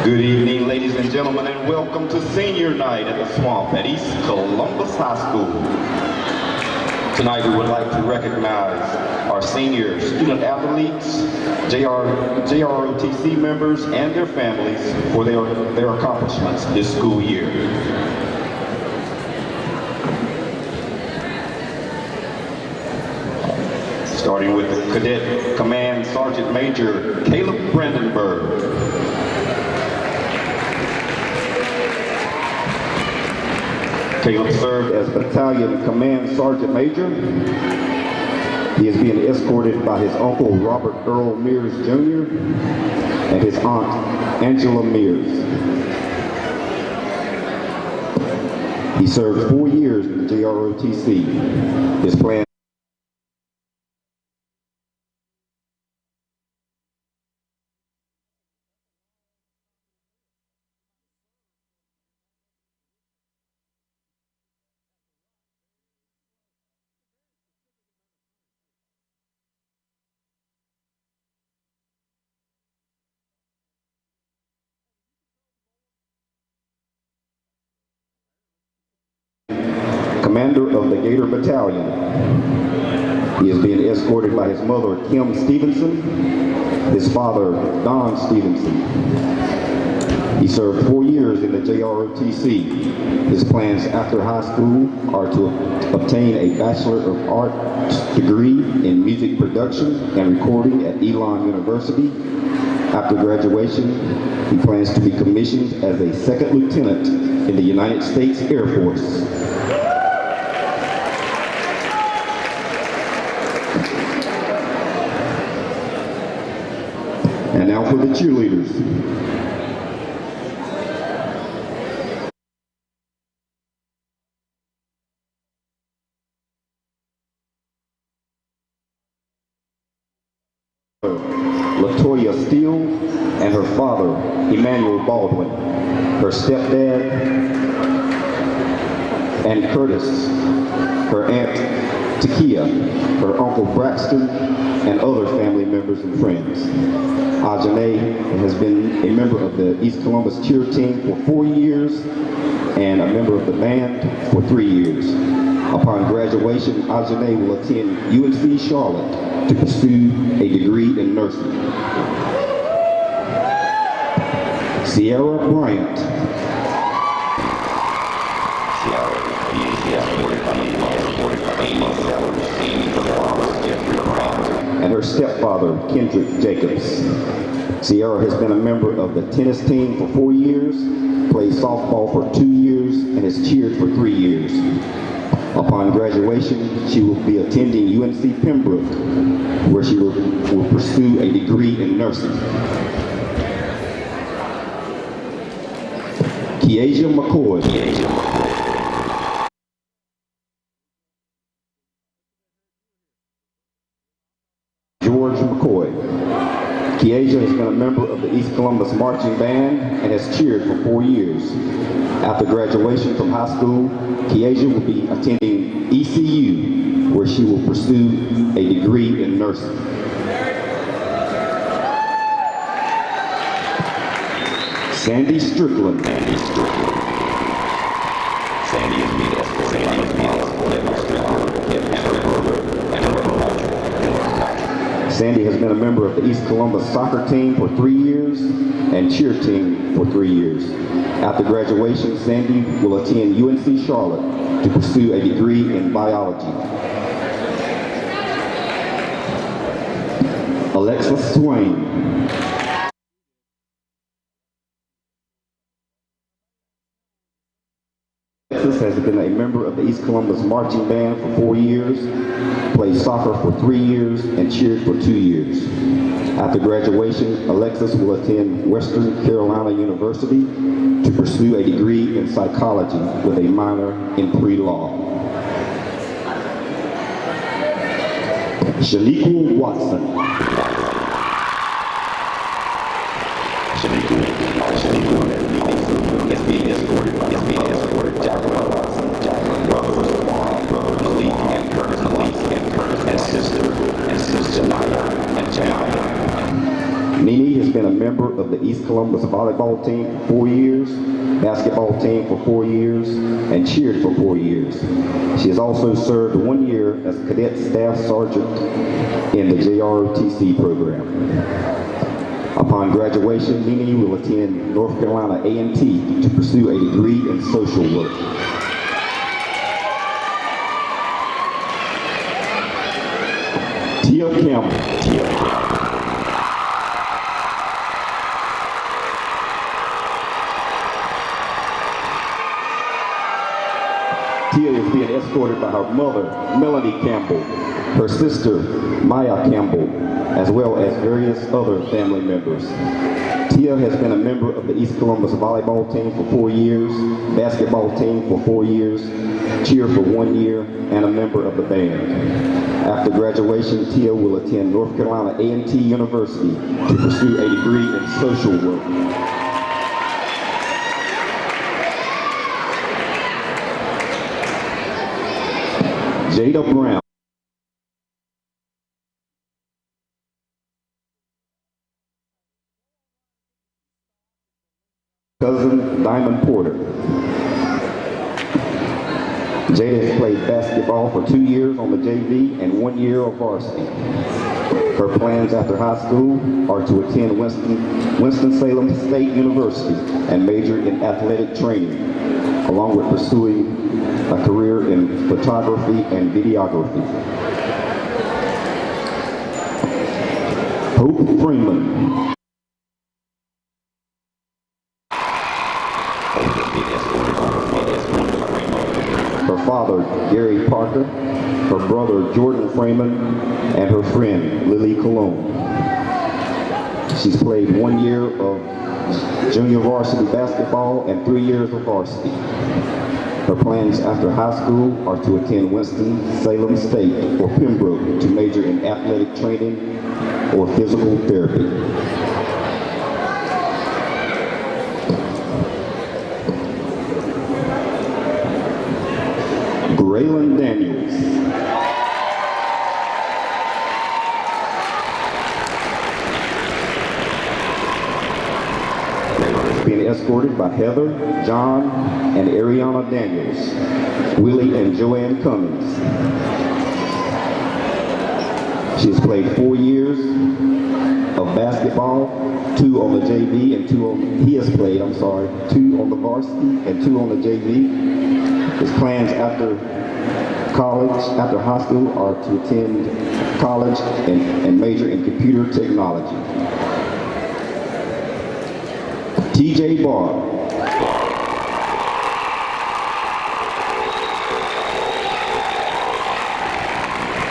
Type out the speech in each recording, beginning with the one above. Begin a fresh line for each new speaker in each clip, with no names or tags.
Good evening, ladies and gentlemen, and welcome to Senior Night at the Swamp at East Columbus High School. Tonight we would like to recognize our senior student athletes, JROTC members, and their families for their accomplishments this school year. Starting with the Cadet Command Sergeant Major Caleb Brandenburg. Caleb served as Battalion Command Sergeant Major. He is being escorted by his uncle Robert Earl Mears Jr. and his aunt Angela Mears. He served 4 years with the JROTC. His plan Commander of the Gator Battalion. He is being escorted by his mother, Kim Stevenson, his father, Don Stevenson. He served 4 years in the JROTC. His plans after high school are to obtain a Bachelor of Arts degree in music production and recording at Elon University. After graduation, he plans to be commissioned as a second lieutenant in the United States Air Force. And now for the cheerleaders. Latoya Steele and her father, Emmanuel Baldwin, her stepdad, and Curtis, her aunt Takia, her uncle Braxton, and other family members and friends. Ajane has been a member of the East Columbus cheer team for 4 years and a member of the band for 3 years. Upon graduation, Ajane will attend UNC Charlotte to pursue a degree in nursing. Sierra Bryant. And her stepfather, Kendrick Jacobs. Sierra has been a member of the tennis team for 4 years, played softball for 2 years, and has cheered for 3 years. Upon graduation, she will be attending UNC Pembroke, where she will pursue a degree in nursing. Kiasia McCoy. George McCoy. Kiasia has been a member of the East Columbus Marching Band and has cheered for 4 years. After graduation from high school, Kiasia will be attending ECU, where she will pursue a degree in nursing. Sandy Strickland. Sandy is being escorted by his Sandy has been a member of the East Columbus soccer team for 3 years and cheer team for 3 years. After graduation, Sandy will attend UNC Charlotte to pursue a degree in biology. Alexis Swain. Alexis has been a member of the East Columbus Marching Band for 4 years, played soccer for 3 years, and cheered for 2 years. After graduation, Alexis will attend Western Carolina University to pursue a degree in psychology with a minor in pre-law. Shaniqua Watson. Is being escorted by Jacqueline Watson, brother Malik and Curtis, and sister Janaya. Nene has been a member of the East Columbus volleyball team for 4 years, basketball team for 4 years, and cheered for 4 years. She has also served 1 year as cadet staff sergeant in the JROTC program. Upon graduation, Nene will attend North Carolina A&T to pursue a degree in social work. Tia Campbell. Tia is being escorted by her mother, Melanie Campbell, her sister, Maya Campbell, as well as various other family members. Tia has been a member of the East Columbus volleyball team for 4 years, basketball team for 4 years, cheer for 1 year, and a member of the band. After graduation, Tia will attend North Carolina A&T University to pursue a degree in social work. Jada Brown. Cousin Diamond Porter. Jada has played basketball for 2 years on the JV and 1 year of varsity. Her plans after high school are to attend Winston-Salem State University and major in athletic training, along with pursuing a career in photography and videography. Hope Freeman. Her father, Gary Parker, her brother, Jordan Freeman, and her friend, Lily Cologne. She's played 1 year of junior varsity basketball and 3 years of varsity. Her plans after high school are to attend Winston-Salem State or Pembroke to major in athletic training or physical therapy. Graylin Daniels. Being escorted by Heather, John, and Ariana Daniels, Willie and Joanne Cummings. She has played 4 years of basketball, 2 on the JV and 2 on, he has played, 2 on the varsity and 2 on the JV. His plans after college, after high school, are to attend college and major in computer technology. TJ Barr.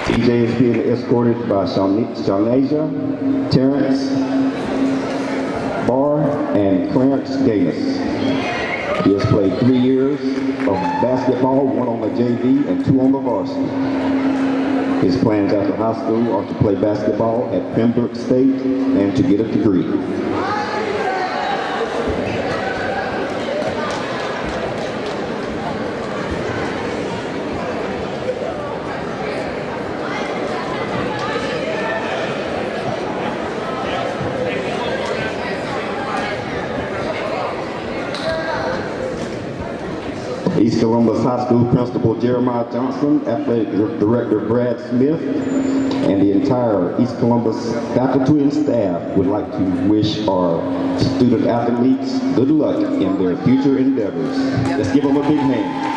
TJ is being escorted by Shanasia, Terrence Barr, and Clarence Gaines. He has played 3 years of basketball, 1 on the JV and 2 on the varsity. His plans after high school are to play basketball at Pembroke State and to get a degree. East Columbus High School Principal Jeremiah Johnson, Athletic Director Brad Smith, and the entire East Columbus faculty and staff would like to wish our student athletes good luck in their future endeavors. Let's give them a big hand.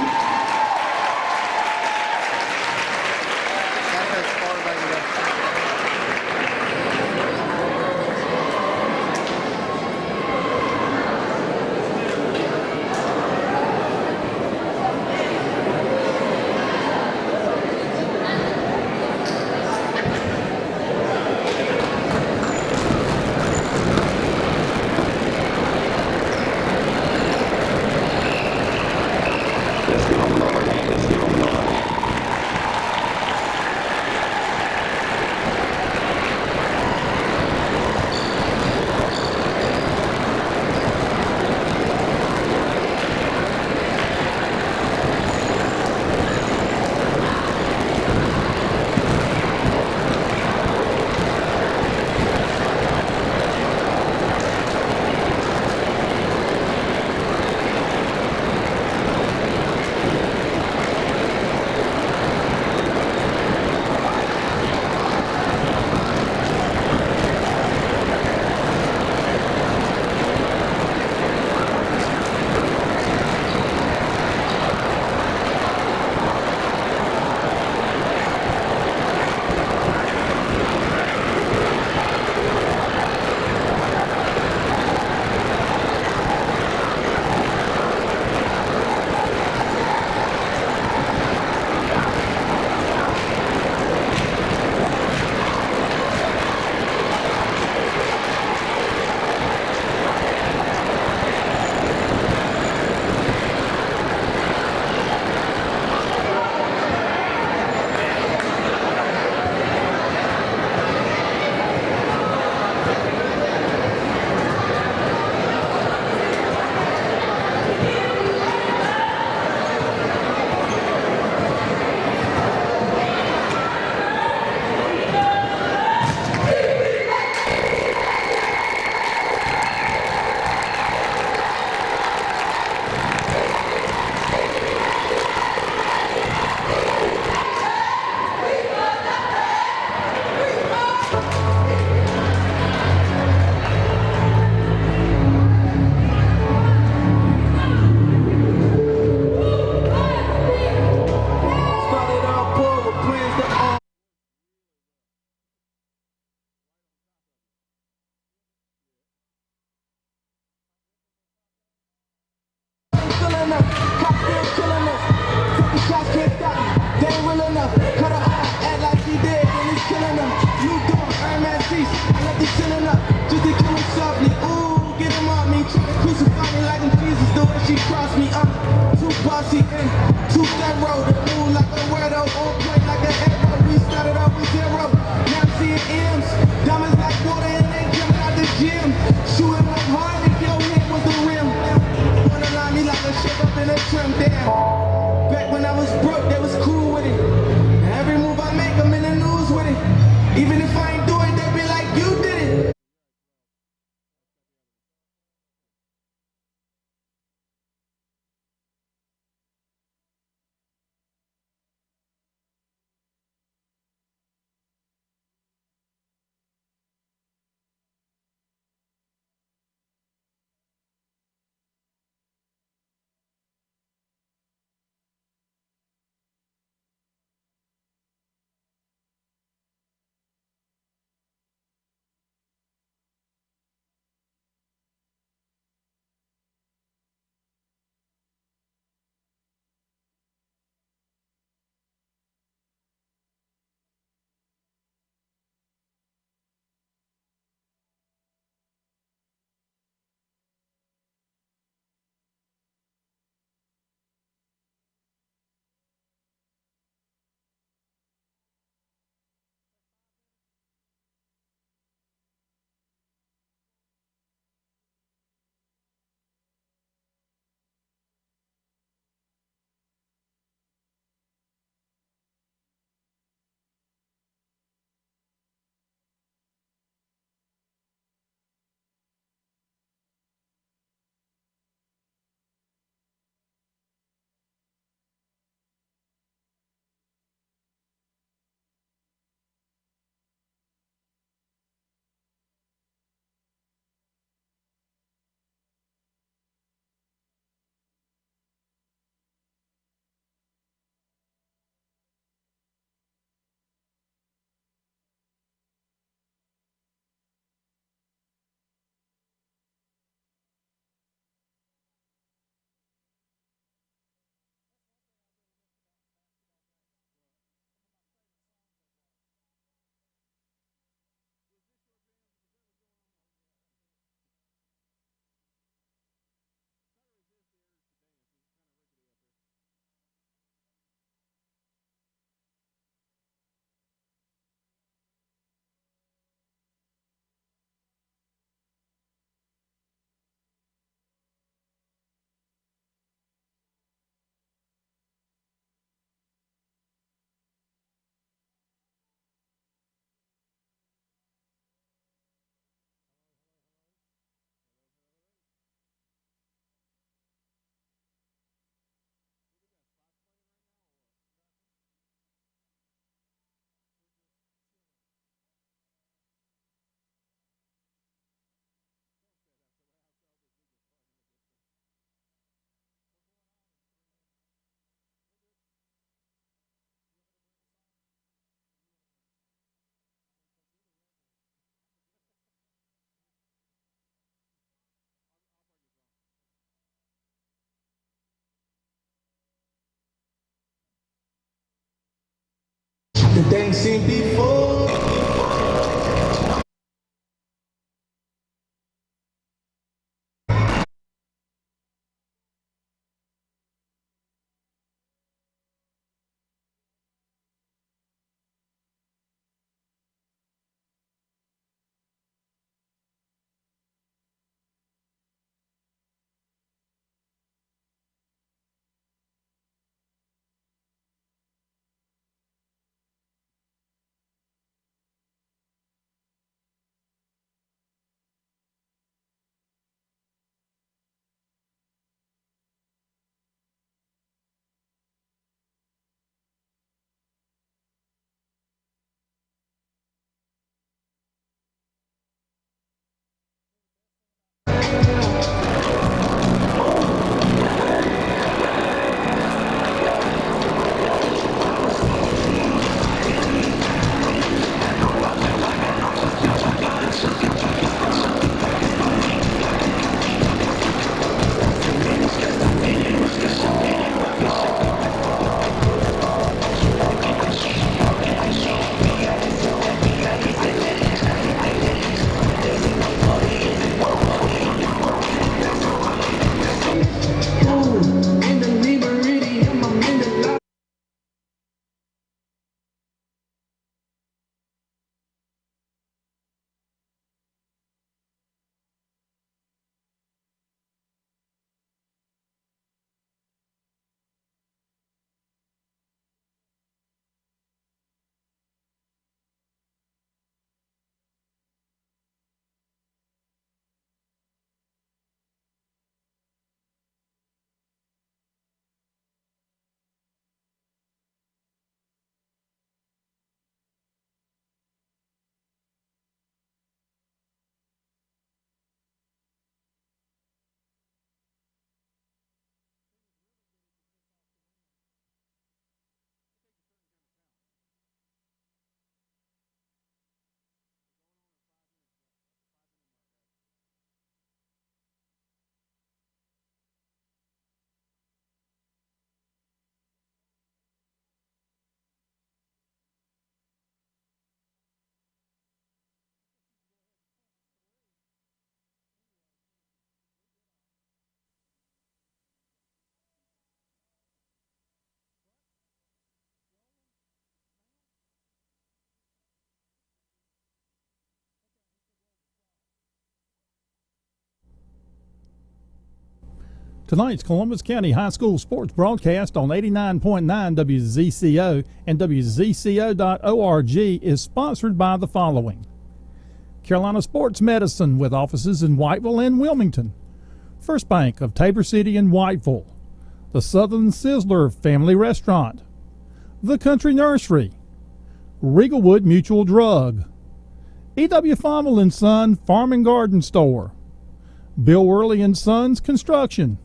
in a new door, Iron Man cease. I left the ceiling up, just to kill him softly. Ooh, get him off me, try to crucify me like I'm Jesus. The way she crossed me, I'm too bossy and too thorough. To move like a weirdo, on point like an arrow. We started off with zero, now I'm seeing M's. Diamonds like water and they coming out the gym. Shooting up hard if your head was the rim. Wanna line me like a shake up in a trim, damn. Back when I was broke, they was cool with it. Every move I make, I'm in the news with it. Even if I ain't do it, they be like, you did it. The thing seen before.
Tonight's Columbus County High School sports broadcast on 89.9 WZCO and WZCO.org is sponsored by the following: Carolina Sports Medicine with offices in Whiteville and Wilmington, First Bank of Tabor City and Whiteville, the Southern Sizzler Family Restaurant, The Country Nursery, Regalwood Mutual Drug, E.W. Fomel & Son Farm and Garden Store, Bill Worley & Sons Construction,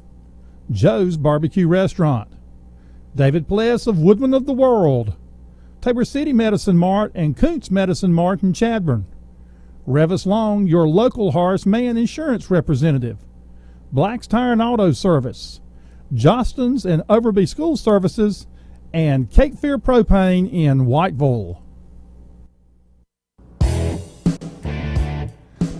Joe's Barbecue Restaurant, David Pless of Woodman of the World, Tabor City Medicine Mart and Kuntz Medicine Mart in Chadbourne, Revis Long, your local Horace Mann insurance representative, Black's Tire and Auto Service, Jostens and Overby School Services, and Cape Fear Propane in Whiteville.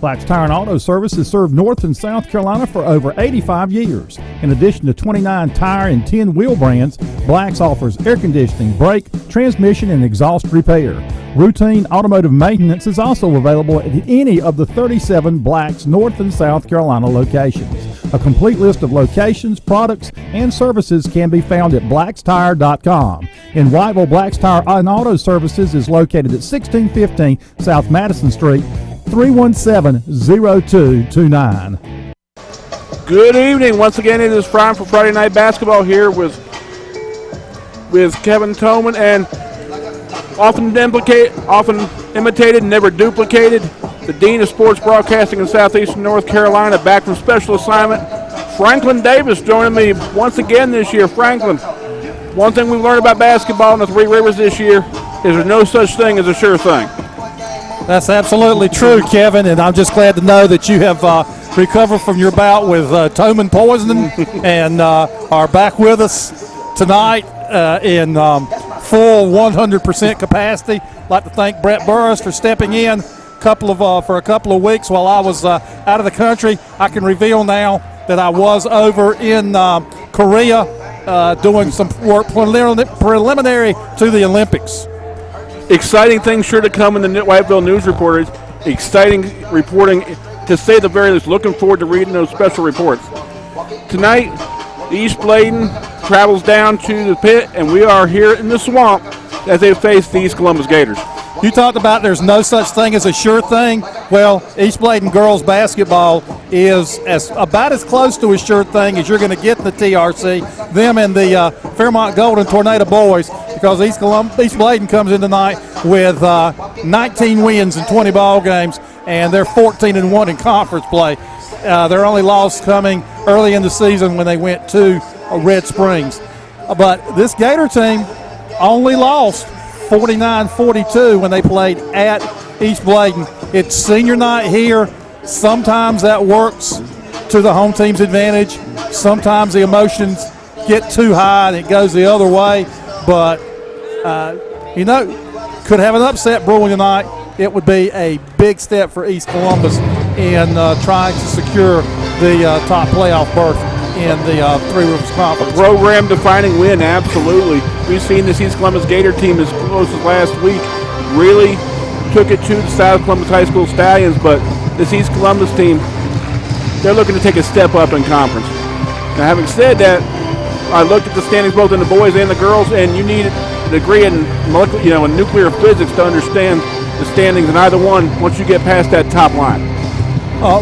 Black's Tire and Auto Service has served North and South Carolina for over 85 years. In addition to 29 tire and 10 wheel brands, Black's offers air conditioning, brake, transmission, and exhaust repair. Routine automotive maintenance is also available at any of the 37 Black's North and South Carolina locations. A complete list of locations, products, and services can be found at blackstire.com. In Whiteville, Black's Tire and Auto Services is located at 1615 South Madison Street, 317-0229.
Good evening. Once again, it is time for Friday Night Basketball here with Kevin Toman, and often imitated, never duplicated, the Dean of Sports Broadcasting in Southeastern North Carolina, back from special assignment, Franklin Davis, joining me once again this year. Franklin, one thing we've learned about basketball in the Three Rivers this year is there's no such thing as a sure thing.
That's absolutely true, Kevin, and I'm just glad to know that you have recovered from your bout with Toman poisoning and are back with us tonight in full 100% capacity. I'd like to thank Brett Burris for stepping in for a couple of weeks while I was out of the country. I can reveal now that I was over in Korea doing some work preliminary to the Olympics.
Exciting things sure to come in the Whiteville News Reporters. Exciting reporting, to say the very least. Looking forward to reading those special reports. Tonight, East Bladen travels down to the pit, and we are here in the swamp as they face the East Columbus Gators.
You talked about there's no such thing as a sure thing. Well, East Bladen girls basketball is about as close to a sure thing as you're going to get in the TRC. Them and the Fairmont Golden Tornado boys, because East Bladen comes in tonight with 19 wins in 20 ball games, and they're 14-1 in conference play. Their only loss coming early in the season when they went to Red Springs. But this Gator team only lost 49-42 when they played at East Bladen. It's senior night here. Sometimes that works to the home team's advantage. Sometimes the emotions get too high and it goes the other way. But, could have an upset brewing tonight. It would be a big step for East Columbus in trying to secure the top playoff berth in the Three Rivers Conference.
Program-defining win, absolutely. We've seen this East Columbus Gator team as close as last week. Really took it to the South Columbus High School Stallions, but this East Columbus team, they're looking to take a step up in conference. Now, having said that, I looked at the standings both in the boys and the girls, and you need a degree in in nuclear physics to understand the standings in either one once you get past that top line.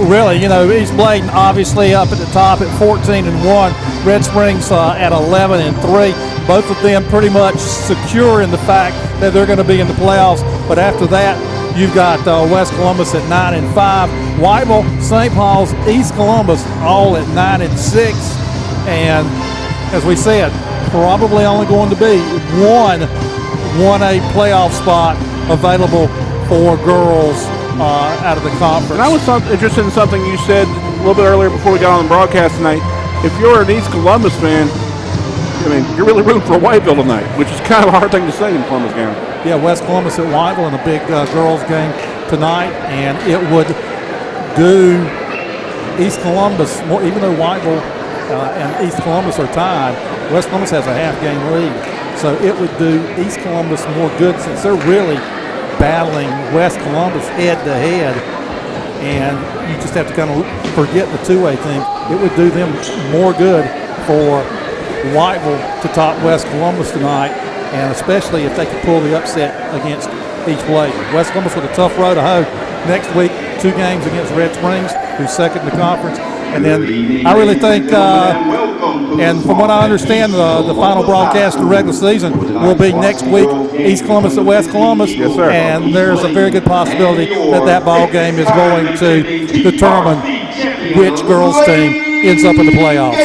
Really, East Bladen obviously up at the top at 14-1. Red Springs at 11-3. Both of them pretty much secure in the fact that they're going to be in the playoffs. But after that, you've got West Columbus at 9-5. Whiteville, St. Paul's, East Columbus all at 9-6. And as we said, probably only going to be one 1A playoff spot available for girls out of the conference.
And I was interested in something you said a little bit earlier before we got on the broadcast tonight. If you're an East Columbus fan, you're really rooting for Whiteville tonight, which is kind of a hard thing to say in Columbus County.
Yeah, West Columbus at Whiteville in a big girls game tonight, and it would do East Columbus more, even though Whiteville and East Columbus are tied. West Columbus has a half-game lead, so it would do East Columbus more good since they're really battling West Columbus head-to-head, and you just have to kind of forget the two-way thing. it would do them more good for Whiteville to top West Columbus tonight, and especially if they could pull the upset against East Bladen. West Columbus with a tough road to hoe next week, 2 games against Red Springs, who's second in the conference. And then I really think, and from what I understand, the final broadcast of the regular season will be next week, East Columbus at West Columbus.
Yes, sir.
And there's a very good possibility that ball game is going to determine which girls team ends up in the playoffs.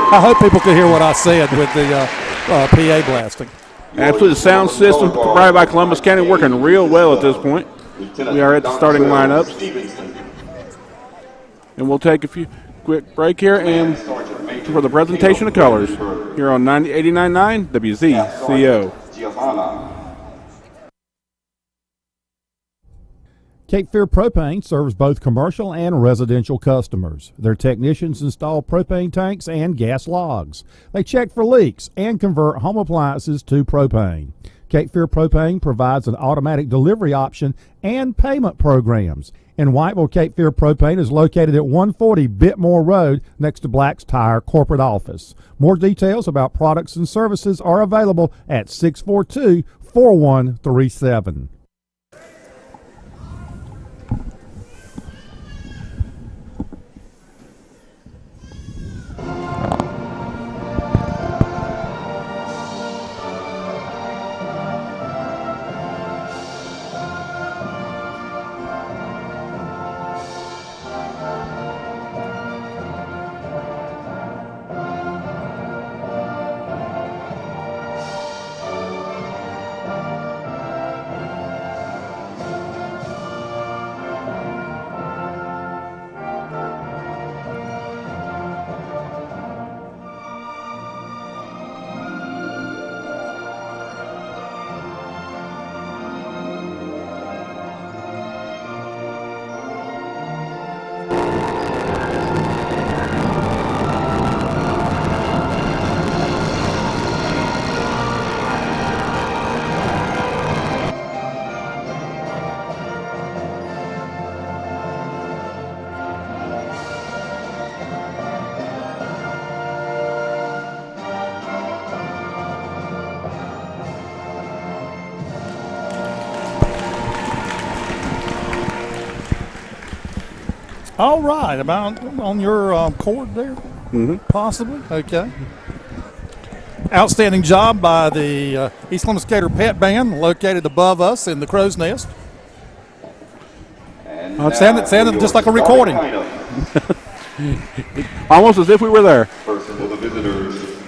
I hope people could hear what I said with the PA blasting.
Absolutely, the sound system provided by Columbus County working real well at this point. We are at the starting lineups. And we'll take a quick break here and for the presentation of colors here on 89.9 WZCO.
Cape Fear Propane serves both commercial and residential customers. Their technicians install propane tanks and gas logs. They check for leaks and convert home appliances to propane. Cape Fear Propane provides an automatic delivery option and payment programs. In Whiteville, Cape Fear Propane is located at 140 Bitmore Road next to Black's Tire corporate office. More details about products and services are available at 642-4137. All right, about on your cord there?
Mm-hmm.
Possibly, okay. Outstanding job by the East Columbus Gator Pet Band, located above us in the Crow's Nest. It sounded just like a recording.
Almost as if we were there.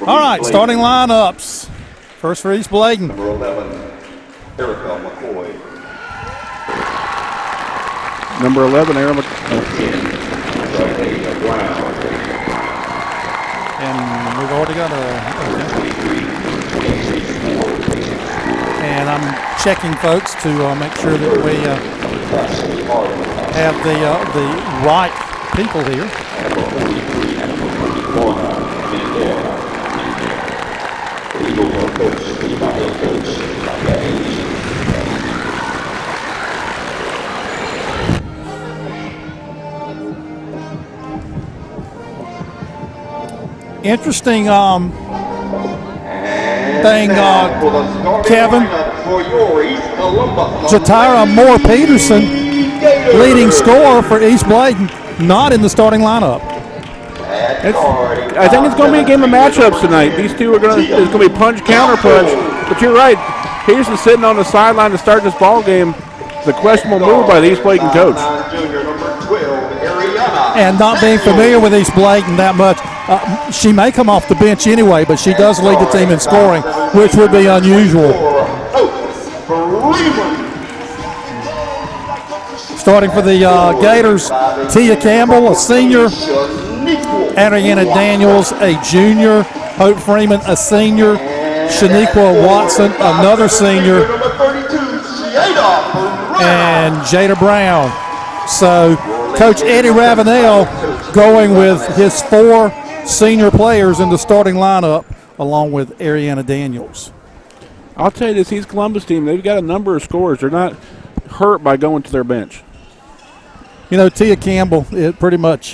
All right, starting lineups. First for East Bladen.
Number 11, Erica McCoy.
Number 11, Erica McCoy.
And we've already got and I'm checking, folks, to make sure that we have the right people here. Interesting thing, Kevin. Jatira Moore-Peterson, leading scorer for East Bladen, not in the starting lineup.
I think it's going to be a game of matchups tonight. These two are going to be punch, counter punch. But you're right. Peterson sitting on the sideline to start this ball game. It's a questionable move by the East Bladen coach.
And not being familiar with East Bladen that much, she may come off the bench anyway, but she does lead the team in scoring, which would be unusual. Starting for the Gators, Tia Campbell, a senior. Adriana Daniels, a junior. Hope Freeman, a senior. Shaniqua Watson, another senior. And Jada Brown. So Coach Eddie Ravenel going with his 4 senior players in the starting lineup, along with Ariana Daniels.
I'll tell you this East Columbus team, they've got a number of scorers. They're not hurt by going to their bench.
You know, Tia Campbell, it pretty much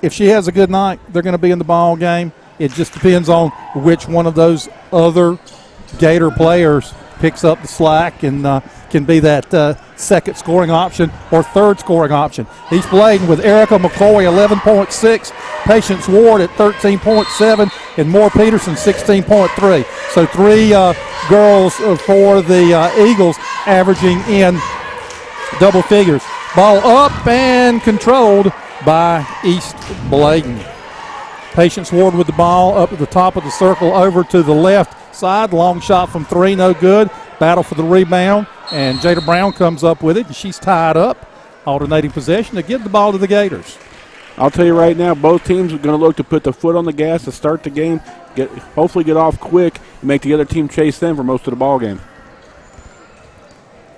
if she has a good night, they're going to be in the ball game. It just depends on which one of those other Gator players picks up the slack and can be that second scoring option or third scoring option. East Bladen with Erica McCoy, 11.6, Patience Ward at 13.7, and Moore Peterson, 16.3. So 3 girls for the Eagles averaging in double figures. Ball up and controlled by East Bladen. Patience Ward with the ball up at the top of the circle over to the left side. Long shot from 3, no good. Battle for the rebound, and Jada Brown comes up with it, and she's tied up. Alternating possession to give the ball to the Gators.
I'll tell you right now, both teams are going to look to put the foot on the gas to start the game, hopefully get off quick, and make the other team chase them for most of the ball game.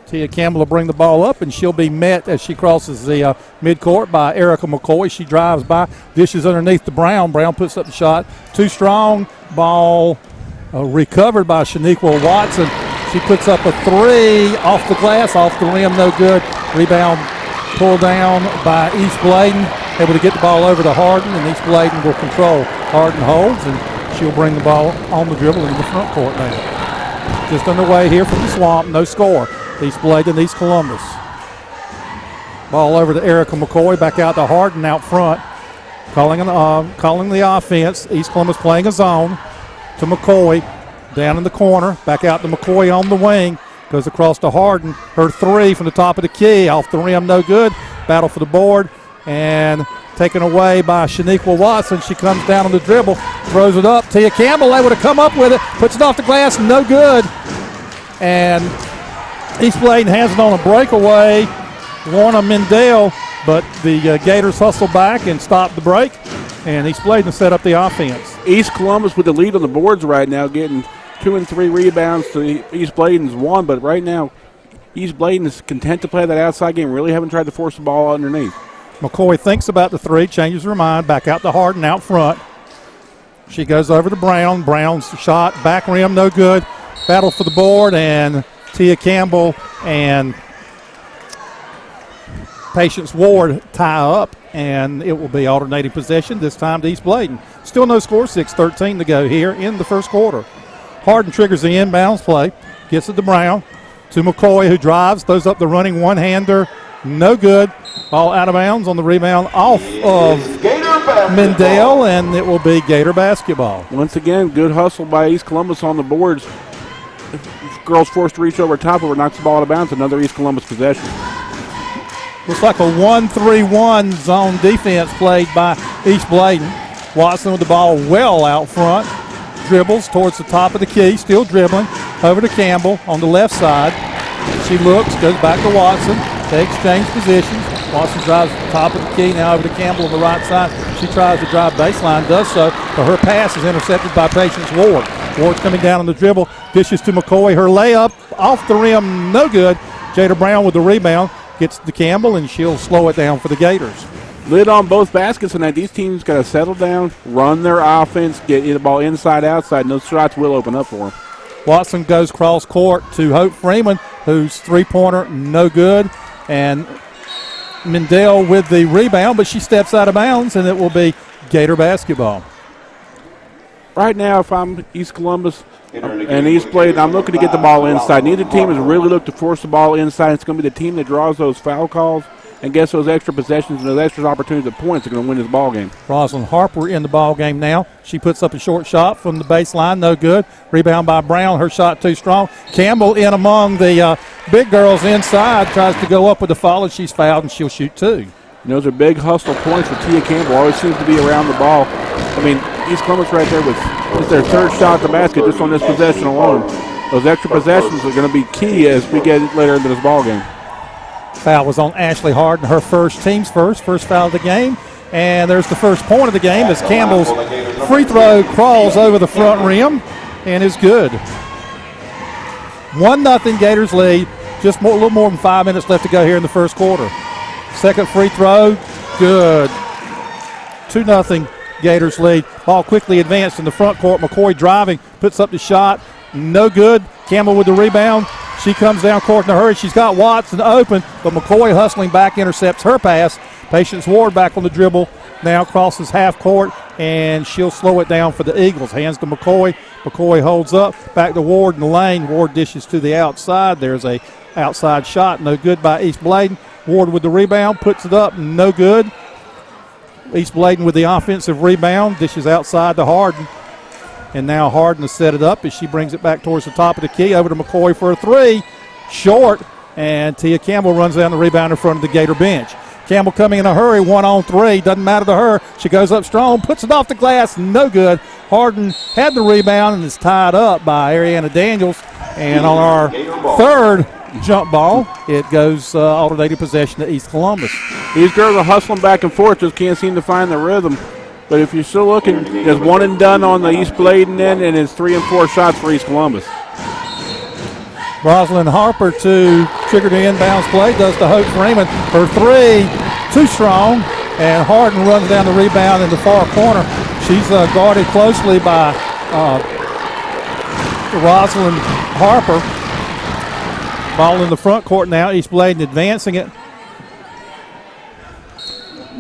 Tia Campbell will bring the ball up, and she'll be met as she crosses the midcourt by Erica McCoy. She drives by, dishes underneath the Brown. Brown puts up the shot. Too strong. Ball recovered by Shaniqua Watson. She puts up a 3 off the glass, off the rim, no good. Rebound pulled down by East Bladen. Able to get the ball over to Hardin, and East Bladen will control. Hardin holds, and she'll bring the ball on the dribble into the front court now. Just underway here from the Swamp, no score. East Bladen, East Columbus. Ball over to Erica McCoy, back out to Hardin out front. Calling the offense. East Columbus playing a zone to McCoy. Down in the corner, back out to McCoy on the wing. Goes across to Hardin. Her 3 from the top of the key. Off the rim, no good. Battle for the board. And taken away by Shaniqua Watson. She comes down on the dribble. Throws it up. Tia Campbell able to come up with it. Puts it off the glass, no good. And East Bladen has it on a breakaway. Lorna Mendel, but the Gators hustle back and stop the break. And East Bladen set up the offense.
East Columbus with the lead on the boards right now, getting 2 and 3 rebounds to East Bladen's 1, but right now East Bladen is content to play that outside game, really haven't tried to force the ball underneath.
McCoy thinks about the 3, changes her mind, back out to Hardin out front. She goes over to Brown. Brown's shot, back rim, no good. Battle for the board, and Tia Campbell and Patience Ward tie up, and it will be alternating possession, this time to East Bladen. Still no score, 6:13 to go here in the first quarter. Hardin triggers the inbounds play, gets it to Brown, to McCoy, who drives, throws up the running one-hander, no good. Ball out of bounds on the rebound off of Mendel, and it will be Gator basketball.
Once again, good hustle by East Columbus on the boards. Girls forced to reach over top of her, knocks the ball out of bounds, another East Columbus possession.
Looks like a 1-3-1 zone defense played by East Bladen. Watson with the ball well out front. Dribbles towards the top of the key, still dribbling. Over to Campbell on the left side. She looks, goes back to Watson. They exchange positions. Watson drives to the top of the key, now over to Campbell on the right side. She tries to drive baseline, does so, but her pass is intercepted by Patience Ward. Ward's coming down on the dribble, dishes to McCoy. Her layup off the rim, no good. Jada Brown with the rebound. Gets to Campbell, and she'll slow it down for the Gators.
Lid on both baskets tonight. These teams got to settle down, run their offense, get the ball inside, outside, and those shots will open up for them.
Watson goes cross court to Hope Freeman, whose three-pointer no good. And Mendel with the rebound, but she steps out of bounds, and it will be Gator basketball.
Right now, if I'm East Columbus and East Bladen, I'm looking to get the ball inside. Neither team has really looked to force the ball inside. It's going to be the team that draws those foul calls and gets those extra possessions and those extra opportunities at points are going to win this ball game.
Rosalind Harper in the ball game now. She puts up a short shot from the baseline, no good. Rebound by Brown, her shot too strong. Campbell in among the big girls inside, tries to go up with the foul, and she's fouled, and she'll shoot 2.
And those are big hustle points for Tia Campbell. Always seems to be around the ball. I mean, East Columbus right there with just their third shot at the basket just on this possession alone. Those extra possessions are going to be key as we get later into this ball game.
Foul was on Ashley Hardin, her team's first foul of the game. And there's the first point of the game as Campbell's free throw crawls over the front rim and is good. 1-0 Gators lead. Just a little more than 5 minutes left to go here in the first quarter. Second free throw, good. 2-0 Gators lead. Ball quickly advanced in the front court. McCoy driving, puts up the shot, no good. Campbell with the rebound. She comes down court in a hurry. She's got Watson open, but McCoy hustling back intercepts her pass. Patience Ward back on the dribble now crosses half court, and she'll slow it down for the Eagles. Hands to McCoy. McCoy holds up. Back to Ward in the lane. Ward dishes to the outside. There's a outside shot. No good by East Bladen. Ward with the rebound. Puts it up. No good. East Bladen with the offensive rebound. Dishes outside to Harden. And now Harden has set it up as she brings it back towards the top of the key. Over to McCoy for a three. Short. And Tia Campbell runs down the rebound in front of the Gator bench. Campbell coming in a hurry, 1-on-3. Doesn't matter to her. She goes up strong, puts it off the glass. No good. Harden had the rebound and is tied up by Ariana Daniels. And on our third jump ball, it goes alternating possession to East Columbus.
These girls are hustling back and forth, just can't seem to find the rhythm. But if you're still looking, there's one and done on the East Bladen end, and it's 3 and 4 shots for East Columbus.
Rosalind Harper to trigger the inbounds play, does to Hope Freeman. Her three, too strong, and Harden runs down the rebound in the far corner. She's guarded closely by Rosalind Harper. Ball in the front court now. East Bladen advancing it.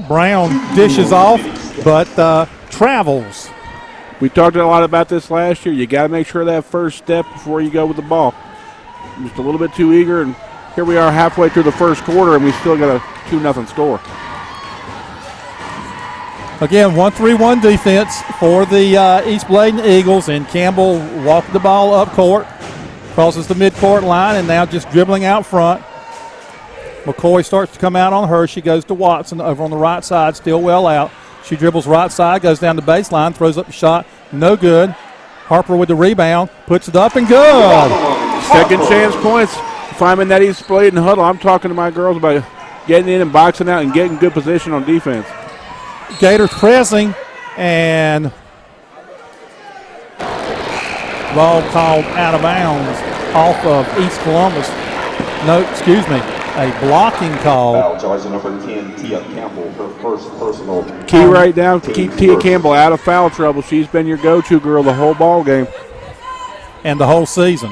Brown dishes off, but travels.
We talked a lot about this last year. You got to make sure that first step before you go with the ball. Just a little bit too eager, and here we are halfway through the first quarter, and we still got a 2-0 score.
Again, 1-3-1 defense for the East Bladen Eagles, and Campbell walked the ball up court, crosses the midcourt line, and now just dribbling out front. McCoy starts to come out on her. She goes to Watson over on the right side, still well out. She dribbles right side, goes down the baseline, throws up the shot, no good. Harper with the rebound, puts it up and good.
Second chance points. If I'm in that East Bladen huddle, I'm talking to my girls about getting in and boxing out and getting good position on defense.
Gators pressing, and ball called out of bounds off of East Columbus. No, excuse me, a blocking call.
Foul charge number 10, Tia Campbell, her first personal.
Key right now to keep Tia Campbell out of foul trouble. She's been your go-to girl the whole ball game.
And the whole season.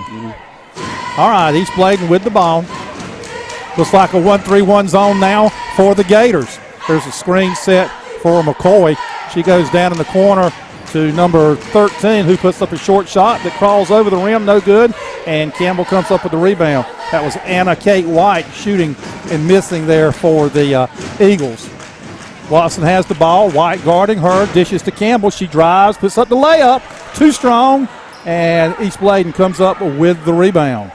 All right, East Bladen with the ball. Looks like a 1-3-1 zone now for the Gators. There's a screen set for McCoy. She goes down in the corner to number 13, who puts up a short shot that crawls over the rim, no good, and Campbell comes up with the rebound. That was Anna Kate White shooting and missing there for the Eagles. Watson has the ball, White guarding her, dishes to Campbell. She drives, puts up the layup, too strong, and East Bladen comes up with the rebound.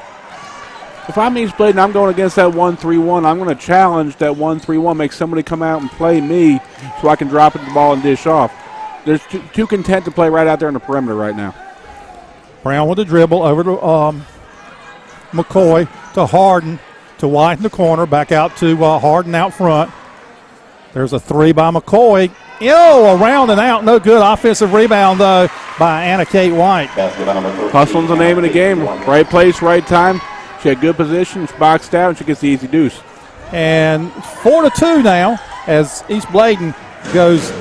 If I'm East Bladen, I'm going against that 1-3-1. I'm going to challenge that 1-3-1, make somebody come out and play me so I can drop it the ball and dish off. They're too content to play right out there on the perimeter right now.
Brown with the dribble over to McCoy, to Harden, to White in the corner, back out to Harden out front. There's a three by McCoy. Around and out, no good. Offensive rebound, though, by Anna Kate White.
Hustling's the name of the game. Right place, right time. She had good position. She boxed out, and she gets the easy deuce.
And 4-2 now as East Bladen goes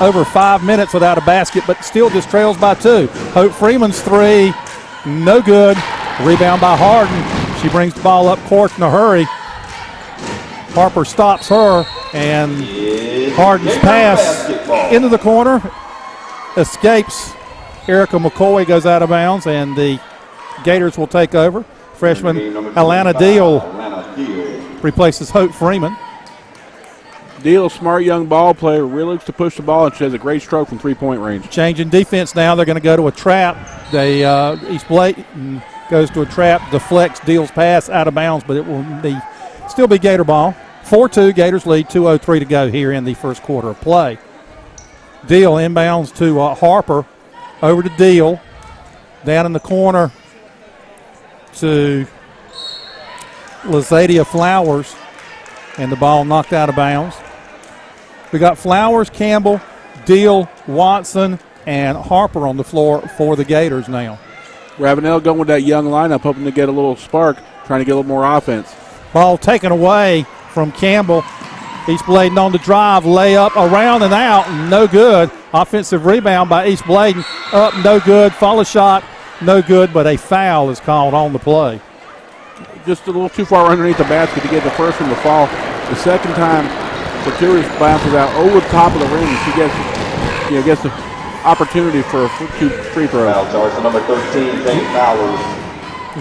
over 5 minutes without a basket, but still just trails by 2. Hope Freeman's three, no good. Rebound by Harden. She brings the ball up court in a hurry. Harper stops her, and Harden's pass into the corner escapes. Erica McCoy goes out of bounds, and the Gators will take over. Freshman Alana Deal replaces Hope Freeman.
Deal, smart young ball player, really looks to push the ball, and she has a great stroke from three-point range.
Changing defense now. They're going to go to a trap. East Bladen goes to a trap, deflects Deal's pass out of bounds, but it will still be Gator ball. 4-2, Gators lead, 2:03 to go here in the first quarter of play. Deal inbounds to Harper, over to Deal, down in the corner to Lazadia Flowers, and the ball knocked out of bounds. We got Flowers, Campbell, Deal, Watson, and Harper on the floor for the Gators now.
Ravenel going with that young lineup, hoping to get a little spark, trying to get a little more offense.
Ball taken away from Campbell. East Bladen on the drive, layup around and out, no good. Offensive rebound by East Bladen, up, no good. Follow shot, no good, but a foul is called on the play.
Just a little too far underneath the basket to get the first one to fall. The second time, Fortuitous bounces out over the top of the ring. She gets the opportunity for 2 free throws.
Foul charge to number 13, Zay Flowers.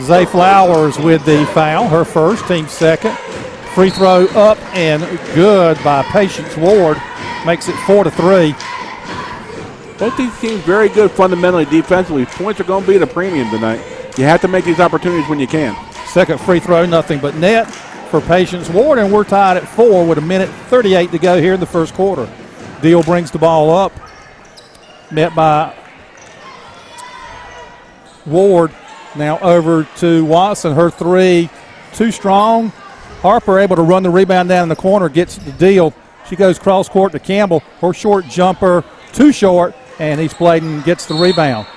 Zay Flowers with the foul, her first, team second. Free throw up and good by Patience Ward. Makes it 4-3.
Both these teams very good fundamentally defensively. Points are going to be at a premium tonight. You have to make these opportunities when you can.
Second free throw, nothing but net for Patience Ward, and we're tied at 4 with 1:38 to go here in the first quarter. Deal brings the ball up, met by Ward. Now over to Watson. Her three, too strong. Harper able to run the rebound down in the corner, gets the deal. She goes cross court to Campbell. Her short jumper, too short, and East Bladen gets the rebound.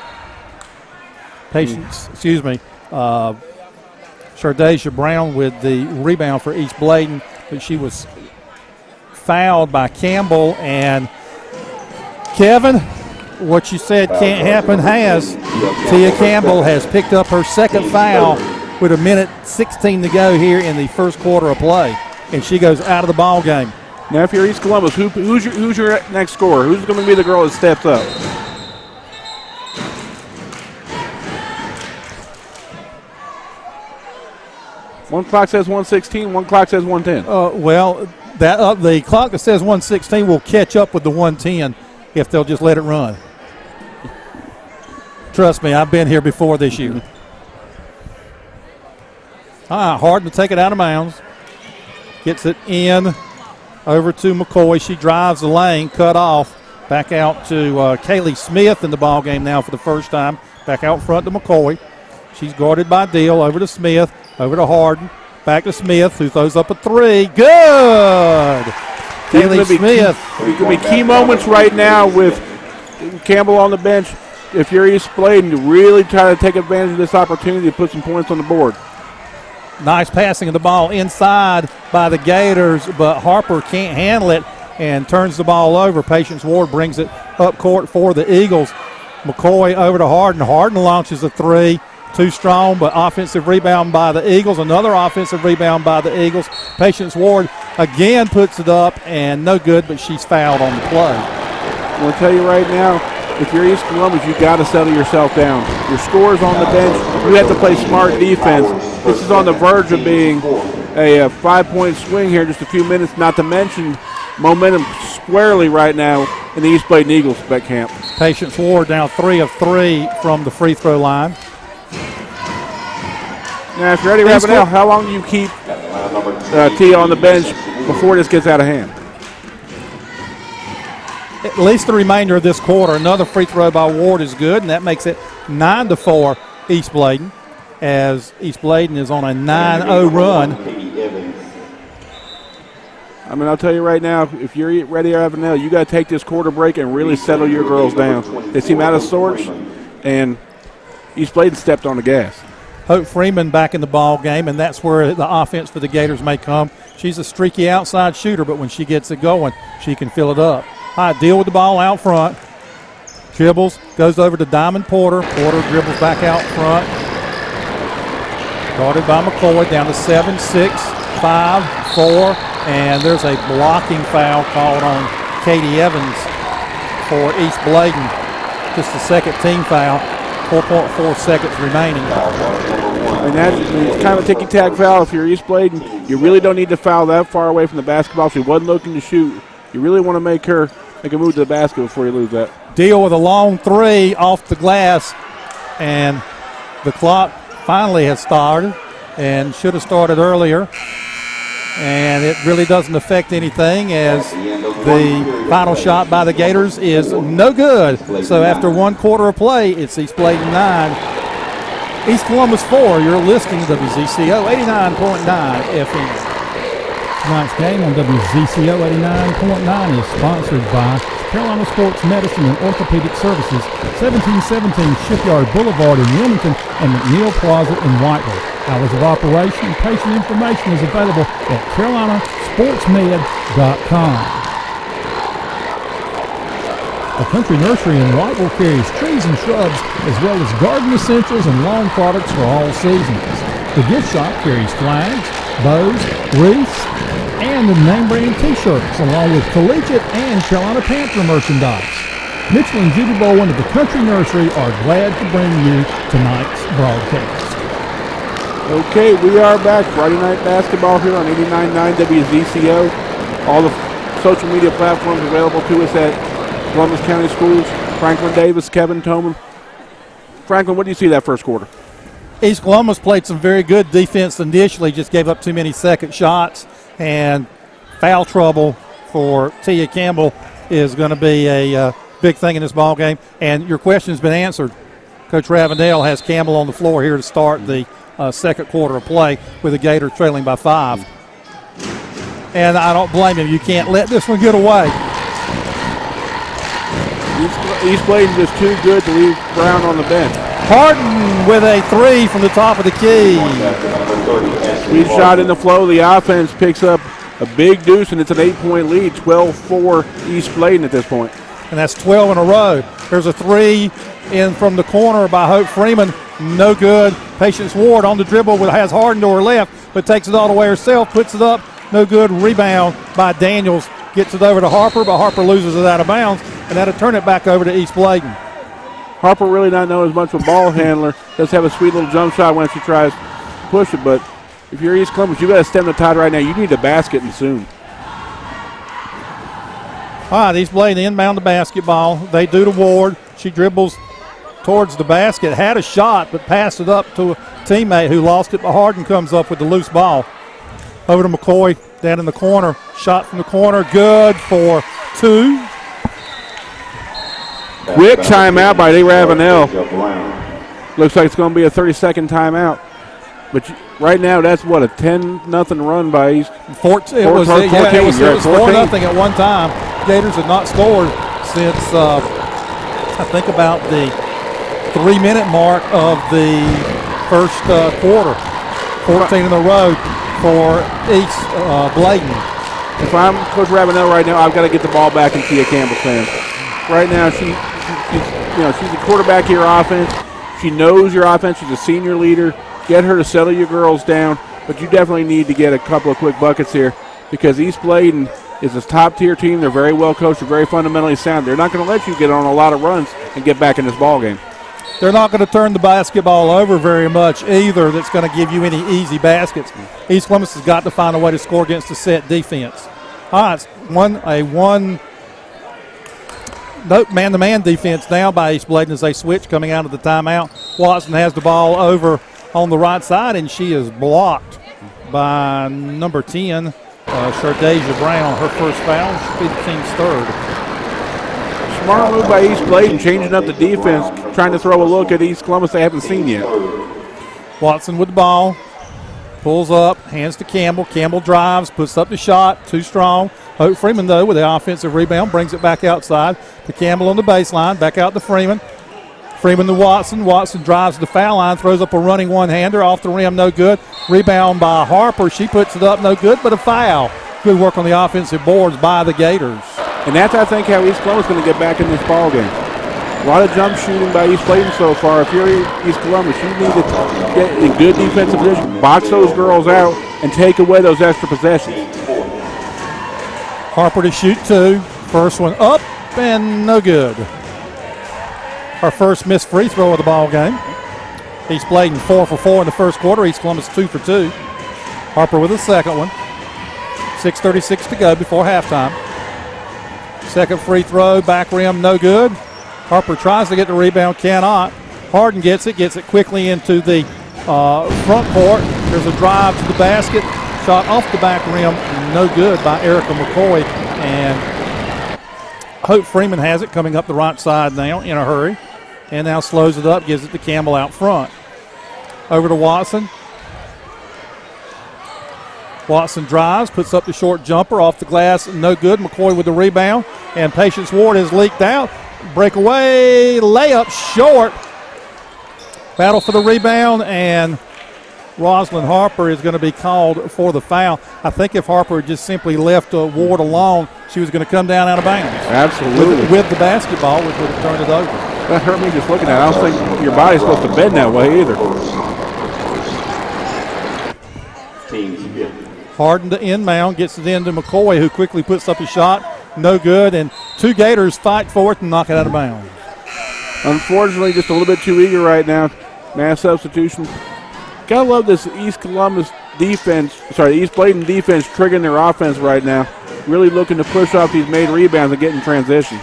Shardasia Brown with the rebound for East Bladen, but she was fouled by Campbell. And Kevin, what you said can't happen has. Tia Campbell has picked up her second foul with 1:16 to go here in the first quarter of play, and she goes out of the ball game.
Now, if you're East Columbus, who's your next scorer? Who's going to be the girl that steps up? One clock says 116, one clock says 110.
The clock that says 116 will catch up with the 110 if they'll just let it run. Trust me, I've been here before this year. Harden to take it out of bounds. Gets it in over to McCoy. She drives the lane, cut off. Back out to Kaylee Smith in the ball game now for the first time. Back out front to McCoy. She's guarded by Deal. Over to Smith. Over to Harden. Back to Smith, who throws up a three. Good! Kaylee Smith.
There's going to be key moments right now with Campbell on the bench. If you're East Bladen, to really try to take advantage of this opportunity to put some points on the board.
Nice passing of the ball inside by the Gators, but Harper can't handle it and turns the ball over. Patience Ward brings it up court for the Eagles. McCoy over to Harden. Harden launches a three. Too strong, but offensive rebound by the Eagles. Another offensive rebound by the Eagles. Patience Ward again puts it up, and no good, but she's fouled on the play.
I'm going to tell you right now, if you're East Columbus, you've got to settle yourself down. Your scorer's on the bench. You have to play smart defense. This is on the verge of being a 5-point swing here in just a few minutes, not to mention momentum squarely right now in the East Bladen Eagles bet camp.
Patience Ward now 3 of 3 from the free throw line.
Now, if you're Eddie Ravenel, how long do you keep Tia on the bench before this gets out of hand?
At least the remainder of this quarter. Another free throw by Ward is good, and that makes it 9-4 East Bladen, as East Bladen is on a 9-0 run.
I mean, I'll tell you right now, if you're Eddie Ravenel, you got to take this quarter break and really settle your girls down. They seem out of sorts, and East Bladen stepped on the gas.
Hope Freeman back in the ball game, and that's where the offense for the Gators may come. She's a streaky outside shooter, but when she gets it going, she can fill it up. All right, Deal with the ball out front. Dribbles, goes over to Diamond Porter. Porter dribbles back out front. Guarded by McCoy, down to 7, 6, 5, 4, and there's a blocking foul called on Katie Evans for East Bladen. Just the second team foul. 4.4 seconds remaining.
And that's kind of a ticky-tack foul. If you're East Bladen, you really don't need to foul that far away from the basketball. She wasn't looking to shoot. You really want to make her make a move to the basket before you lose that.
Deal with a long three off the glass, and the clock finally has started and should have started earlier. And it really doesn't affect anything, as the final shot by the Gators is no good. So after one quarter of play, it's East Bladen 9, East Columbus 4. You're listening to WZCO 89.9 FM.
Tonight's game on WZCO 89.9 is sponsored by Carolina Sports Medicine and Orthopedic Services, 1717 Shipyard Boulevard in Wilmington and McNeil Plaza in Whiteville. Hours of operation and patient information is available at carolinasportsmed.com. The Country Nursery in Whiteville carries trees and shrubs as well as garden essentials and lawn products for all seasons. The gift shop carries flags, bows, wreaths, and the name brand t-shirts, along with collegiate and Carolina Panther merchandise. Mitchell and Judy Bowen of the Country Nursery are glad to bring you tonight's broadcast.
Okay, we are back. Friday night basketball here on 89.9 WZCO. All the social media platforms available to us at Columbus County Schools. Franklin Davis, Kevin Toman. Franklin, what do you see that first quarter?
East Columbus played some very good defense initially, just gave up too many second shots, and foul trouble for Tia Campbell is going to be a big thing in this ball game. And your question's been answered. Coach Ravenel has Campbell on the floor here to start the second quarter of play with the Gators trailing by 5. And I don't blame him. You can't let this one get away.
East Bladen just too good to leave Brown on the bench.
Harden with a 3 from the top of the key.
Sweet shot in the flow. The offense picks up a big deuce, and it's an 8-point lead, 12-4 East Bladen at this point.
And that's 12 in a row. There's a 3 in from the corner by Hope Freeman. No good. Patience Ward on the dribble has Harden to her left, but takes it all the way herself, puts it up. No good. Rebound by Daniels. Gets it over to Harper, but Harper loses it out of bounds, and that'll turn it back over to East Bladen.
Harper really not known as much of a ball handler. Does have a sweet little jump shot when she tries to push it, but if you're East Columbus, you got to stem the tide right now. You need a basket and soon.
All right, East Bladen inbound the basketball. They do to Ward. She dribbles towards the basket. Had a shot, but passed it up to a teammate who lost it, but Harden comes up with the loose ball. Over to McCoy down in the corner. Shot from the corner. Good for 2.
Quick timeout by Lee Ravenel. Looks like it's going to be a 30-second timeout. But right now, that's what, a 10-0 run by East.
It was 4-0 at one time. Gators had not scored since, I think, about the 3-minute mark of the first quarter. 14 in a row for East Bladen.
If I'm Coach Ravenel right now, I've got to get the ball back in Tia Campbell's hands. Right now, she's the quarterback of your offense. She knows your offense. She's a senior leader. Get her to settle your girls down, but you definitely need to get a couple of quick buckets here because East Bladen is a top-tier team. They're very well coached. They're very fundamentally sound. They're not going to let you get on a lot of runs and get back in this ball game.
They're not going to turn the basketball over very much either. That's going to give you any easy baskets. East Columbus has got to find a way to score against the set defense. All right, man-to-man defense now by East Bladen as they switch coming out of the timeout. Watson has the ball over on the right side, and she is blocked by number 10, Shardasia Brown. Her first foul should be the team's third.
Smart move by East Bladen, changing up the defense, trying to throw a look at East Columbus they haven't seen yet.
Watson with the ball. Pulls up, hands to Campbell. Campbell drives, puts up the shot, too strong. Hope Freeman, though, with the offensive rebound, brings it back outside to Campbell on the baseline, back out to Freeman. Freeman to Watson. Watson drives to the foul line, throws up a running one-hander off the rim, no good. Rebound by Harper. She puts it up, no good, but a foul. Good work on the offensive boards by the Gators.
And that's, I think, how East Columbus is going to get back in this ball game. A lot of jump shooting by East Bladen so far. If you're East Columbus, you need to get in good defensive position, box those girls out, and take away those extra possessions.
Harper to shoot 2. First one up and no good. Our first missed free throw of the ball game. East Bladen 4 for 4 in the first quarter. East Columbus 2 for 2. Harper with a second one. 6:36 to go before halftime. Second free throw, back rim, no good. Harper tries to get the rebound, cannot. Harden gets it quickly into the front court. There's a drive to the basket. Shot off the back rim, no good by Erica McCoy. And Hope Freeman has it coming up the right side now in a hurry. And now slows it up, gives it to Campbell out front. Over to Watson. Watson drives, puts up the short jumper off the glass, no good. McCoy with the rebound. And Patience Ward has leaked out. Breakaway, layup short. Battle for the rebound, and Rosalind Harper is going to be called for the foul. I think if Harper had just simply left Ward alone, she was going to come down out of bounds.
Absolutely.
With the basketball, which would have turned it over.
That hurt me just looking at it. I don't think your body's supposed to bend that way either.
Harden to inbound, gets it into McCoy, who quickly puts up a shot. No good, and 2 Gators fight for it and knock it out of bounds.
Unfortunately, just a little bit too eager right now. Mass substitution. Gotta love this East Bladen defense triggering their offense right now. Really looking to push off these made rebounds and get in transition.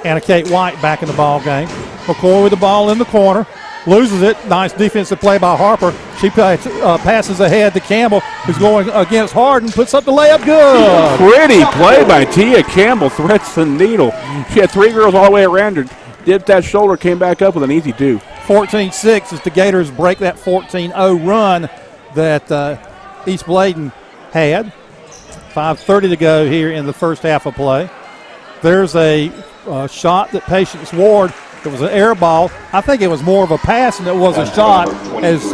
Anna Kate White back in the ball game. McCoy with the ball in the corner. Loses it. Nice defensive play by Harper. She passes ahead to Campbell, who's going against Harden. Puts up the layup. Good.
Pretty play by Tia Campbell. Threats the needle. She had 3 girls all the way around her. Dipped that shoulder, came back up with an easy 2.
14-6 as the Gators break that 14-0 run that East Bladen had. 5:30 to go here in the first half of play. There's a shot that Patience Ward, it was an air ball. I think it was more of a pass than it was a shot. As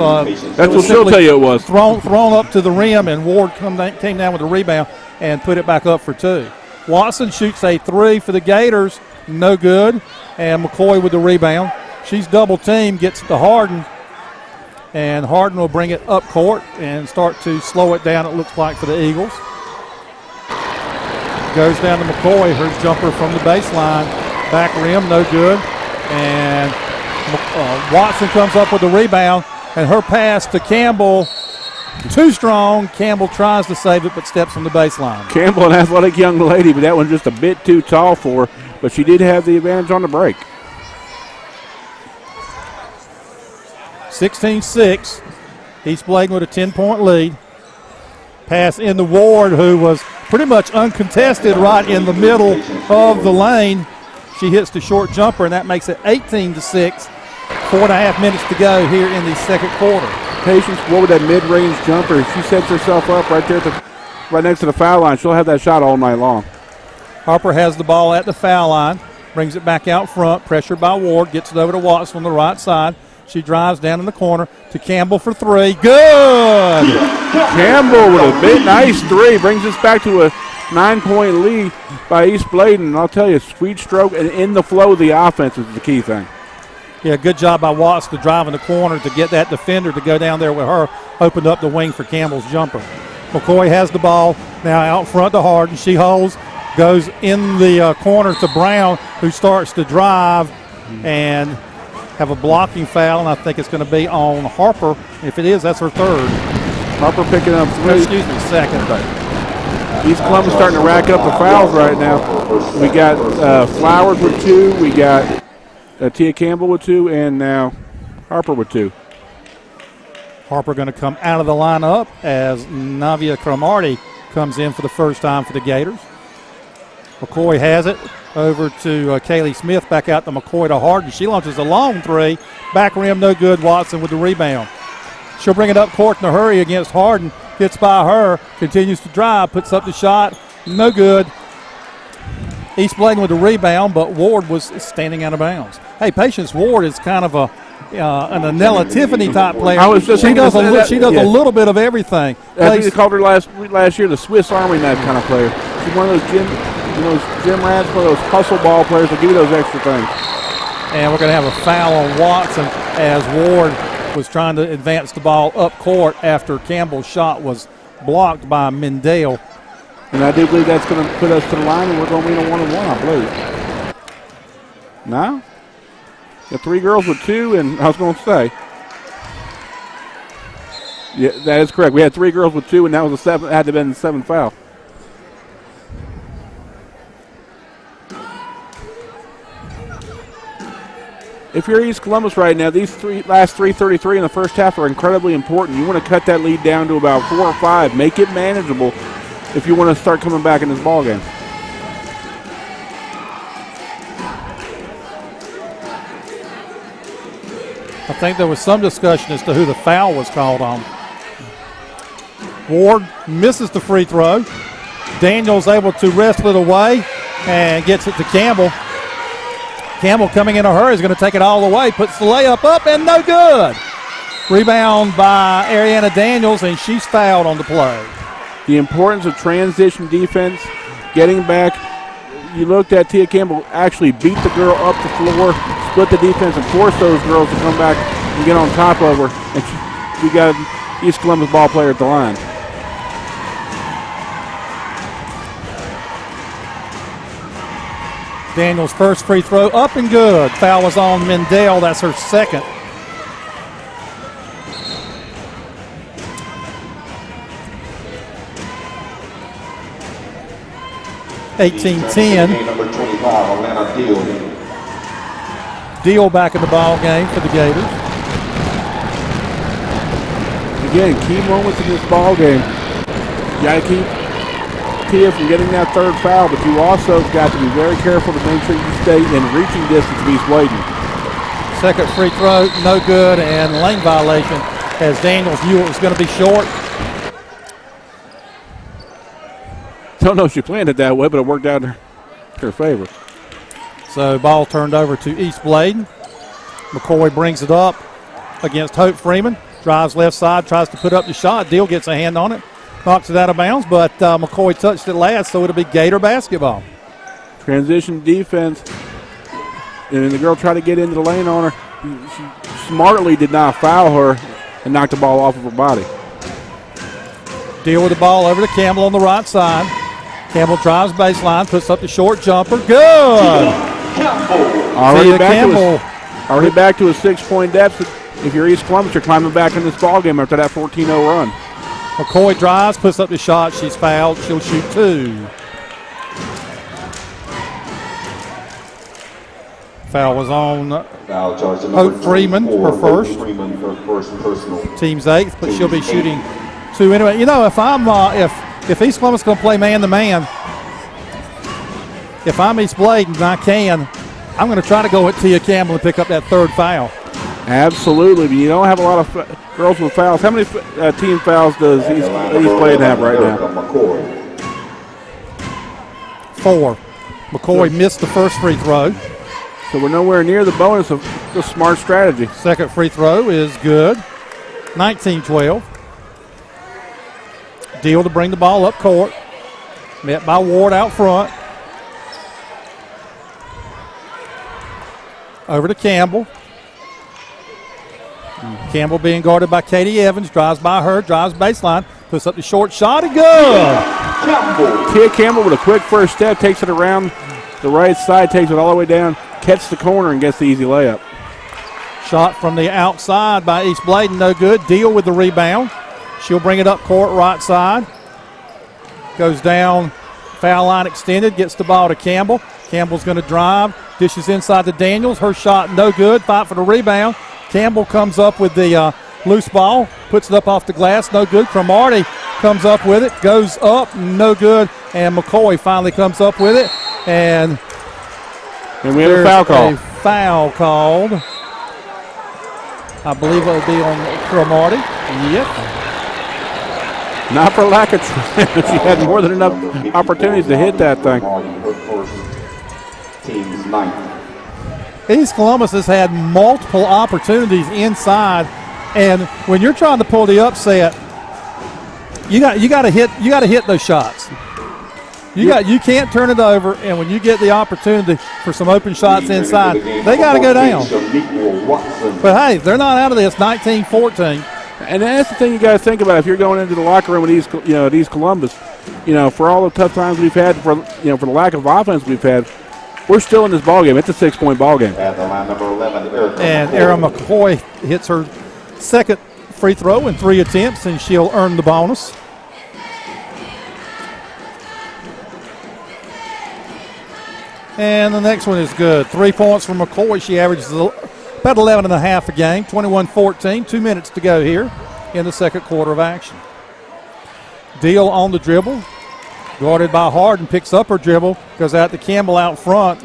that's what she'll tell you it was.
Thrown up to the rim, and Ward came down with a rebound and put it back up for 2. Watson shoots a 3 for the Gators. No good. And McCoy with the rebound. She's double teamed, gets to Harden. And Harden will bring it up court and start to slow it down, it looks like, for the Eagles. Goes down to McCoy, her jumper from the baseline. Back rim, no good. And Watson comes up with the rebound, and her pass to Campbell, too strong. Campbell tries to save it, but steps on the baseline.
Campbell, an athletic young lady, but that one's just a bit too tall for her. But she did have the advantage on the break.
16-6. East Bladen with a 10-point lead. Pass into Ward, who was pretty much uncontested right in the middle of the lane. She hits the short jumper, and that makes it 18-6. 4.5 minutes to go here in the second quarter.
Patience, what with that mid-range jumper? If she sets herself up right there right next to the foul line, she'll have that shot all night long.
Harper has the ball at the foul line, brings it back out front, pressured by Ward, gets it over to Watson on the right side. She drives down in the corner to Campbell for 3. Good!
Campbell with a big nice 3 brings us back to a 9-point lead by East Bladen. And I'll tell you, sweet stroke and in the flow of the offense is the key thing.
Yeah, good job by Watson to drive in the corner to get that defender to go down there with her, opened up the wing for Campbell's jumper. McCoy has the ball now out front to Harden. She holds, goes in the corner to Brown, who starts to drive and have a blocking foul, and I think it's going to be on Harper. If it is, that's her 3rd.
Harper picking up 3.
Excuse me, 2nd.
East Columbus starting to rack up the fouls right now. We got Flowers with 2. We got Tia Campbell with 2, and now Harper with 2.
Harper going to come out of the lineup as Navia Cromartie comes in for the first time for the Gators. McCoy has it over to Kaylee Smith, back out to McCoy to Harden. She launches a long 3. Back rim, no good. Watson with the rebound. She'll bring it up court in a hurry against Harden. Gets by her, continues to drive, puts up the shot. No good. East Bladen with the rebound, but Ward was standing out of bounds. Hey, Patience Ward is kind of an Anella Tiffany type player.
I was just
she does
yeah.
a little bit of everything.
We called her last year the Swiss Army knife kind of player. She's one of those gym rats, one of those hustle ball players that give you those extra things.
And we're going to have a foul on Watson as Ward was trying to advance the ball up court after Campbell's shot was blocked by Mendale.
And I do believe that's going to put us to the line, and we're going to win a 1-on-1, I believe. No? Got 3 girls with 2, and I was going to say. Yeah, that is correct. We had 3 girls with 2, and that was had to have been the 7th foul. If you're East Columbus right now, these last 3:33 in the first half are incredibly important. You want to cut that lead down to about 4 or 5. Make it manageable if you want to start coming back in this ball game.
I think there was some discussion as to who the foul was called on. Ward misses the free throw. Daniels able to wrestle it away and gets it to Campbell. Campbell coming in a hurry is going to take it all the way, puts the layup up, and no good. Rebound by Ariana Daniels, and she's fouled on the play.
The importance of transition defense, getting back. You looked at Tia Campbell actually beat the girl up the floor, split the defense, and force those girls to come back and get on top of her. And we got an East Columbus ball player at the line.
Daniels' first free throw up and good. Foul was on Mendel. That's her second.
Number 25, Atlanta
Deal back in the ball game for the Gators.
Again, key moments in this ball game. You got to keep Tia from getting that third foul, but you also got to be very careful to make sure you stay in reaching distance of East Bladen.
Second free throw, no good, and lane violation as Daniels knew it was going to be short.
Don't know if she planned it that way, but it worked out in her favor.
So ball turned over to East Bladen. McCoy brings it up against Hope Freeman. Drives left side, tries to put up the shot. Deal gets a hand on it. Knocks it out of bounds, but McCoy touched it last, so it'll be Gator basketball.
Transition defense. And the girl tried to get into the lane on her. She smartly did not foul her and knocked the ball off of her body.
Deal with the ball over to Campbell on the right side. Campbell drives baseline, puts up the short jumper. Good!
Already back to a 6-point deficit. If you're East Columbus, you're climbing back in this ballgame after that 14-0 run.
McCoy drives, puts up the shot. She's fouled. She'll shoot two. Foul was on Hope Freeman, her first. Team's eighth, but she'll be shooting two anyway. You know, if East Columbus is going to play man-to-man, if I'm East Bladen and I can, I'm going to try to go at Tia Campbell and pick up that third foul.
Absolutely, but you don't have a lot of girls with fouls. How many team fouls does East Bladen have right now?
4. McCoy missed the first free throw.
So we're nowhere near the bonus of the smart strategy.
Second free throw is good. 19-12. Deal to bring the ball up court. Met by Ward out front. Over to Campbell. Campbell being guarded by Katie Evans. Drives by her, drives baseline, puts up the short shot and good.
Tia Campbell with a quick first step, takes it around the right side, takes it all the way down, catches the corner and gets the easy layup.
Shot from the outside by East Bladen, no good. Deal with the rebound. She'll bring it up court right side. Goes down, foul line extended, gets the ball to Campbell. Campbell's going to drive, dishes inside to Daniels. Her shot no good, fight for the rebound. Campbell comes up with the loose ball, puts it up off the glass, no good. Cromartie comes up with it, goes up, no good. And McCoy finally comes up with it. And
we have a foul call.
A foul called. I believe it would be on Cromartie. Yep.
Not for lack of trying. She had more than enough opportunities to hit that thing.
Team's ninth.
East Columbus has had multiple opportunities inside, and when you're trying to pull the upset, you got to hit those shots. You can't turn it over, and when you get the opportunity for some open shots inside, they got to go down. But hey, they're not out of this. 19-14.
And that's the thing you got to think about if you're going into the locker room at East Columbus. For all the tough times we've had, for the lack of offense we've had, we're still in this ballgame. It's a 6-point ballgame.
And Era McCoy hits her second free throw in 3 attempts, and she'll earn the bonus. And the next one is good. 3 points from McCoy. She averages about 11.5 a game. 21-14. 2 minutes to go here in the second quarter of action. Deal on the dribble. Guarded by Harden, picks up her dribble, goes out to Campbell out front.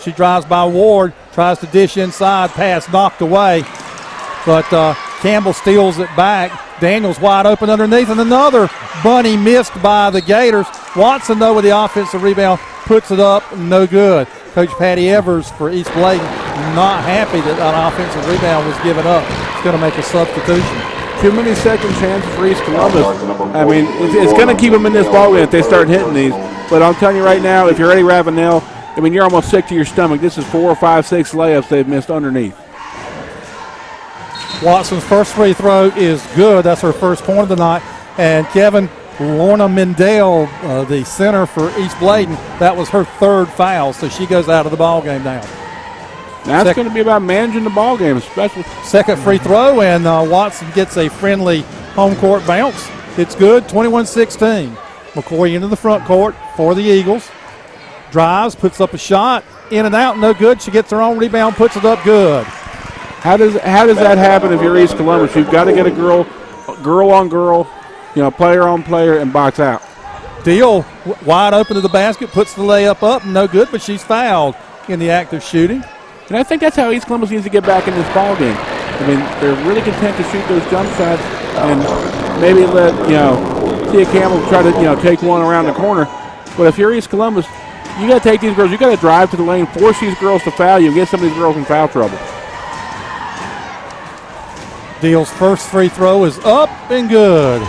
She drives by Ward, tries to dish inside, pass knocked away. But Campbell steals it back. Daniels wide open underneath, and another bunny missed by the Gators. Watson, though, with the offensive rebound, puts it up, no good. Coach Patty Evers for East Bladen not happy that an offensive rebound was given up. He's going to make a substitution.
Too many second chances for East Columbus. I mean, it's going to keep them in this ballgame if they start hitting these. But I'm telling you right now, if you're Eddie Ravenel, I mean, you're almost sick to your stomach. This is 4, 5, 6 layups they've missed underneath.
Watson's first free throw is good. That's her first point of the night. And Kevin Lorna Mendel, the center for East Bladen, that was her third foul, so she goes out of the ball game now.
That's going to be about managing the ball game, especially.
Second free throw, and Watson gets a friendly home court bounce. It's good, 21-16. McCoy into the front court for the Eagles. Drives, puts up a shot, in and out, no good. She gets her own rebound, puts it up good.
How does that happen if you're East Columbus? You've got to get a girl on girl, player on player, and box out.
Deal wide open to the basket, puts the layup up, no good, but she's fouled in the act of shooting.
And I think that's how East Columbus needs to get back in this ball game. I mean, they're really content to shoot those jump shots and maybe let, Tia Campbell try to, take one around the corner. But if you're East Columbus, you got to take these girls, you got to drive to the lane, force these girls to foul you, and get some of these girls in foul trouble.
Deal's first free throw is up and good.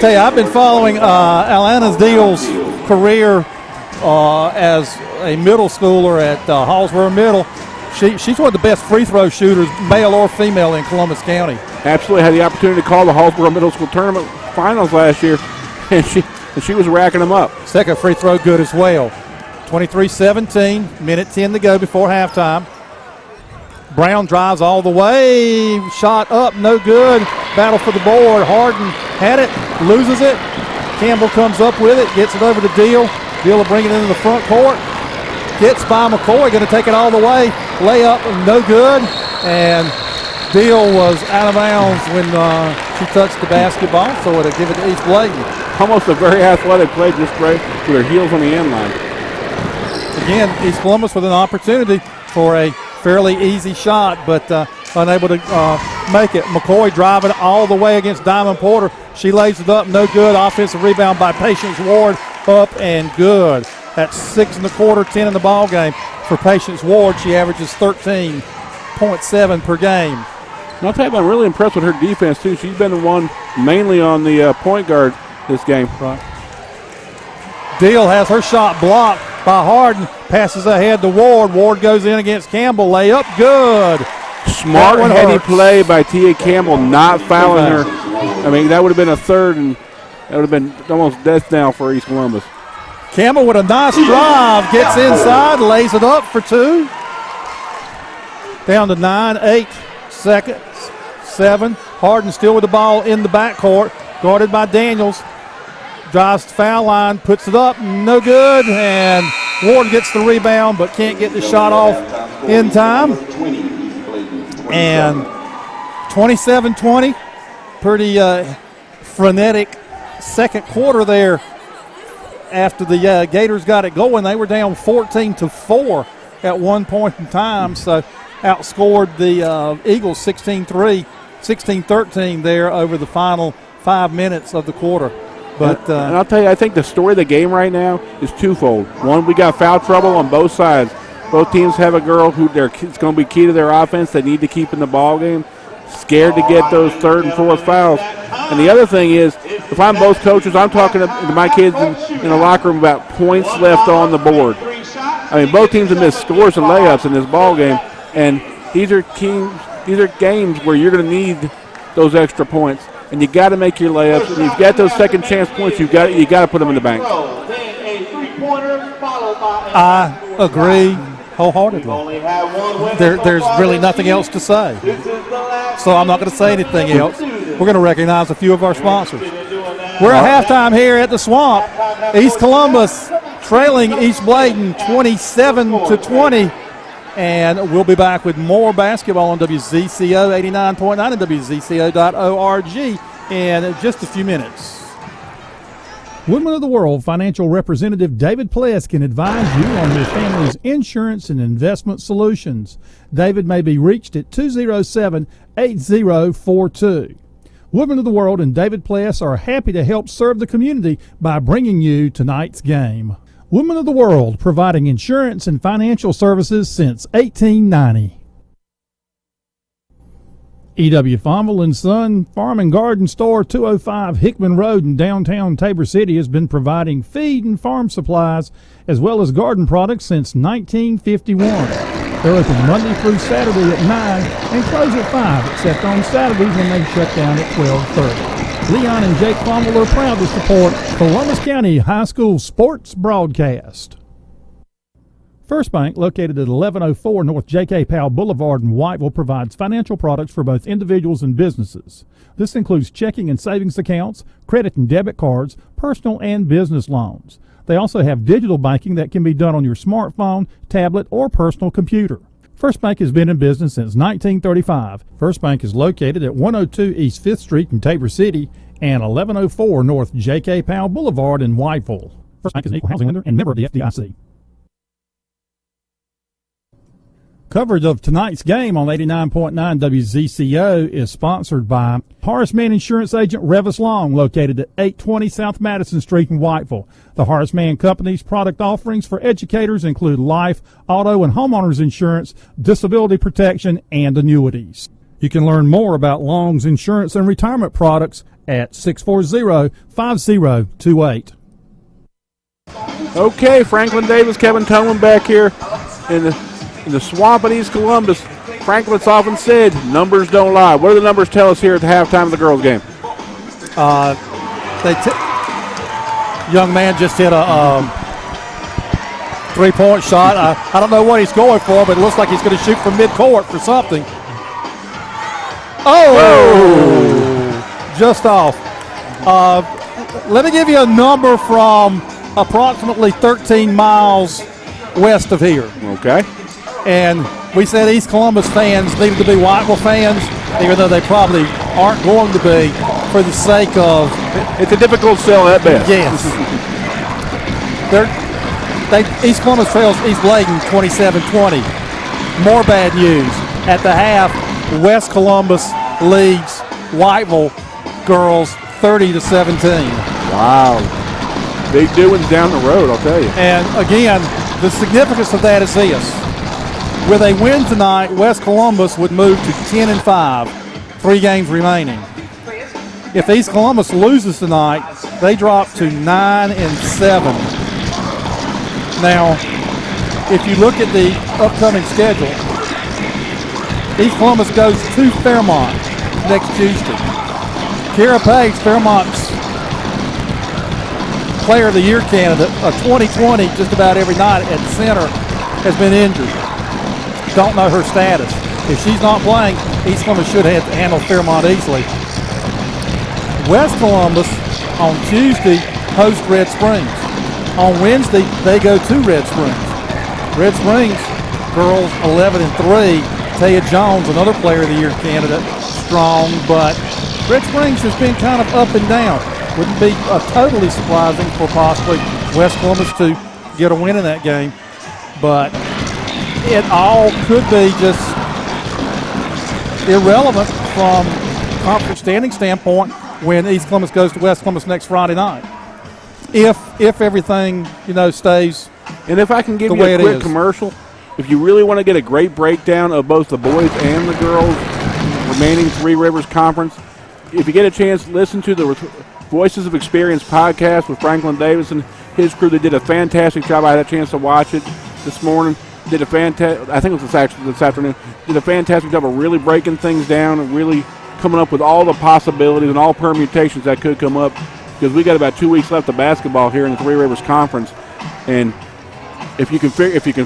Tell you, I've been following Alana Deal's career as a middle schooler at Hallsboro Middle. She's one of the best free throw shooters, male or female, in Columbus County.
Absolutely. Had the opportunity to call the Hallsboro Middle School Tournament Finals last year, and she was racking them up.
Second free throw good as well. 23-17, minute 10 to go before halftime. Brown drives all the way, shot up, no good. Battle for the board. Harden had it, loses it. Campbell comes up with it, gets it over to Deal. Deal will bring it into the front court. Gets by McCoy, going to take it all the way. Layup, no good. And Deal was out of bounds when she touched the basketball, so it'll give it to East Bladen.
Almost a very athletic play, just right with her heels on the end line.
Again, East Columbus with an opportunity for a fairly easy shot, but unable to make it. McCoy driving all the way against Diamond Porter. She lays it up, no good. Offensive rebound by Patience Ward, up and good. That's 6 1/4, 10 in the ball game for Patience Ward. She averages 13.7 per game.
And I'll tell you, I'm really impressed with her defense too. She's been the one mainly on the point guard this game.
Right. Deal has her shot blocked by Harden. Passes ahead to Ward. Ward goes in against Campbell. Layup good.
Smart, heady play by Tia Campbell, not fouling her. I mean, that would have been a third, and that would have been almost death knell for East Columbus.
Campbell with a nice drive. Gets inside, lays it up for two. Down to 9, 8 seconds, 7. Harden still with the ball in the backcourt, guarded by Daniels. Drives to foul line, puts it up, no good, and Ward gets the rebound but can't get the shot off in time. And 27-20, pretty frenetic second quarter there after the Gators got it going. They were down 14-4 at one point in time, so outscored the Eagles 16-3, 16-13 there over the final 5 minutes of the quarter. But
and I'll tell you, I think the story of the game right now is twofold. One, we got foul trouble on both sides. Both teams have a girl who it's going to be key to their offense. They need to keep in the ball game. Scared to get those third and fourth fouls. And the other thing is, if I'm both coaches, I'm talking to my kids in the locker room about points left on the board. I mean, both teams have missed scores and layups in this ball game, and these are games where you're going to need those extra points. And you got to make your layups. And you've got those second chance points. You got to put them in the bank.
I agree wholeheartedly. There's really nothing else to say. So I'm not going to say anything else. We're going to recognize a few of our sponsors. We're at halftime here at the Swamp. East Columbus trailing East Bladen 27-20. And we'll be back with more basketball on WZCO 89.9 and WZCO.org in just a few minutes.
Women of the World financial representative David Pless can advise you on your family's insurance and investment solutions. David may be reached at 207-8042. Women of the World and David Pless are happy to help serve the community by bringing you tonight's game. Women of the World, providing insurance and financial services since 1890. E.W. Fonville & Son Farm and Garden Store, 205 Hickman Road in downtown Tabor City, has been providing feed and farm supplies as well as garden products since 1951. They're open Monday through Saturday at 9 and close at 5, except on Saturdays when they shut down at 12:30. Leon and Jake Cromwell are proud to support Columbus County High School Sports Broadcast. First Bank, located at 1104 North J.K. Powell Boulevard in Whiteville, provides financial products for both individuals and businesses. This includes checking and savings accounts, credit and debit cards, personal and business loans. They also have digital banking that can be done on your smartphone, tablet, or personal computer. First Bank has been in business since 1935. First Bank is located at 102 East 5th Street in Tabor City and 1104 North J.K. Powell Boulevard in Whiteville. First Bank is an equal housing lender and member of the FDIC. Coverage of tonight's game on 89.9 WZCO is sponsored by Horace Mann Insurance Agent Revis Long, located at 820 South Madison Street in Whiteville. The Horace Mann Company's product offerings for educators include life, auto, and homeowners insurance, disability protection, and annuities. You can learn more about Long's insurance and retirement products at 640-5028.
Okay, Franklin Davis, Kevin Toman back here in the swamp at East Columbus. Franklin's often said, numbers don't lie. What do the numbers tell us here at the halftime of the girls' game?
Young man just hit a three-point shot. I don't know what he's going for, but it looks like he's going to shoot from midcourt for something. Oh! Just off. Let me give you a number from approximately 13 miles west of here.
Okay.
And we said East Columbus fans needed to be Whiteville fans, even though they probably aren't going to be, for the sake of...
It's a difficult sell at best.
Yes. East Columbus trails East Bladen 27-20. More bad news. At the half, West Columbus leads Whiteville girls 30-17.
Wow. Big doings down the road, I'll tell you.
And again, the significance of that is this. With a win tonight, West Columbus would move to 10-5, 3 games remaining. If East Columbus loses tonight, they drop to 9-7. Now, if you look at the upcoming schedule, East Columbus goes to Fairmont next Tuesday. Kara Page, Fairmont's Player of the Year candidate, a 2020 just about every night at center, has been injured. Don't know her status. If she's not playing, East Columbus should have to handle Fairmont easily. West Columbus on Tuesday hosts Red Springs. On Wednesday, they go to Red Springs. Red Springs girls 11-3. Taya Jones, another Player of the Year candidate, strong, but Red Springs has been kind of up and down. Wouldn't be totally surprising for possibly West Columbus to get a win in that game, but it all could be just irrelevant from conference standing standpoint when East Columbus goes to West Columbus next Friday night. If everything, stays
and if I can give
the
you
way
a quick commercial, if you really want to get a great breakdown of both the boys and the girls remaining Three Rivers Conference, if you get a chance, listen to the Voices of Experience podcast with Franklin Davis and his crew. They did a fantastic job. I had a chance to watch it this morning. Did a fantastic, I think it was this afternoon, did a fantastic job of really breaking things down and really coming up with all the possibilities and all permutations that could come up, because we got about 2 weeks left of basketball here in the Three Rivers Conference. And if you can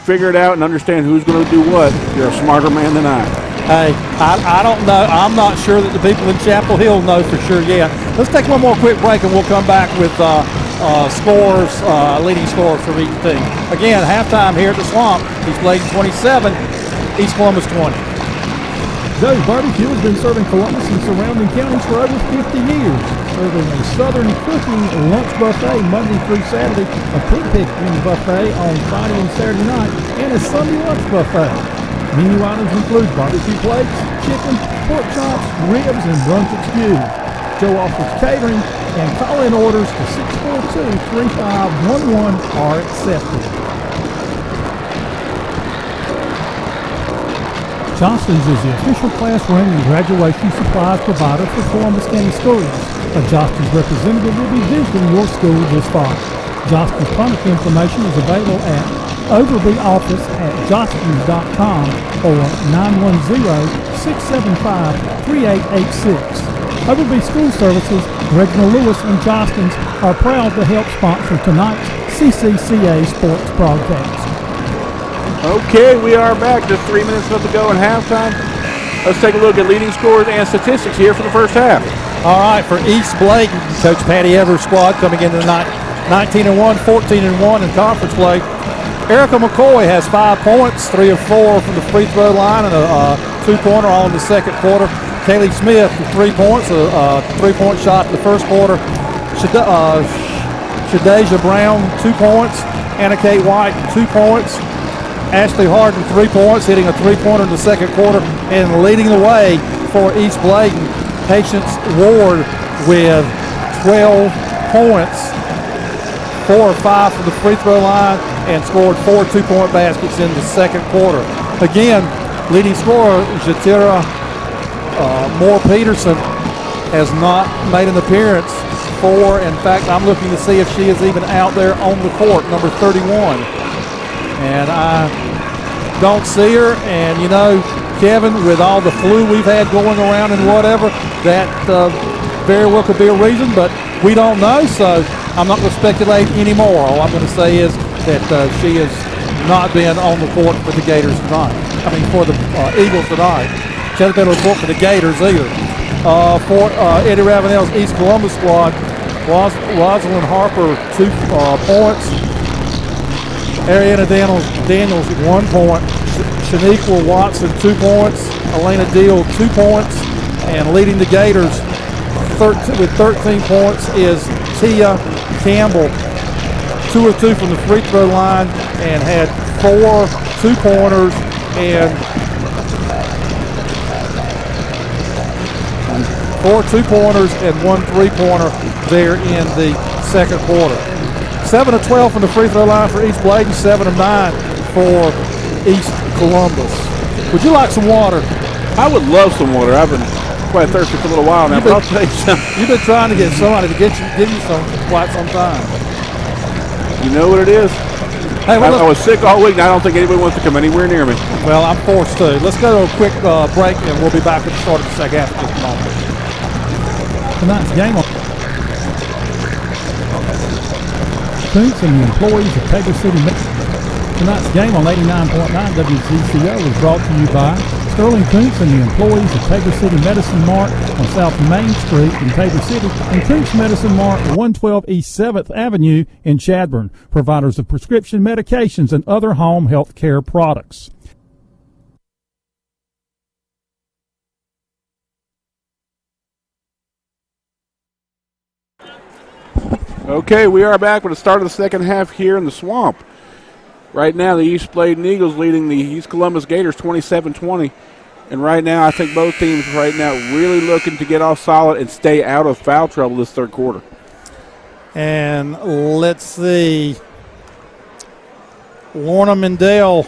figure it out and understand who's going to do what, you're a smarter man than I.
Hey, I don't know. I'm not sure that the people in Chapel Hill know for sure yet. Let's take one more quick break, and we'll come back with leading scores for each team. Again, halftime here at the Swamp. East Bladen 27, East Columbus 20.
Joe's Barbecue has been serving Columbus and surrounding counties for over 50 years, serving a Southern cooking lunch buffet Monday through Saturday, a pig buffet on Friday and Saturday night, and a Sunday lunch buffet. Menu items include barbecue plates, chicken, pork chops, ribs, and Brunswick stew. Joe offers catering, and call-in orders to 642-3511 are accepted. Johnston's is the official classroom and graduation supplies provider for Columbus County Schools. A Johnston's representative will be visiting your school this fall. Johnston's contact information is available at overbyoffice@johnston.com or 910-675-3886. Overby School Services, Reginald Lewis, and Johnston's are proud to help sponsor tonight's CCCA Sports broadcast.
Okay, we are back. Just 3 minutes left to go in halftime. Let's take a look at leading scores and statistics here for the first half.
All right, for East Bladen, Coach Patty Evers' squad coming into the night 19-1, 14-1 in conference play. Erica McCoy has 5 points, 3 of 4 from the free throw line and a 2-pointer all in the second quarter. Kaylee Smith with 3 points, a 3-point shot in the first quarter. Shadeja Brown, 2 points. Anna Kate White, 2 points. Ashley Harden, 3 points, hitting a 3-pointer in the second quarter. And leading the way for East Bladen, Patience Ward with 12 points, 4 of 5 from the free throw line, and scored 4 2-point baskets in the second quarter. Again, leading scorer Jatira Moore-Peterson has not made an appearance for, in fact, I'm looking to see if she is even out there on the court, number 31. And I don't see her, and you know, Kevin, with all the flu we've had going around and whatever, that very well could be a reason, but we don't know, so I'm not going to speculate anymore. All I'm going to say is that she has not been on the court for the Gators tonight. I mean, for the Eagles tonight. She hasn't been on the court for the Gators either. For Eddie Ravenel's East Columbus squad, Rosalind Harper, 2 points. Ariana Daniels 1 point. Shaniqua Watson, 2 points. Elena Deal, 2 points. And leading the Gators with 13 points is Tia Campbell. 2 of 2 from the free throw line and had 4 2-pointers and 4 2-pointers and 1 3-pointer there in the second quarter. 7 of 12 from the free throw line for East Bladen, 7 of 9 for East Columbus. Would you like some water?
I would love some water. I've been quite thirsty for a little while now, but I'll tell you something.
You've been trying to get somebody to give you some quite some time.
You know what it is?
Hey,
I was sick all week, and I don't think anybody wants to come anywhere near me.
Well, I'm forced to. Let's go to a quick break, and we'll be back at the start of the second half in just a moment.
Tonight's game on Koontz and the employees of Tabor City. Tonight's game on 89.9 WZCO was brought to you by Sterling Koontz and the employees of Tabor City Medicine Mart on South Main Street in Tabor City and Koontz Medicine Mart 112 East 7th Avenue in Chadbourne, providers of prescription medications and other home health care products.
Okay, we are back with the start of the second half here in the Swamp. Right now, the East Bladen Eagles leading the East Columbus Gators 27-20. And right now, I think both teams right now really looking to get off solid and stay out of foul trouble this third quarter.
And let's see. Lorna Mendel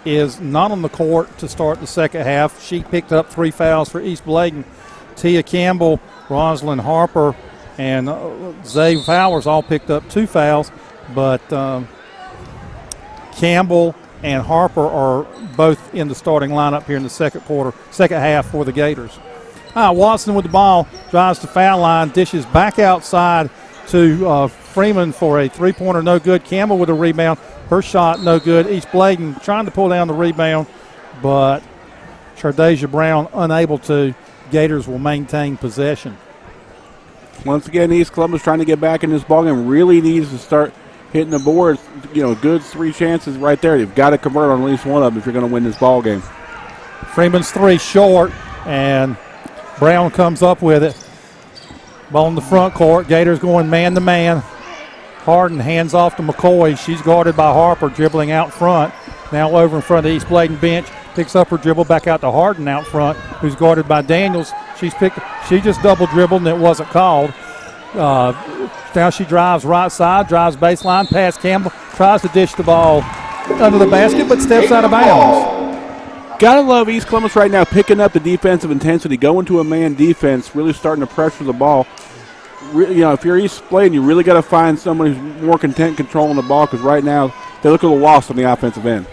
is not on the court to start the second half. She picked up 3 fouls for East Bladen. Tia Campbell, Rosalind Harper, and Zay Fowler's all picked up 2 fouls, but Campbell and Harper are both in the starting lineup here in the second half for the Gators. Watson with the ball, drives to foul line, dishes back outside to Freeman for a 3-pointer, no good. Campbell with a rebound, her shot no good. East Bladen trying to pull down the rebound, but Chardasia Brown unable to. Gators will maintain possession.
Once again, East Columbus trying to get back in this ballgame, really needs to start hitting the boards. You know, good 3 chances right there. You've got to convert on at least one of them if you're going to win this ballgame.
Freeman's 3 short, and Brown comes up with it. Ball in the front court. Gators going man-to-man. Harden hands off to McCoy. She's guarded by Harper, dribbling out front. Now over in front of the East Bladen bench. Picks up her dribble back out to Harden out front, who's guarded by Daniels. She just double dribbled and it wasn't called. Now she drives right side, drives baseline, past Campbell, tries to dish the ball under the basket, but steps out of bounds.
Gotta love East Columbus right now, picking up the defensive intensity, going to a man defense, really starting to pressure the ball. You know, if you're East Bladen, you really got to find somebody who's more content controlling the ball, because right now they look a little lost on the offensive end.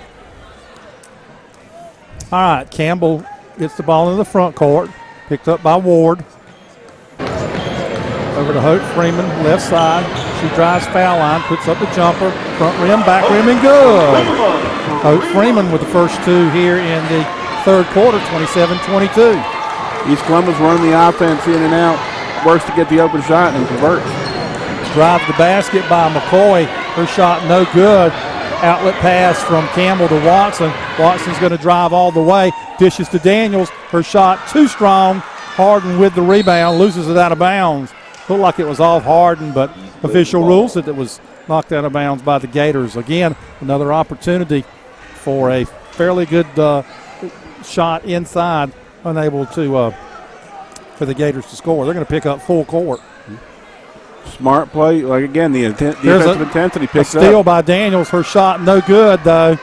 All right, Campbell gets the ball into the front court, picked up by Ward. Over to Hope Freeman, left side. She drives foul line, puts up the jumper, front rim, back rim, and good. Hope Freeman with the first two here in the third quarter, 27-22.
East Columbus running the offense in and out, works to get the open shot and converts.
Drive to the basket by McCoy. Her shot no good. Outlet pass from Campbell to Watson. Watson's going to drive all the way. Dishes to Daniels. Her shot too strong. Harden with the rebound, loses it out of bounds. Looked like it was off Harden, but official rules that it was knocked out of bounds by the Gators. Again, another opportunity for a fairly good shot inside, unable to for the Gators to score. They're going to pick up full court.
Smart play. Like, again, the defensive intensity picks up.
A steal by Daniels. Her shot no good, though.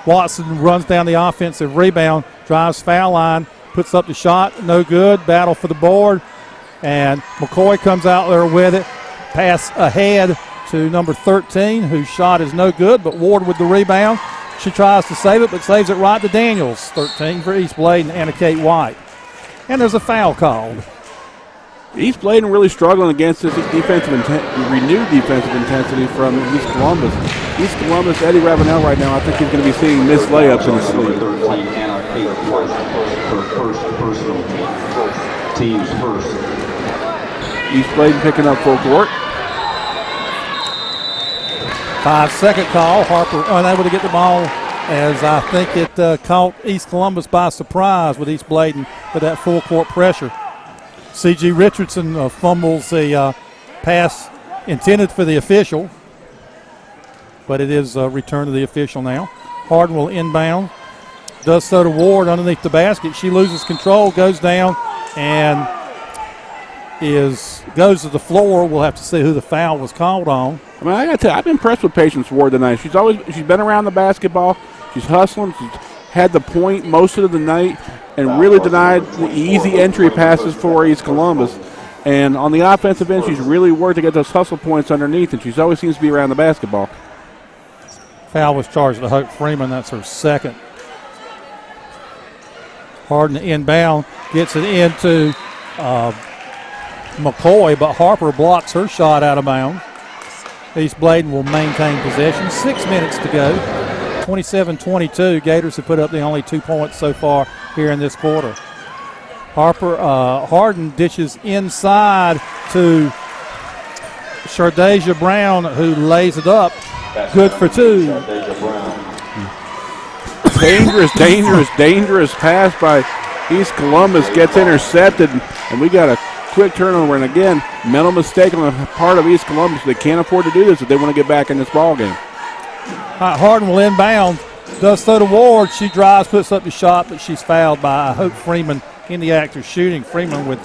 Watson runs down the offensive rebound, drives foul line, puts up the shot, no good. Battle for the board. And McCoy comes out there with it. Pass ahead to number 13, whose shot is no good, but Ward with the rebound. She tries to save it, but saves it right to Daniels. 13 for East Bladen, Anna Kate White. And there's a foul called.
East Bladen really struggling against this renewed defensive intensity from East Columbus. East Columbus, Eddie Ravenel right now, I think he's going to be seeing missed layups in his sleep.
13, Anna Kate White, her first personal team's first.
East Bladen picking up full court.
5-second call. Harper unable to get the ball, as I think it caught East Columbus by surprise with East Bladen with that full court pressure. C.G. Richardson fumbles a pass intended for the official, but it is returned to the official now. Harden will inbound. Does so to Ward underneath the basket. She loses control, goes down, and goes to the floor. We'll have to see who the foul was called on.
I mean, I got to tell you, I've been impressed with Patience Ward tonight. She's been around the basketball. She's hustling. She's had the point most of the night and really denied the easy entry passes for East Columbus. And on the offensive end, she's really worked to get those hustle points underneath, and she always seems to be around the basketball.
Foul was charged to Hope Freeman. That's her second. Harden inbound, gets it into McCoy, but Harper blocks her shot out of bounds. East Bladen will maintain possession. 6 minutes to go. 27-22. Gators have put up the only 2 points so far here in this quarter. Harden dishes inside to Shardasia Brown, who lays it up. Good for two.
Dangerous pass by East Columbus. Gets intercepted, and we got a quick turnover. And again, mental mistake on the part of East Columbus. They can't afford to do this if they want to get back in this ball game.
Harden will inbound. Does so to Ward. She drives, puts up the shot, but she's fouled by Hope Freeman in the act of shooting. Freeman with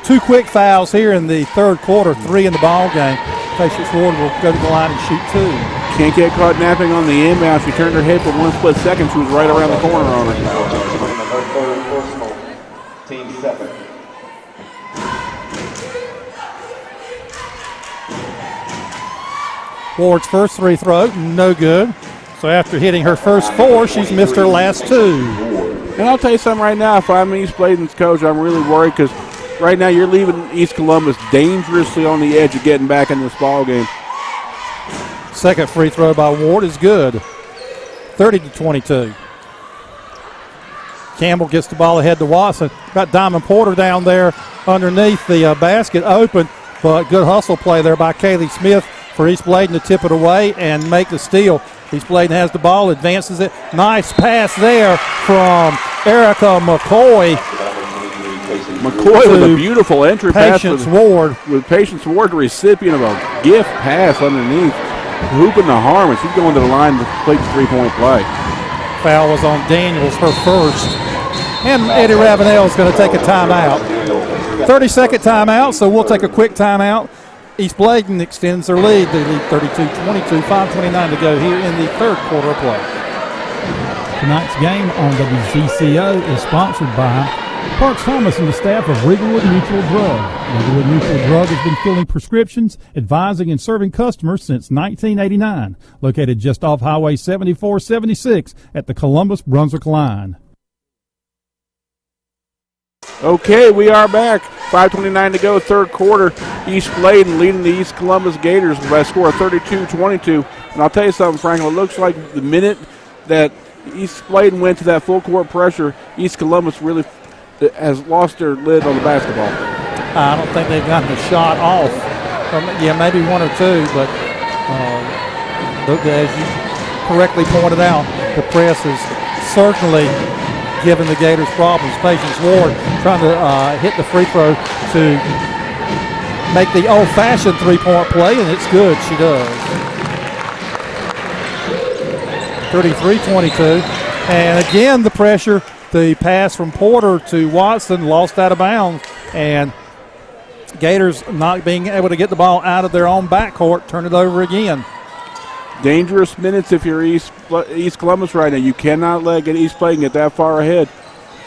2 quick fouls here in the third quarter, 3 in the ball game. Patience Ward will go to the line and shoot 2.
Can't get caught napping on the inbound. She turned her head for 1 split second. She was right around the corner on her.
Team second.
Ward's first free throw, no good. So after hitting her first 4, she's missed her last 2.
And I'll tell you something right now. If I'm East Bladen's coach, I'm really worried because right now you're leaving East Columbus dangerously on the edge of getting back in this ball game.
Second free throw by Ward is good. 30-22. Campbell gets the ball ahead to Watson. Got Diamond Porter down there underneath the basket open, but good hustle play there by Kaylee Smith for East Bladen to tip it away and make the steal. East Bladen has the ball, advances it. Nice pass there from Erica McCoy.
McCoy with a beautiful entry pass.
Ward.
With Patience Ward, the recipient of a gift pass underneath. Hooping the harm, and she's going to the line to complete the three-point play.
Foul was on Daniels, her first. And Eddie Ravenel is going to take a timeout. 30-second timeout, so we'll take a quick timeout. East Bladen extends their lead. They lead 32-22, 5:29 to go here in the third quarter of play.
Tonight's game on WZCO is sponsored by Parks Thomas and the staff of Regalwood Mutual Drug. Regalwood Mutual Drug has been filling prescriptions, advising, and serving customers since 1989. Located just off Highway 7476 at the Columbus-Brunswick line.
Okay, we are back. 5:29 to go, third quarter. East Bladen leading the East Columbus Gators by a score of 32-22. And I'll tell you something, Franklin, it looks like the minute that East Bladen went to that full court pressure, East Columbus really has lost their lid on the basketball.
I don't think they've gotten the shot off. Maybe one or two, but as you correctly pointed out, the press is certainly giving the Gators problems. Patience Ward trying to hit the free throw to make the old-fashioned three-point play, and it's good. She does. 33-22. And again, the pressure, the pass from Porter to Watson lost out of bounds, and Gators not being able to get the ball out of their own backcourt, turn it over again.
Dangerous minutes if you're East Columbus right now. You cannot let East Bladen get that far ahead.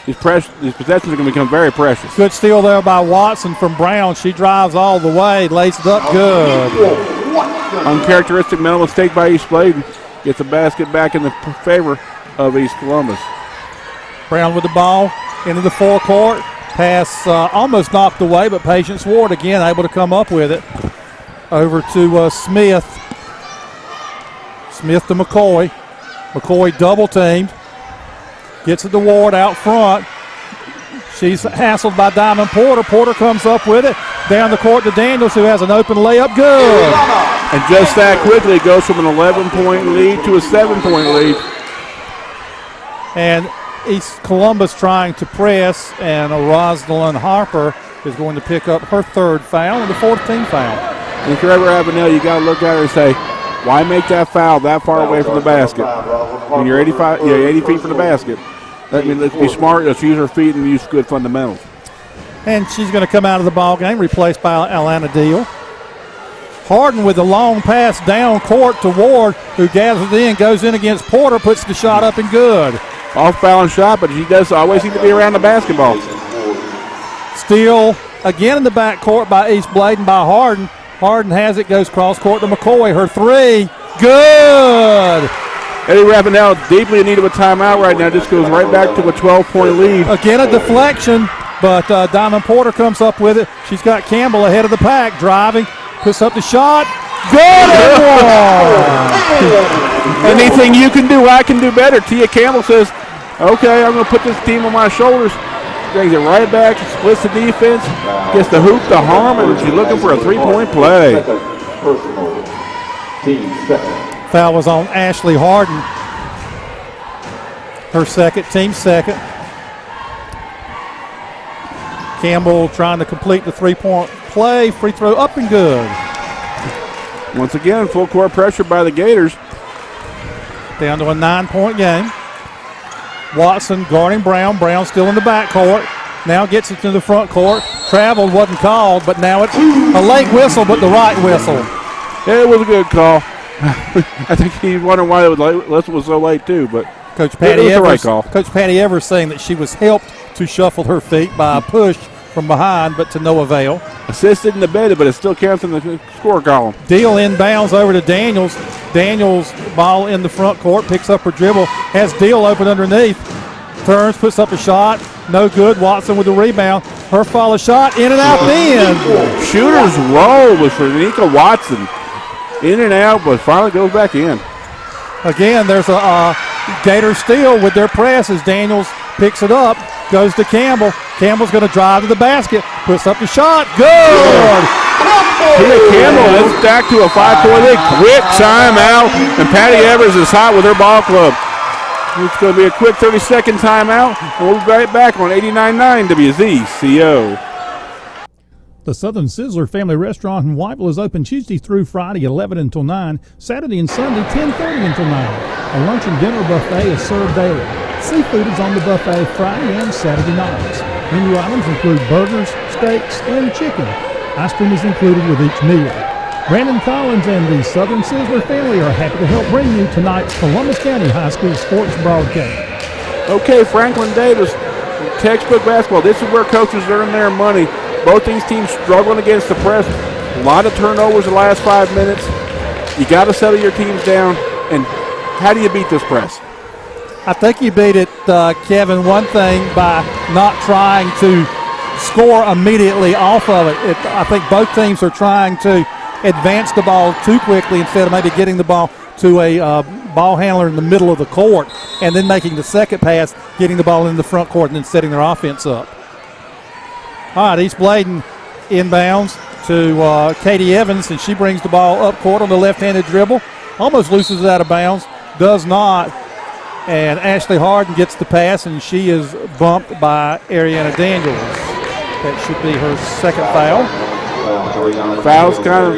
These possessions are going to become very precious.
Good steal there by Watson from Brown. She drives all the way, lays it up good.
Uncharacteristic mental mistake by East Bladen. Gets the basket back in the favor of East Columbus.
Brown with the ball into the forecourt. Pass almost knocked away, but Patience Ward again able to come up with it. Over to Smith. Smith to McCoy. McCoy double teamed. Gets it to Ward out front. She's hassled by Diamond Porter. Porter comes up with it. Down the court to Daniels, who has an open layup. Good.
And just that quickly, it goes from an 11-point lead to a 7-point lead.
And East Columbus trying to press, and Rosalind Harper is going to pick up her third foul and the fourth team foul.
And if you're ever Avenel, you got to look at her and say, why make that foul that far away from the basket? When you're 80 feet from the basket. I mean, let's be smart. Let's use our feet and use good fundamentals.
And she's going to come out of the ball game, replaced by Alana Deal. Harden with the long pass down court to Ward, who gathers in, goes in against Porter, puts the shot up and good.
Off-balance shot, but she does always seem to be around the basketball.
Steal again in the backcourt by East Bladen by Harden. Harden has it, goes cross-court to McCoy. Her three, good.
Eddie Ravenel deeply in need of a timeout right now. Just goes right back to a 12-point lead.
Again, a deflection, but Diamond Porter comes up with it. She's got Campbell ahead of the pack, driving, puts up the shot. Good and one.
Anything you can do, I can do better. Tia Campbell says, okay, I'm going to put this team on my shoulders. Brings it right back, splits the defense, gets the hoop to harm, and she's looking for a three-point play.
Foul was on Ashley Harden. Her second, team second. Campbell trying to complete the three-point play. Free throw up and good.
Once again, full court pressure by the Gators.
Down to a 9-point game. Watson guarding Brown. Brown still in the backcourt. Now gets it to the front court. Traveled, wasn't called, but now it's a late whistle, but the right whistle.
Yeah, it was a good call. I think he's wondering why the whistle was so late too, but
Coach Patty
it was the right
Evers,
call.
Coach Patty Evers saying that she was helped to shuffle her feet by a push from behind, but to no avail.
Assisted and abetted, but it still counts in the score column.
Deal inbounds over to Daniels. Daniels ball in the front court, picks up her dribble, has Deal open underneath. Turns, puts up a shot, no good. Watson with the rebound. Her follow shot, in and out then.
Shooter's roll was for Nika Watson. In and out, but finally goes back in.
Again, there's a Gator steal with their press as Daniels picks it up, goes to Campbell. Campbell's going to drive to the basket, puts up the shot, good!
Tia Campbell is back to a 5-point lead. Quick timeout, and Patty Evers is hot with her ball club. It's going to be a quick 30-second timeout, and we'll be right back on 89.9 WZCO.
The Southern Sizzler Family Restaurant in Whiteville is open Tuesday through Friday, 11 until 9, Saturday and Sunday, 10:30 until 9. A lunch and dinner buffet is served daily. Seafood is on the buffet Friday and Saturday nights. Menu items include burgers, steaks, and chicken. Ice cream is included with each meal. Brandon Collins and the Southern Sizzler family are happy to help bring you tonight's Columbus County High School sports broadcast.
Okay, Franklin Davis, textbook basketball. This is where coaches earn their money. Both these teams struggling against the press. A lot of turnovers the last 5 minutes. You got to settle your teams down. And how do you beat this press?
I think you beat it, Kevin, one thing by not trying to score immediately off of it. I think both teams are trying to advance the ball too quickly instead of maybe getting the ball to a ball handler in the middle of the court and then making the second pass, getting the ball in the front court, and then setting their offense up. All right, East Bladen inbounds to Katie Evans, and she brings the ball up court on the left-handed dribble. Almost loses it out of bounds, does not. And Ashley Harden gets the pass, and she is bumped by Ariana Daniels. That should be her second foul.
Fouls kind of,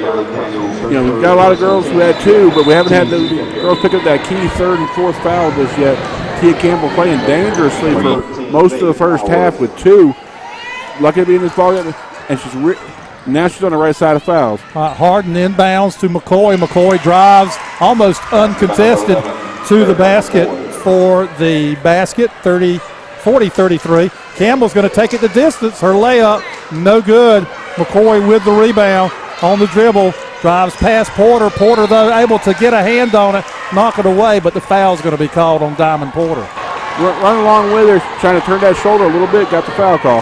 we've got a lot of girls who had 2, but we haven't had the girls pick up that key third and fourth foul just yet. Tia Campbell playing dangerously for most of the first half with 2. Lucky to be in this ball game, and now she's on the right side of fouls.
Harden inbounds to McCoy. McCoy drives almost uncontested to the basket for the basket, 40-33. Campbell's going to take it the distance. Her layup, no good. McCoy with the rebound on the dribble. Drives past Porter. Porter, though, able to get a hand on it, knock it away, but the foul's going to be called on Diamond Porter.
Run along with her, trying to turn that shoulder a little bit, got the foul call.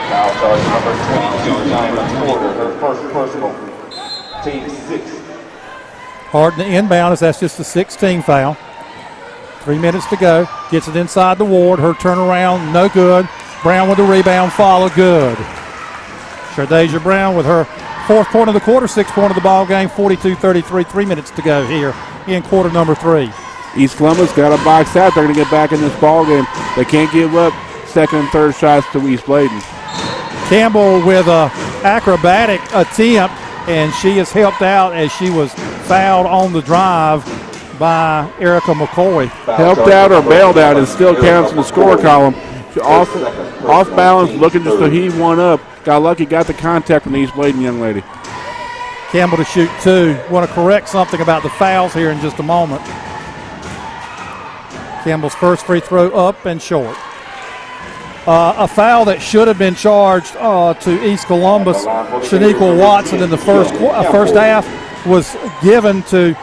Foul charge number 22, Diamond Porter, her first personal, team 6.
Harden inbound as that's just a 16 foul. 3 minutes to go. Gets it inside the Ward. Her turnaround, no good. Brown with the rebound, follow, good. Shardasia Brown with her 4th point of the quarter, 6th point of the ball game, 42-33, 3 minutes to go here in quarter number 3.
East Columbus got a box out. They're going to get back in this ball game. They can't give up second and third shots to East Bladen.
Campbell with a acrobatic attempt, and she is helped out as she was fouled on the drive by Erica McCoy.
Helped out or bailed out, and still counts in the score column. Off balance, looking just to heave one up. Got lucky, got the contact from the East Bladen young lady.
Campbell to shoot 2. Want to correct something about the fouls here in just a moment. Campbell's first free throw up and short. A foul that should have been charged to East Columbus. Shaniqua Watson in the first half was given to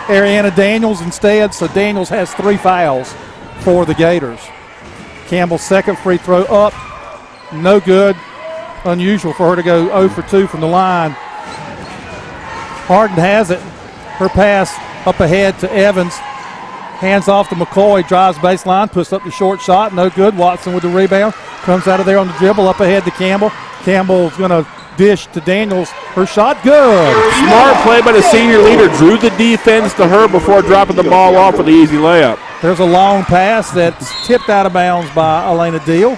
Ariana Daniels instead, so Daniels has 3 fouls for the Gators. Campbell's second free throw up, no good. Unusual for her to go 0 for 2 from the line. Harden has it. Her pass up ahead to Evans. Hands off to McCoy, drives baseline, puts up the short shot, no good. Watson with the rebound, comes out of there on the dribble, up ahead to Campbell. Campbell's going to dish to Daniels. Her shot, good.
Smart play by the senior leader. Drew the defense to her before dropping the ball off for the easy layup.
There's a long pass that's tipped out of bounds by Elena Deal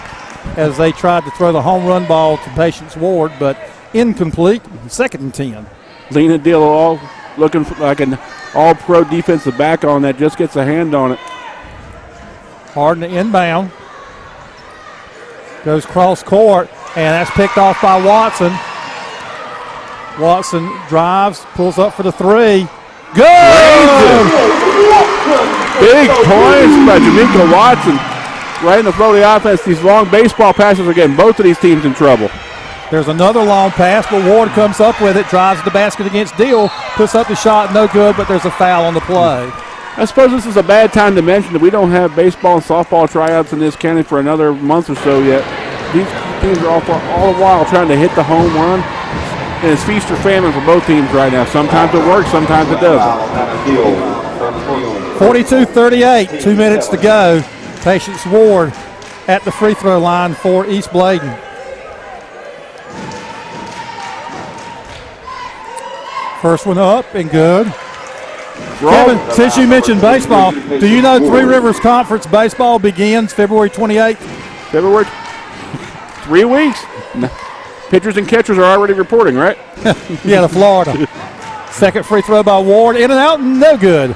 as they tried to throw the home run ball to Patience Ward, but incomplete. 2nd and 10.
Lena Deal all looking like an all-pro defensive back on that, just gets a hand on it.
Harden inbound. Goes cross court, and that's picked off by Watson. Watson drives, pulls up for the 3. Good!
Big points by Jamaica Watson. Right in the flow of the offense. These long baseball passes are getting both of these teams in trouble.
There's another long pass, but Ward comes up with it, drives the basket against Deal, puts up the shot, no good, but there's a foul on the play.
I suppose this is a bad time to mention that we don't have baseball and softball tryouts in this county for another month or so yet. These teams are all the while trying to hit the home run, and it's feast or famine for both teams right now. Sometimes it works, sometimes it doesn't.
42-38, 2 minutes to go. Patience Ward at the free throw line for East Bladen. First one up and good. Kevin, since you mentioned baseball, do you know Three Rivers Conference baseball begins February 28th?
February, 3 weeks. Pitchers and catchers are already reporting, right?
Yeah, to Florida. Second free throw by Ward, in and out, no good.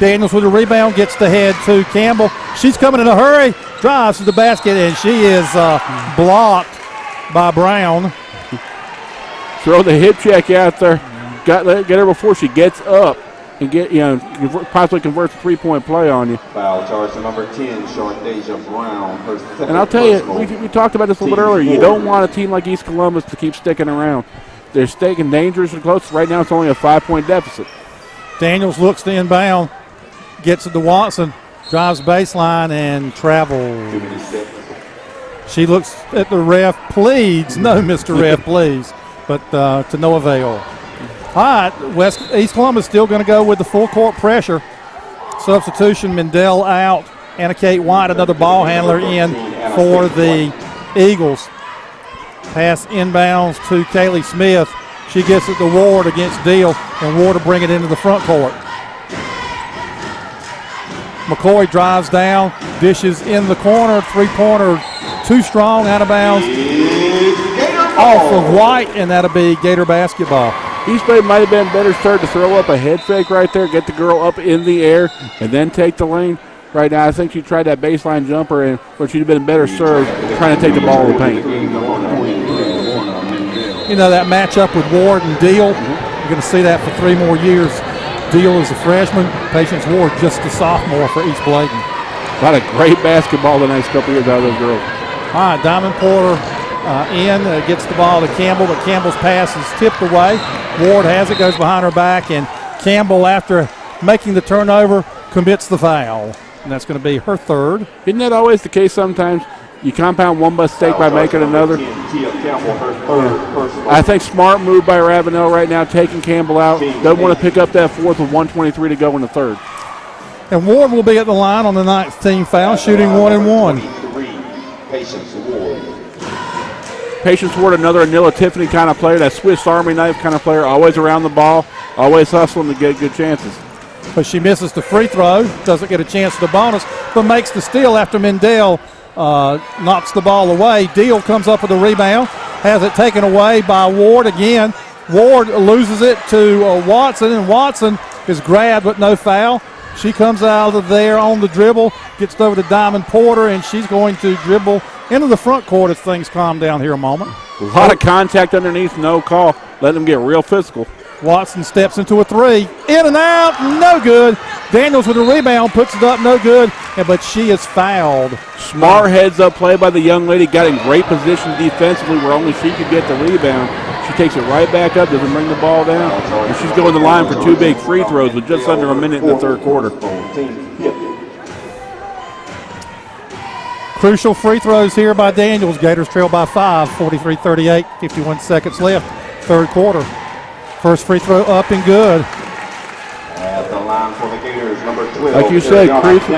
Daniels with a rebound, gets the head to Campbell. She's coming in a hurry, drives to the basket, and she is blocked by Brown.
Throw the hip check out there. Get her before she gets up and possibly converts a 3-point play on you.
Foul charge to number 10, Shardasia Brown. Her second
And I'll tell you,
personal.
we talked about this a little bit earlier. You don't want a team like East Columbus to keep sticking around. They're staying dangerous and close. Right now it's only a 5-point deficit.
Daniels looks to inbound, gets it to Watson. drives baseline and travels. She looks at the ref, pleads. No, Mr. Ref, please. But to no avail. All right, East Columbus still going to go with the full court pressure. Substitution, Mendel out. Anna Kate White, another ball handler in for the Eagles. Pass inbounds to Kaylee Smith. She gets it to Ward against Deal, and Ward will bring it into the front court. McCoy drives down, dishes in the corner, three-pointer, too strong, out of bounds. Off of White, and that'll be Gator basketball.
East Bladen might have been better served to throw up a head fake right there, get the girl up in the air, and then take the lane. Right now, I think she tried that baseline jumper, and where she'd have been better served trying to take the ball in the paint.
You know, that matchup with Ward and Deal, you're going to see that for 3 more years. Deal is a freshman, Patience Ward just a sophomore for East Bladen.
A lot of great basketball the next couple years out of those girls.
All right, Diamond Porter gets the ball to Campbell, but Campbell's pass is tipped away. Ward has it, goes behind her back, and Campbell, after making the turnover, commits the foul. And that's going to be her third.
Isn't that always the case sometimes? You compound one mistake by making another. I think smart move by Ravenel right now, taking Campbell out. Doesn't want to pick up that fourth with 1:23 to go in the third.
And Ward will be at the line on the 9th team foul, shooting 1 and 1.
Patience Ward, another Anila Tiffany kind of player, that Swiss Army knife kind of player, always around the ball, always hustling to get good chances.
But she misses the free throw, doesn't get a chance at the bonus, but makes the steal after Mendel knocks the ball away. Deal comes up with a rebound, has it taken away by Ward again. Ward loses it to Watson, and Watson is grabbed but no foul. She comes out of there on the dribble, gets it over to Diamond Porter, and she's going to dribble into the front court as things calm down here a moment.
A lot of contact underneath, no call. Let them get real physical.
Watson steps into a three. In and out, no good. Daniels with a rebound, puts it up, no good. But she is fouled.
Smart heads-up play by the young lady. Got in great position defensively where only she could get the rebound. She takes it right back up, doesn't bring the ball down. And she's going to the line for 2 big free throws with just under a minute in the third quarter.
Crucial free throws here by Daniels. Gators trail by 5, 43-38, 51 seconds left, third quarter. First free throw up and good.
At the line for the Gators, number 12.
Like you said,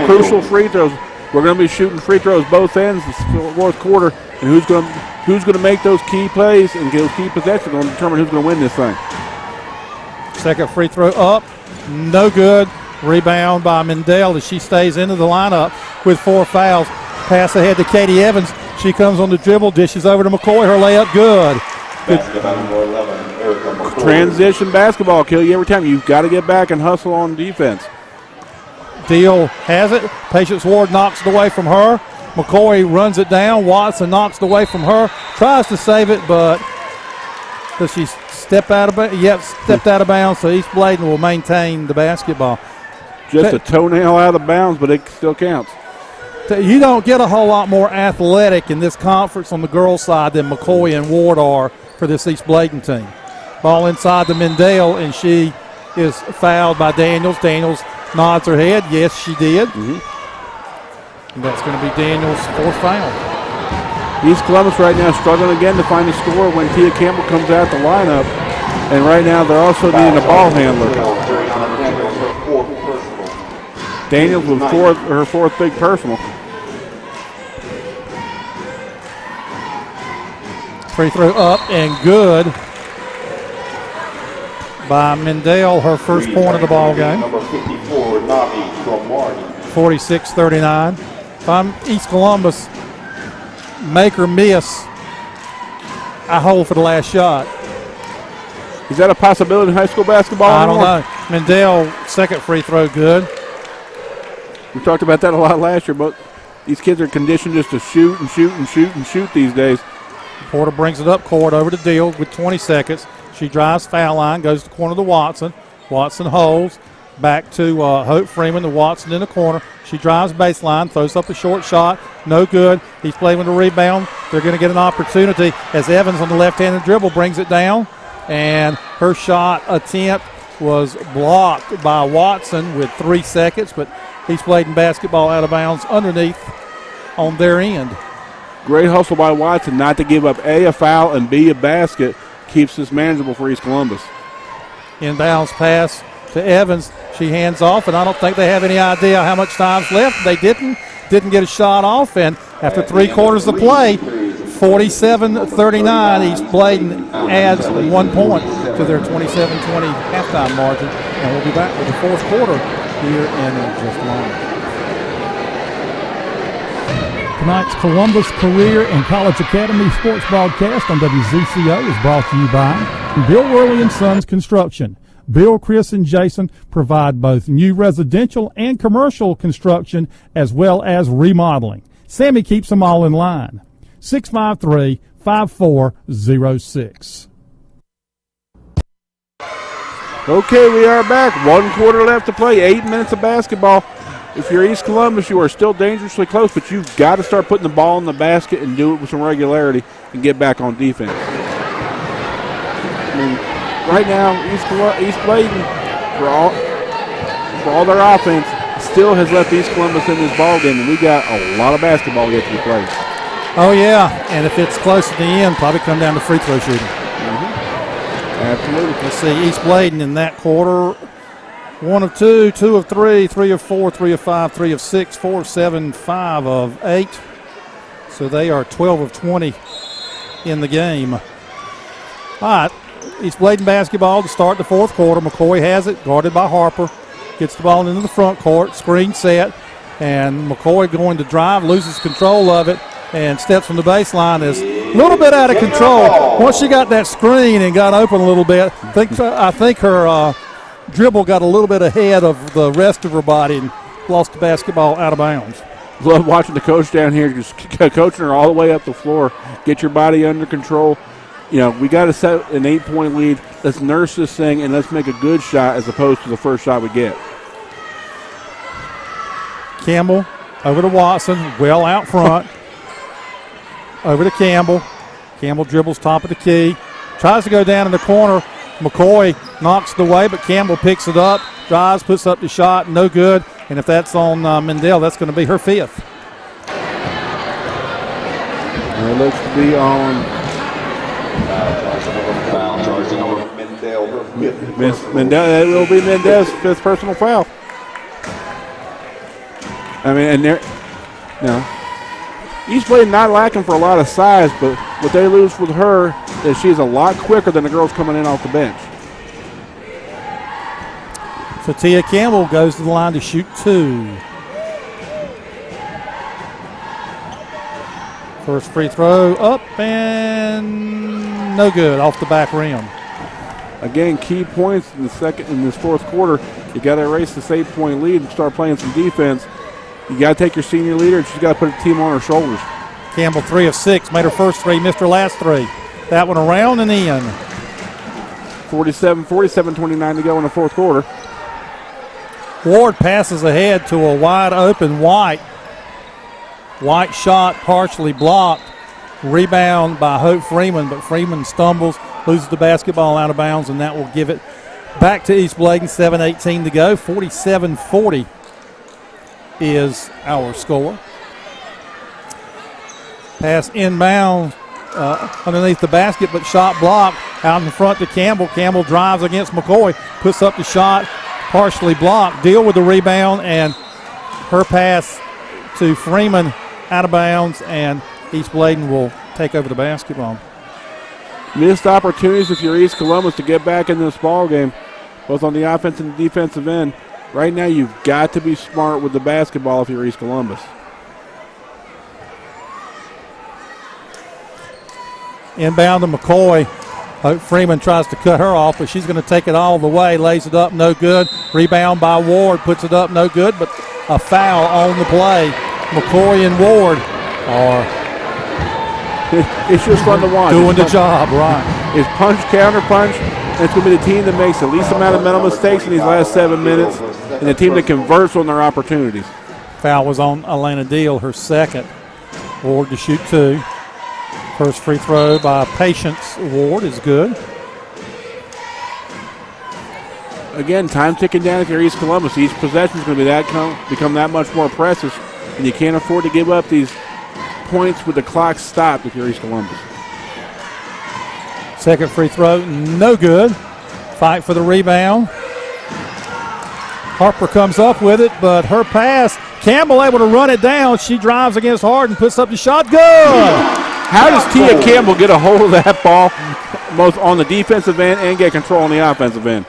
crucial free throws. We're going to be shooting free throws both ends this fourth quarter, and who's going to make those key plays and get those key possessions going to determine who's going to win this thing.
Second free throw up, no good. Rebound by Mendel as she stays into the lineup with 4 fouls. Pass ahead to Katie Evans. She comes on the dribble, dishes over to McCoy. Her layup good.
Transition basketball kill you every time. You've got to get back and hustle on defense.
Deal has it. Patience Ward knocks it away from her. McCoy runs it down. Watson knocks it away from her. Tries to save it, but does she step out of bounds? Yep, stepped out of bounds, so East Bladen will maintain the basketball.
Just a toenail out of bounds, but it still counts.
You don't get a whole lot more athletic in this conference on the girls' side than McCoy and Ward are for this East Bladen team. Ball inside to Mendel, and she is fouled by Daniels. Daniels nods her head. Yes, she did. And that's going to be Daniels' 4th foul.
East Columbus right now struggling again to find a score when Tia Campbell comes out the lineup. And right now they're also needing a ball handler. Daniels with her 4th big personal.
Free throw up and good by Mendel, her first point of the ball game.
Number 54, Navi Cromartie.
46-39. If I'm East Columbus, make or miss, I hold for the last shot.
Is that a possibility in high school basketball?
I don't know. Mendel, second free throw good.
We talked about that a lot last year, but these kids are conditioned just to shoot and shoot and shoot and shoot these days.
Porter brings it up court over to Deal with 20 seconds. She drives foul line, goes to the corner to Watson. Watson holds. Back to Hope Freeman to Watson in the corner. She drives baseline, throws up a short shot. No good. He's playing with a rebound. They're going to get an opportunity as Evans on the left-handed dribble brings it down. And her shot attempt was blocked by Watson with 3 seconds, but East Bladen basketball out of bounds underneath on their end.
Great hustle by Watson not to give up a foul, and B, a basket. Keeps this manageable for East Columbus.
Inbounds pass to Evans. She hands off, and I don't think they have any idea how much time's left. They didn't get a shot off, and after 3 quarters of play, 47-39, East Bladen adds 1 point to their 27-20 halftime margin, and we'll be back with the fourth quarter here in just a moment.
Tonight's Columbus Career and College Academy sports broadcast on WZCO is brought to you by Bill Worley & Sons Construction. Bill, Chris, and Jason provide both new residential and commercial construction as well as remodeling. Sammy keeps them all in line. 653-5406.
Okay, we are back. 1 quarter left to play. 8 minutes of basketball. If you're East Columbus, you are still dangerously close, but you've got to start putting the ball in the basket and do it with some regularity and get back on defense. I mean, right now, East Bladen, for all their offense, still has left East Columbus in this ball game, and we got a lot of basketball yet to be played.
Oh, yeah, and if it's close at the end, probably come down to free throw shooting.
Absolutely.
Let's see, East Bladen in that quarter, 1 of 2, 2 of 3, 3 of 4, 3 of 5, 3 of 6, 4 of 7, 5 of 8. So they are 12 of 20 in the game. All right, East Bladen basketball to start the fourth quarter. McCoy has it, guarded by Harper. Gets the ball into the front court, screen set, and McCoy going to drive, loses control of it, and steps from the baseline is a little bit out of control. Once she got that screen and got open a little bit, I think her dribble got a little bit ahead of the rest of her body and lost the basketball out of bounds.
Love watching the coach down here, just coaching her all the way up the floor. Get your body under control. You know, we got to set an 8-point lead. Let's nurse this thing and let's make a good shot as opposed to the first shot we get.
Campbell over to Watson, well out front. Over to Campbell. Campbell dribbles top of the key. Tries to go down in the corner. McCoy knocks it away, but Campbell picks it up, drives, puts up the shot, no good. And if that's on Mendel, that's going to be her 5th.
And it looks to be on Mendel. It will be Mendel's 5th personal foul. I mean, and they're East Bladen not lacking for a lot of size, but what they lose with her is she's a lot quicker than the girls coming in off the bench.
So Tia Campbell goes to the line to shoot 2. First free throw up and no good, off the back rim.
Again, key points in this fourth quarter. You got to erase this 8-point lead and start playing some defense. You got to take your senior leader and she's got to put a team on her shoulders.
Campbell 3 of 6, made her first 3, missed her last 3. That one around and in.
47-29 to go in the fourth quarter.
Ward passes ahead to a wide open White. White shot partially blocked. Rebound by Hope Freeman, but Freeman stumbles, loses the basketball out of bounds, and that will give it back to East Bladen. 7:18 to go. 47-40 is our score. Pass inbound underneath the basket, but shot blocked out in front to Campbell. Campbell drives against McCoy, puts up the shot, partially blocked. Deal with the rebound, and her pass to Freeman out of bounds, and East Bladen will take over the basketball.
Missed opportunities if you're East Columbus to get back in this ball game, both on the offensive and defensive end. Right now, you've got to be smart with the basketball if you're East Columbus.
Inbound to McCoy. Hope Freeman tries to cut her off, but she's going to take it all the way. Lays it up, no good. Rebound by Ward, puts it up, no good, but a foul on the play. McCoy and Ward are
it's just fun to watch.
Doing the job, right.
It's punch, counter punch, and it's going to be the team that makes the least amount of mental mistakes in these last 7 minutes, and the team that converts on their opportunities.
Foul was on Elena Deal, her second. Ward to shoot 2. First free throw by Patience Ward is good.
again, time ticking down if you're East Columbus. Each possession is going to be become that much more precious, and you can't afford to give up these points with the clock stopped if you're East Columbus.
Second free throw, no good. Fight for the rebound. Harper comes up with it, but her pass, Campbell able to run it down. She drives against Harden, puts up the shot, good!
How does Tia Campbell get a hold of that ball both on the defensive end and get control on the offensive end?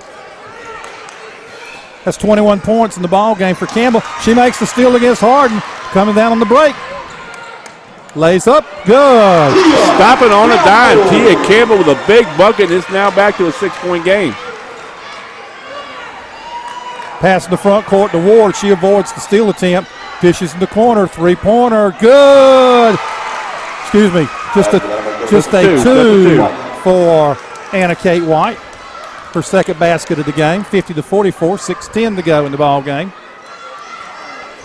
That's 21 points in the ball game for Campbell. She makes the steal against Harden, coming down on the break. Lays up, good.
Stopping on a dime. Tia Campbell with a big bucket. It's now back to a 6-point game.
Pass in the front court to Ward. She avoids the steal attempt. Dishes in the corner. Three-pointer. Good. Excuse me. Just a two for Anna Kate White. Her second basket of the game. 50-44. 6:10 to go in the ball game.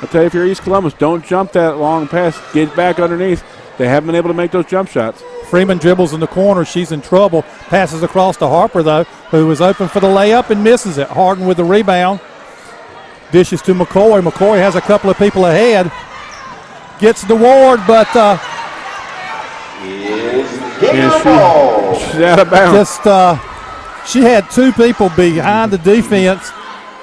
I'll tell you, if you're East Columbus, don't jump that long pass. Get back underneath. They haven't been able to make those jump shots.
Freeman dribbles in the corner. She's in trouble. Passes across to Harper, though, who was open for the layup and misses it. Harden with the rebound. Dishes to McCoy. McCoy has a couple of people ahead. Gets the Ward, but
she's out of bounds.
She had two people behind the defense,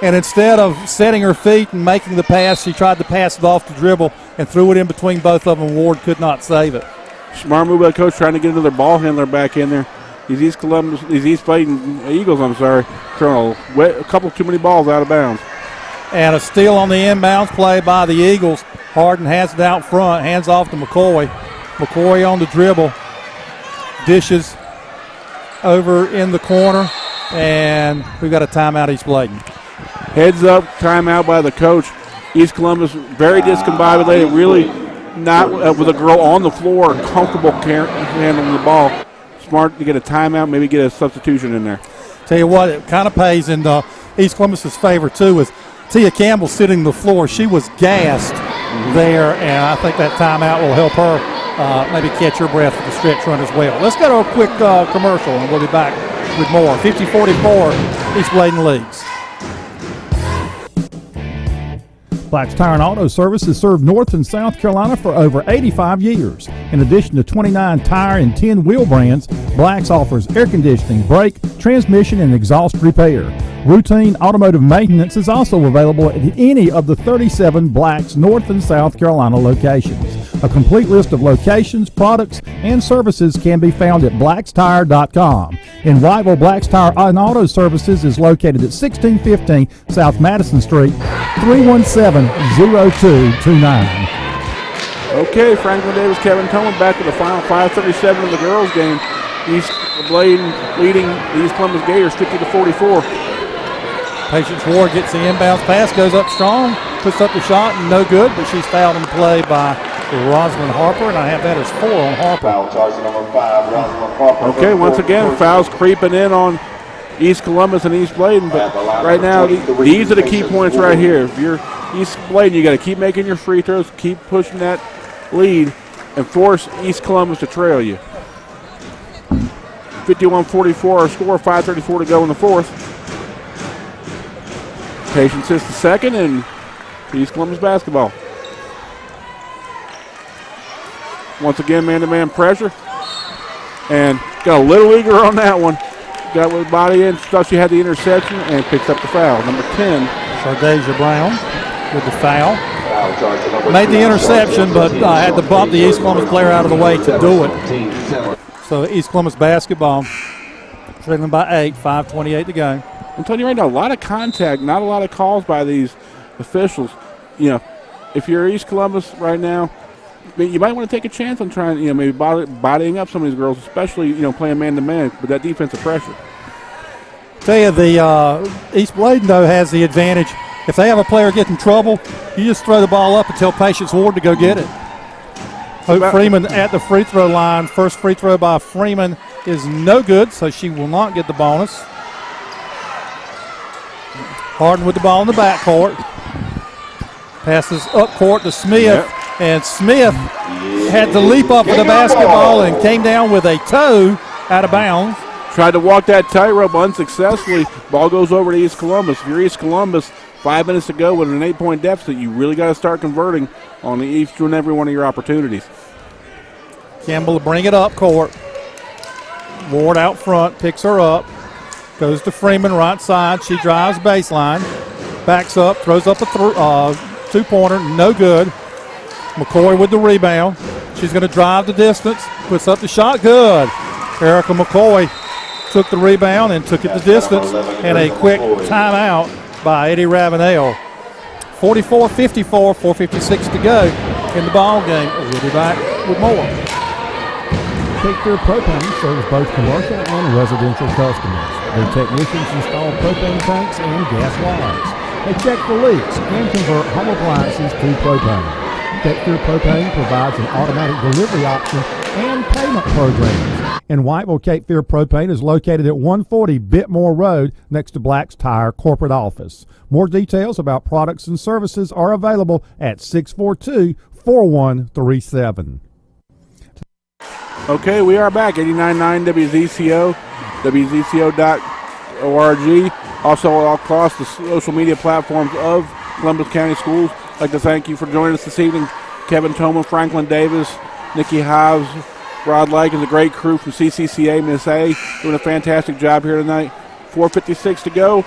and instead of setting her feet and making the pass, she tried to pass it off the dribble and threw it in between both of them. Ward could not save it.
Smart move by the coach, trying to get another ball handler back in there. These East Bladen Eagles, throwing a couple too many balls out of bounds.
And a steal on the inbounds play by the Eagles. Harden has it out front, hands off to McCoy. McCoy on the dribble. Dishes over in the corner, and we've got a timeout, East Bladen.
Heads up, timeout by the coach. East Columbus very discombobulated, really not with a girl on the floor, comfortable handling the ball. Smart to get a timeout, maybe get a substitution in there.
Tell you what, it kind of pays in East Columbus's favor, too, with Tia Campbell sitting on the floor. She was gassed there, and I think that timeout will help her maybe catch her breath with the stretch run as well. Let's go to a quick commercial, and we'll be back with more. 50-44, East Bladen leads.
Black's Tire and Auto Service has served North and South Carolina for over 85 years. In addition to 29 tire and 10 wheel brands, Black's offers air conditioning, brake, transmission, and exhaust repair. Routine automotive maintenance is also available at any of the 37 Black's North and South Carolina locations. A complete list of locations, products, and services can be found at blackstire.com. In Whiteville, Black's Tire and Auto Services is located at 1615 South Madison Street, 317-0229.
Okay, Franklin Davis, Kevin Tillman back to the final 5:37 of the girls' game. East Bladen leading the East Columbus Gators 50-44.
Patience Ward gets the inbounds pass, goes up strong, puts up the shot, and no good, but she's fouled in play by Rosalind Harper, and I have that as 4 on Harper.
Foul charge number 5, Rosalind Harper.
Okay, once again, fouls creeping in on East Columbus and East Bladen, but right now, these are the key points right here. If you're East Bladen, you got to keep making your free throws, keep pushing that lead, and force East Columbus to trail you. 51-44, our score, 5:34 to go in the fourth. Patience is the second, and East Columbus basketball. Once again, man-to-man pressure. And got a little eager on that one. Got with body in, thought she had the interception, and picks up the foul. Number 10.
Shardasia Brown with the foul. Made the interception, but had to bump the East Columbus player out of the way to do it. So East Columbus basketball trailing by 8, 5:28 to go.
I'm telling you right now, a lot of contact, not a lot of calls by these officials. You know, if you're East Columbus right now, you might want to take a chance on trying, maybe bodying up some of these girls, especially, playing man-to-man with that defensive pressure.
Tell you, the East Bladen, though, has the advantage. If they have a player get in trouble, you just throw the ball up and tell Patience Ward to go get it. Hope Freeman at the free throw line. First free throw by Freeman is no good, so she will not get the bonus. Harden with the ball in the backcourt. Passes up court to Smith, and Smith had to leap up for the basketball and came down with a toe out of bounds.
Tried to walk that tightrope unsuccessfully. Ball goes over to East Columbus. If you're East Columbus, 5 minutes to go with an 8-point deficit, you really got to start converting on each and every one of your opportunities.
Campbell to bring it up court. Ward out front, picks her up. Goes to Freeman, right side. She drives baseline. Backs up, throws up a two-pointer, no good. McCoy with the rebound. She's going to drive the distance, puts up the shot, good. Erica McCoy took the rebound and took it the distance, and a quick timeout by Eddie Ravenel. 44-54, 4:56 to go in the ball game. We'll be back with more.
Cape Fear Propane serves both commercial and residential customers. Their technicians install propane tanks and gas lines. They check for leaks and convert home appliances to propane. Cape Fear Propane provides an automatic delivery option and payment programs. In Whiteville, Cape Fear Propane is located at 140 Bitmore Road next to Black's Tire corporate office. More details about products and services are available at 642-4137.
Okay, we are back. 89.9 WZCO, WZCO.org. Also across the social media platforms of Columbus County Schools. I'd like to thank you for joining us this evening. Kevin Toma, Franklin Davis, Nikki Hobbs, Rod Lake, and the great crew from CCCA Miss A doing a fantastic job here tonight. 4:56 to go,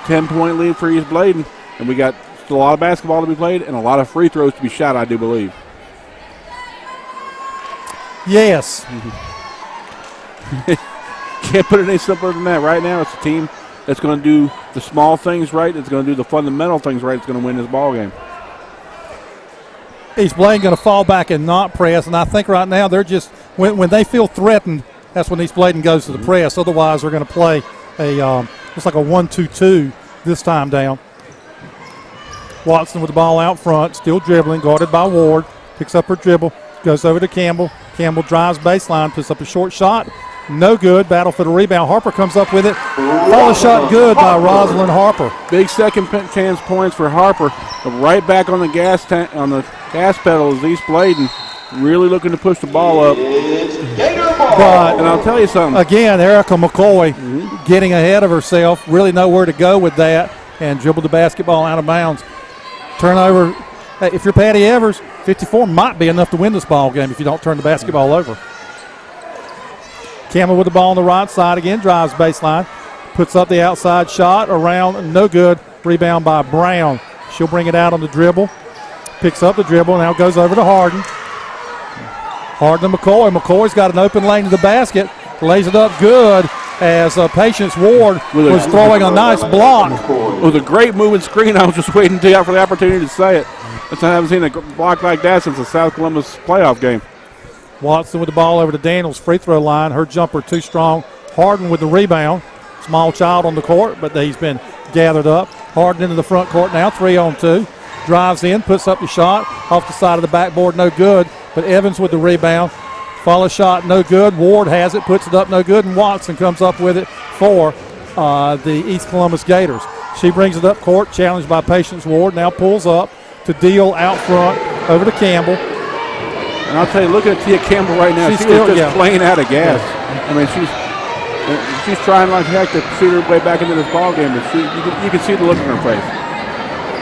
10-point lead for East Bladen, and we got still a lot of basketball to be played and a lot of free throws to be shot, I do believe.
Yes.
Can't put it any simpler than that. Right now, it's a team that's going to do the small things right. It's going to do the fundamental things right. It's going to win this ball game.
East Bladen going to fall back and not press, and I think right now they're just when they feel threatened, that's when East Bladen goes to the press. Otherwise, they're going to play a just like a 1-2-2 this time down. Watson with the ball out front, still dribbling, guarded by Ward. Picks up her dribble, goes over to Campbell. Campbell drives baseline, puts up a short shot. No good. Battle for the rebound. Harper comes up with it. Follow shot good by Rosalind Harper.
Big second chance points for Harper. Right back on the gas pedal is East Bladen. Really looking to push the ball up.
But
and I'll tell you something.
Again, Erica McCoy getting ahead of herself. Really know where to go with that and dribbled the basketball out of bounds. Turnover. Hey, if you're Patty Evers, 54 might be enough to win this ball game if you don't turn the basketball over. Campbell with the ball on the right side again, drives baseline, puts up the outside shot, around, no good. Rebound by Brown. She'll bring it out on the dribble, picks up the dribble, now goes over to Harden. Harden to McCoy. McCoy's got an open lane to the basket, lays it up good as Patience Ward was throwing a nice block.
It was a great moving screen. I was just waiting for the opportunity to say it. I haven't seen a block like that since the South Columbus playoff game.
Watson with the ball over to Daniels, free throw line. Her jumper too strong. Harden with the rebound. Small child on the court, but he's been gathered up. Harden into the front court now, 3-on-2. Drives in, puts up the shot. Off the side of the backboard, no good. But Evans with the rebound. Follow shot, no good. Ward has it, puts it up, no good. And Watson comes up with it for the East Columbus Gators. She brings it up court, challenged by Patience Ward. Now pulls up to Deal out front, over to Campbell.
And I'll tell you, looking at Tia Campbell right now, she's just playing out of gas. Yeah. I mean, she's trying like heck to shoot her way back into this ball game, but you can see the look in her face.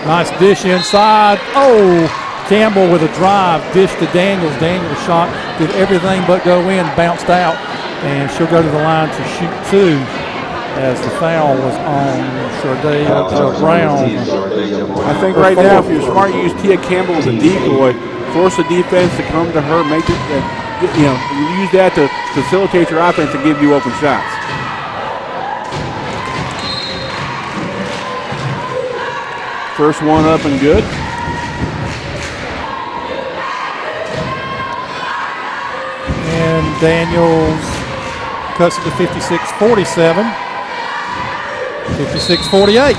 Nice dish inside. Oh, Campbell with a drive, dish to Daniels. Daniels shot, did everything but go in, bounced out, and she'll go to the line to shoot two as the foul was on Shardea Brown.
I think right now, if you're smart, you use Tia Campbell as a decoy, force the defense to come to her, make it, use that to facilitate your offense and give you open shots. First one up and good.
And Daniels cuts it to 56-47. 56-48.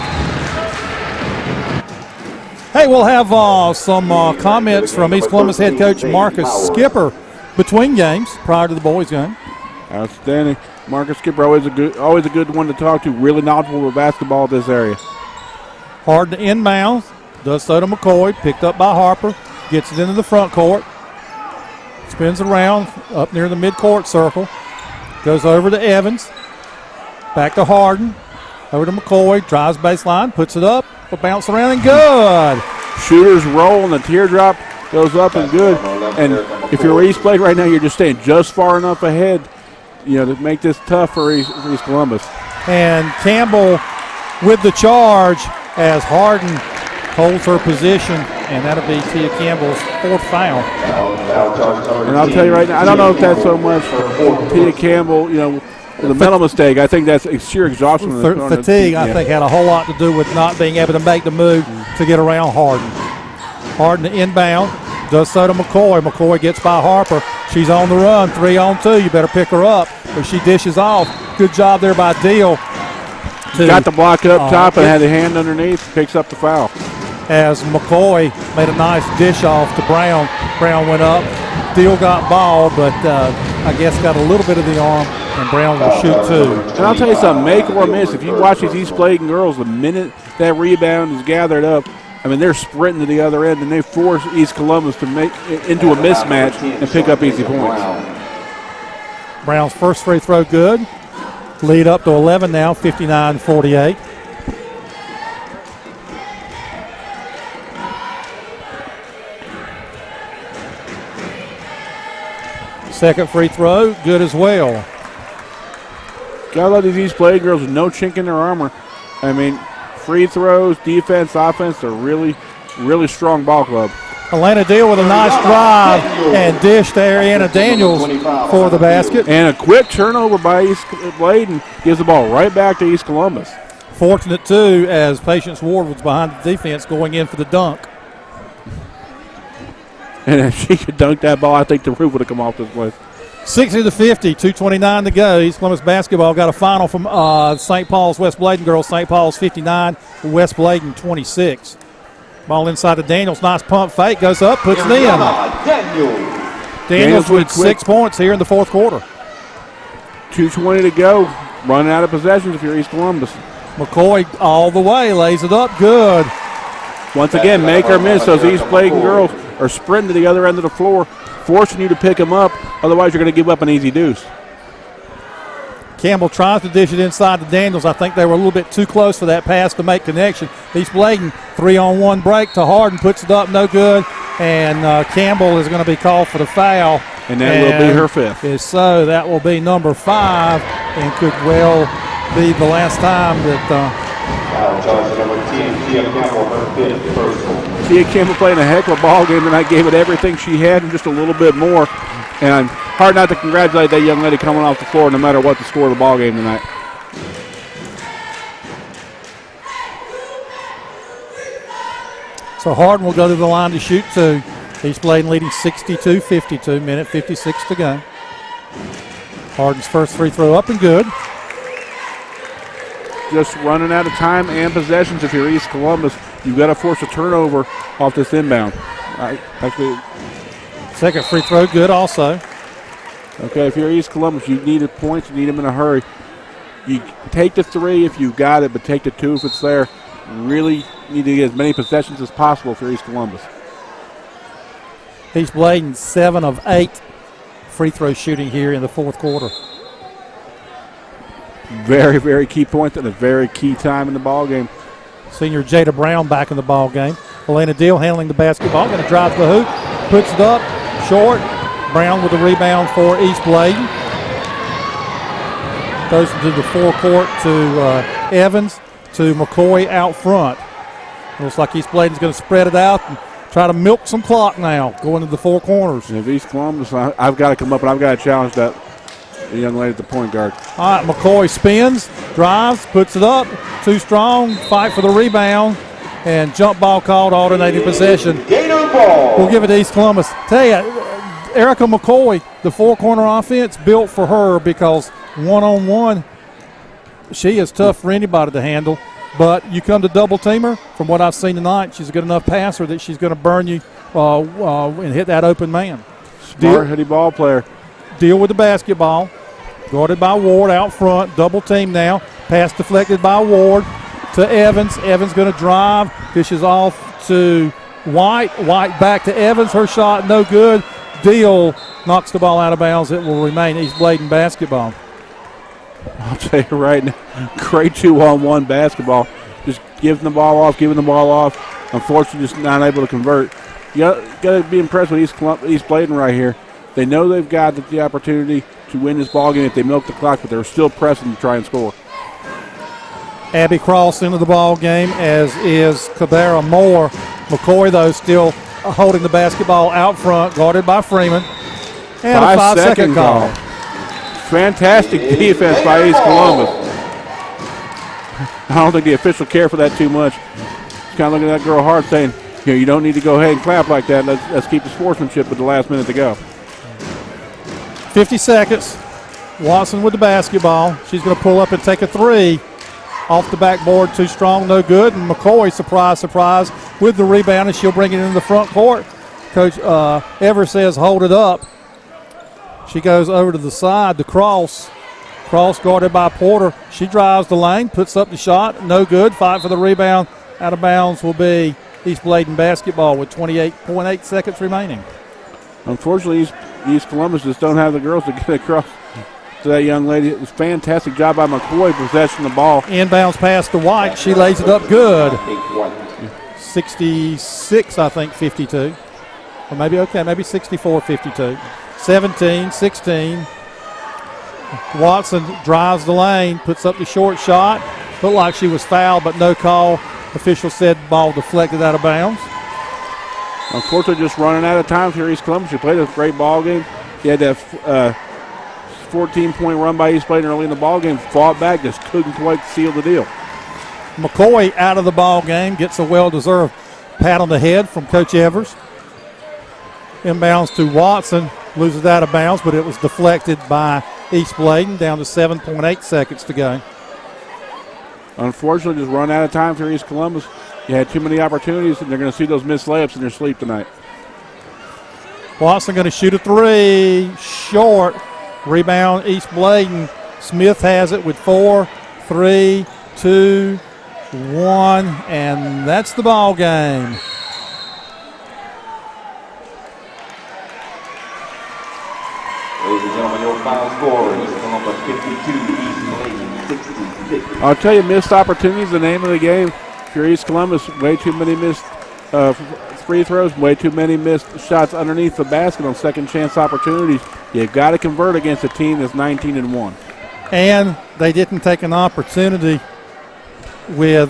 Hey, we'll have some comments from East Columbus head coach Marcus Skipper between games prior to the boys' game.
Outstanding. Marcus Skipper, always a good one to talk to. Really knowledgeable about basketball in this area.
Harden inbounds, does so to McCoy, picked up by Harper, gets it into the front court, spins around up near the midcourt circle, goes over to Evans. Back to Harden. Over to McCoy. Drives baseline. Puts it up. A bounce around and good.
Shooters roll and the teardrop goes up and good. And if you're East Bladen right now, you're just staying just far enough ahead, to make this tough for East Columbus.
And Campbell with the charge as Harden holds her position, and that'll be Tia Campbell's 4th foul.
And I'll tell you right now, I don't know if that's so much for Tia Campbell, the mental mistake. I think that's sheer exhaustion.
Fatigue, I think, had a whole lot to do with not being able to make the move to get around Harden. Harden inbound, does so to McCoy. McCoy gets by Harper. She's on the run, 3-on-2. You better pick her up. But she dishes off. Good job there by Deal.
Got the block up top and had the hand underneath. Picks up the foul.
As McCoy made a nice dish off to Brown. Brown went up. Deal got ball, but I guess got a little bit of the arm, and Brown will shoot too.
And I'll tell you something, make or miss, if you watch these East Bladen girls, the minute that rebound is gathered up, they're sprinting to the other end, and they force East Columbus to make into a mismatch and pick up easy points.
Brown's first free throw good. Lead up to 11 now, 59-48. Second free throw, good as well.
Gotta love these East Bladen girls with no chink in their armor. Free throws, defense, offense, they're really, really strong ball club.
Elena Deal with a nice drive and dish to Ariana Daniels for the basket.
And a quick turnover by East Bladen gives the ball right back to East Columbus.
Fortunate, too, as Patience Ward was behind the defense going in for the dunk.
And if she could dunk that ball, I think the roof would have come off this place.
60-50, 2:29 to go. East Columbus basketball got a final from St. Paul's West Bladen girls. St. Paul's 59, West Bladen 26. Ball inside to Daniels. Nice pump fake. Goes up, puts it in. Daniels with 6 points here in the 4th quarter.
2:20 to go. Running out of possessions if you're East Columbus.
McCoy all the way. Lays it up. Good.
Once again, make or miss. Those East Bladen girls are sprinting to the other end of the floor, forcing you to pick them up. Otherwise, you're going to give up an easy deuce.
Campbell tries to dish it inside to Daniels. I think they were a little bit too close for that pass to make connection. East Bladen, 3-on-1 break to Harden, puts it up, no good. And Campbell is going to be called for the foul.
And that will be her 5th.
If so, that will be number 5 and could well be the last time that
Tia Campbell playing a heck of a ball game tonight, gave it everything she had and just a little bit more. And hard not to congratulate that young lady coming off the floor no matter what the score of the ball game tonight.
So Harden will go to the line to shoot 2. East Bladen leading 62-52, minute 56 to go. Harden's first free throw up and good.
Just running out of time and possessions if you're East Columbus. You've got to force a turnover off this inbound.
Second free throw good also.
Okay, if you're East Columbus, you need points, you need them in a hurry. You take the 3 if you've got it, but take the 2 if it's there. Really need to get as many possessions as possible for East Columbus.
East Bladen 7 of 8 free throw shooting here in the 4th quarter.
Very, very key point and a very key time in the ball game.
Senior Jada Brown back in the ball game. Elena Deal handling the basketball, going to drive to the hoop, puts it up, short. Brown with the rebound for East Bladen. Goes into the forecourt to Evans, to McCoy out front. Looks like East Bladen's going to spread it out and try to milk some clock now, going to the 4 corners.
And if East Columbus, I've got to come up and I've got to challenge that young lady at the point guard.
All right, McCoy spins, drives, puts it up, too strong, fight for the rebound, and jump ball called, alternating possession. We'll give it to East Columbus. Tell you, Erica McCoy, the 4-corner offense built for her because one-on-one, she is tough for anybody to handle. But you come to double team her, from what I've seen tonight, she's a good enough passer that she's going to burn you and hit that open man.
Smart, heady ball player.
Deal with the basketball. Guarded by Ward out front. Double team now. Pass deflected by Ward to Evans. Evans going to drive. Dishes off to White. White back to Evans. Her shot no good. Deal knocks the ball out of bounds. It will remain East Bladen basketball.
I'll tell you right now, great 2-on-1 basketball. Just giving the ball off. Unfortunately, just not able to convert. You got to be impressed with East Bladen right here. They know they've got the opportunity to win this ball game if they milk the clock, but they're still pressing to try and score.
Abby Cross into the ball game, as is Cabera Moore. McCoy, though, still holding the basketball out front, guarded by Freeman. And a 5-second call.
Fantastic defense by East Columbus. I don't think the official cared for that too much. He's kind of looking at that girl hard, saying, you don't need to go ahead and clap like that. Let's keep the sportsmanship with the last minute to go.
50 seconds. Watson with the basketball. She's going to pull up and take a three. Off the backboard, too strong, no good. And McCoy, surprise, with the rebound, and she'll bring it into the front court. Coach Evers says, hold it up. She goes over to the side to Cross. Cross guarded by Porter. She drives the lane, puts up the shot, no good. Fight for the rebound. Out of bounds will be East Bladen basketball with 28.8 seconds remaining.
Unfortunately, East Columbus just don't have the girls to get across to that young lady. It was a fantastic job by McCoy possessing the ball.
Inbounds pass to White. She lays it up good. 66, I think, 52. Or maybe 64, 52. 17, 16. Watson drives the lane, puts up the short shot. Looked like she was fouled, but no call. Official said ball deflected out of bounds.
Unfortunately, just running out of time for East Columbus. She played a great ball game. He had that 14-point run by East Bladen early in the ball game. Fought back, just couldn't quite seal the deal.
McCoy out of the ball game, gets a well-deserved pat on the head from Coach Evers. Inbounds to Watson, loses out of bounds, but it was deflected by East Bladen, down to 7.8 seconds to go.
Unfortunately, just run out of time for East Columbus. You had too many opportunities, and they're going to see those missed layups in their sleep tonight.
Watson going to shoot a three, short. Rebound, East Bladen. Smith has it with 4, 3, 2, 1, and that's the ball game.
Ladies and gentlemen, your final score is Columbus 52, East Bladen 66.
I'll tell you, missed opportunities, the name of the game. If you're East Columbus, way too many missed free throws, way too many missed shots underneath the basket on second chance opportunities. You've got to convert against a team that's 19-1.
And they didn't take an opportunity with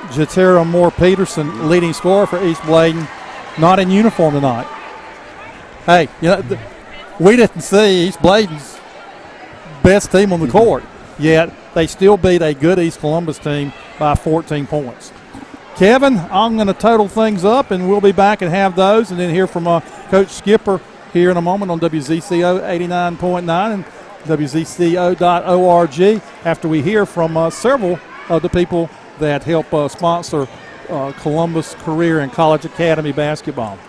Jatera Moore-Peterson, leading scorer for East Bladen, not in uniform tonight. Hey, we didn't see East Bladen's best team on the court, yet they still beat a good East Columbus team by 14 points. Kevin, I'm going to total things up, and we'll be back and have those, and then hear from Coach Skipper here in a moment on WZCO 89.9 and WZCO.org after we hear from several of the people that help sponsor Columbus Career and College Academy basketball.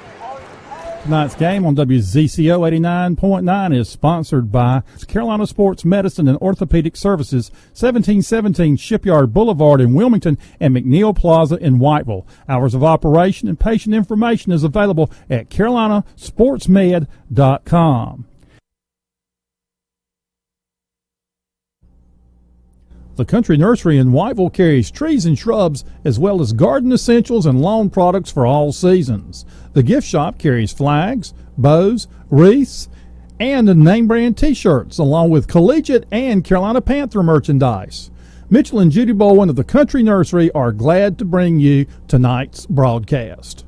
Tonight's game on WZCO 89.9 is sponsored by Carolina Sports Medicine and Orthopedic Services, 1717 Shipyard Boulevard in Wilmington and McNeil Plaza in Whiteville. Hours of operation and patient information is available at carolinasportsmed.com. The Country Nursery in Whiteville carries trees and shrubs as well as garden essentials and lawn products for all seasons. The gift shop carries flags, bows, wreaths, and name brand t-shirts along with collegiate and Carolina Panther merchandise. Mitchell and Judy Bowen of the Country Nursery are glad to bring you tonight's broadcast.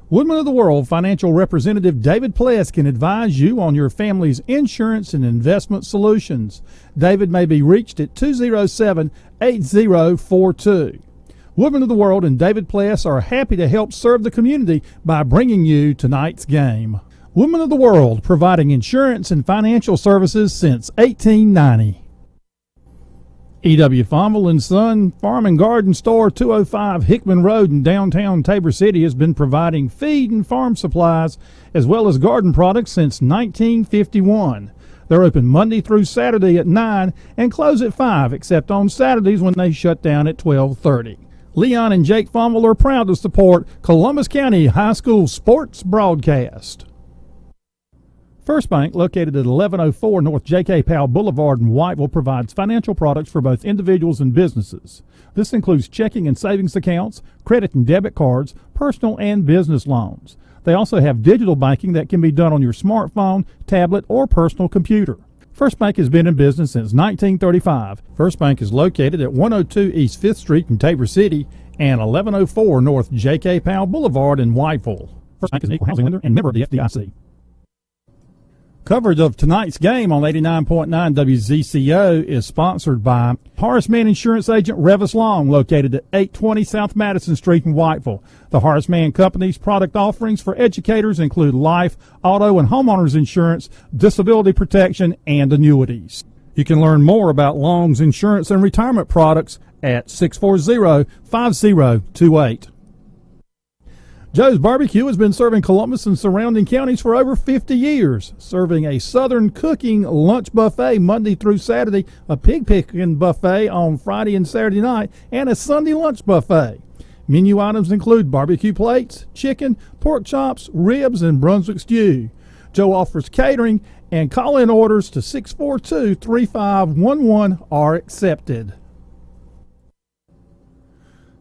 Woodman of the World financial representative David Pless can advise you on your family's insurance and investment solutions. David may be reached at 207-8042. Woodman of the World and David Pless are happy to help serve the community by bringing you tonight's game. Woodman of the World, providing insurance and financial services since 1890. E.W. Fonville & Son Farm and Garden Store, 205 Hickman Road in downtown Tabor City, has been providing feed and farm supplies as well as garden products since 1951. They're open Monday through Saturday at 9 and close at 5, except on Saturdays when they shut down at 12:30. Leon and Jake Fonville are proud to support Columbus County High School sports broadcast. First Bank, located at 1104 North J.K. Powell Boulevard in Whiteville, provides financial products for both individuals and businesses. This includes checking and savings accounts, credit and debit cards, personal and business loans. They also have digital banking that can be done on your smartphone, tablet, or personal computer. First Bank has been in business since 1935. First Bank is located at 102 East 5th Street in Tabor City and 1104 North J.K. Powell Boulevard in Whiteville. First Bank is an equal housing lender and member of the FDIC. Coverage of tonight's game on 89.9 WZCO is sponsored by Horace Mann Insurance Agent Revis Long, located at 820 South Madison Street in Whiteville. The Horace Mann Company's product offerings for educators include life, auto, and homeowners insurance, disability protection, and annuities. You can learn more about Long's insurance and retirement products at 640-5028. Joe's Barbecue has been serving Columbus and surrounding counties for over 50 years, serving a Southern cooking lunch buffet Monday through Saturday, a pig picking buffet on Friday and Saturday night, and a Sunday lunch buffet. Menu items include barbecue plates, chicken, pork chops, ribs, and Brunswick stew. Joe offers catering, and call-in orders to 642-3511 are accepted.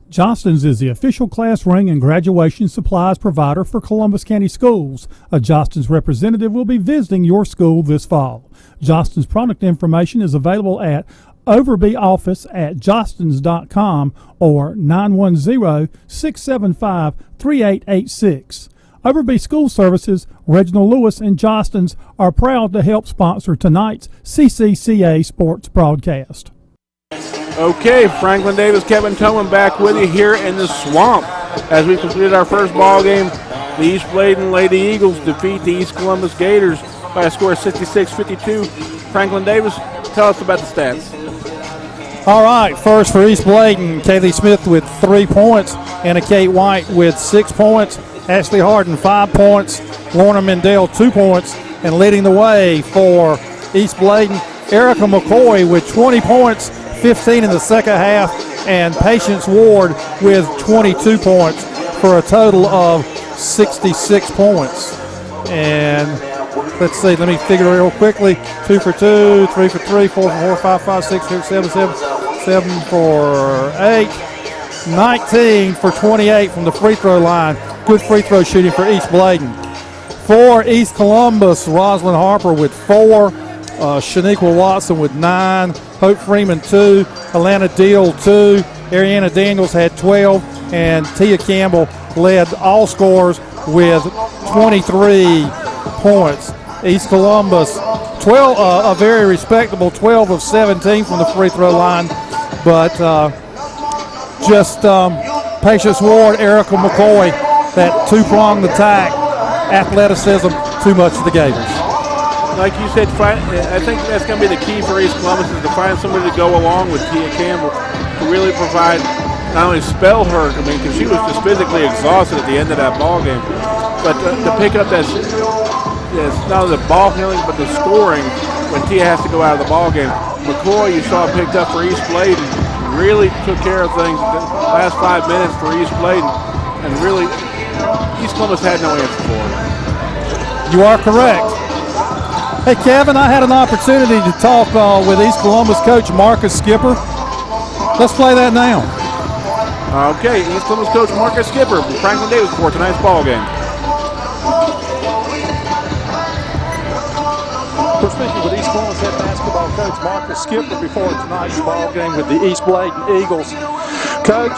Johnston's is the official class ring and graduation supplies provider for Columbus County Schools. A Johnston's representative will be visiting your school this fall. Johnston's product information is available at Overby office at johnston's.com or 910-675-3886. Overby School Services, Reginald Lewis, and Johnston's are proud to help sponsor tonight's CCCA sports broadcast.
Okay, Franklin Davis, Kevin Toman back with you here in the swamp as we completed our first ball game. The East Bladen Lady Eagles defeat the East Columbus Gators by a score of 66-52. Franklin Davis, tell us about the stats.
All right, first for East Bladen, Kaylee Smith with 3 points, Anna Kate White with 6 points, Ashley Harden 5 points, Lorna Mendel 2 points, and leading the way for East Bladen, Erica McCoy with 20 points, 15 in the second half, and Patience Ward with 22 points for a total of 66 points. And let's see, let me figure it real quickly. 2 for 2, 3 for 3, 4 for 4, 5 for 5, 6 for 7, 7 for 8, 19 for 28 from the free throw line. Good free throw shooting for East Bladen. For East Columbus, Rosalind Harper with 4, Shaniqua Watson with 9, Hope Freeman 2, Alana Deal 2, Ariana Daniels had 12, and Tia Campbell led all scorers with 23 points. East Columbus, 12, a very respectable 12 of 17 from the free throw line, but Patience Ward, Erica McCoy, that two-pronged attack, athleticism, too much for the Gators.
Like you said, I think that's going to be the key for East Columbus is to find somebody to go along with Tia Campbell to really provide, not only spell her, because she was just physically exhausted at the end of that ball game, but to pick up that, not only the ball handling, but the scoring when Tia has to go out of the ball game. McCoy, you saw picked up for East Bladen, really took care of things the last 5 minutes for East Bladen, and really, East Columbus had no answer for her.
You are correct. Hey, Kevin, I had an opportunity to talk with East Columbus coach Marcus Skipper. Let's play that now.
Okay, East Columbus coach Marcus Skipper from Franklin Davis for tonight's ball game.
We're speaking with East Columbus head basketball coach Marcus Skipper before tonight's ball game with the East Bladen Eagles. Coach,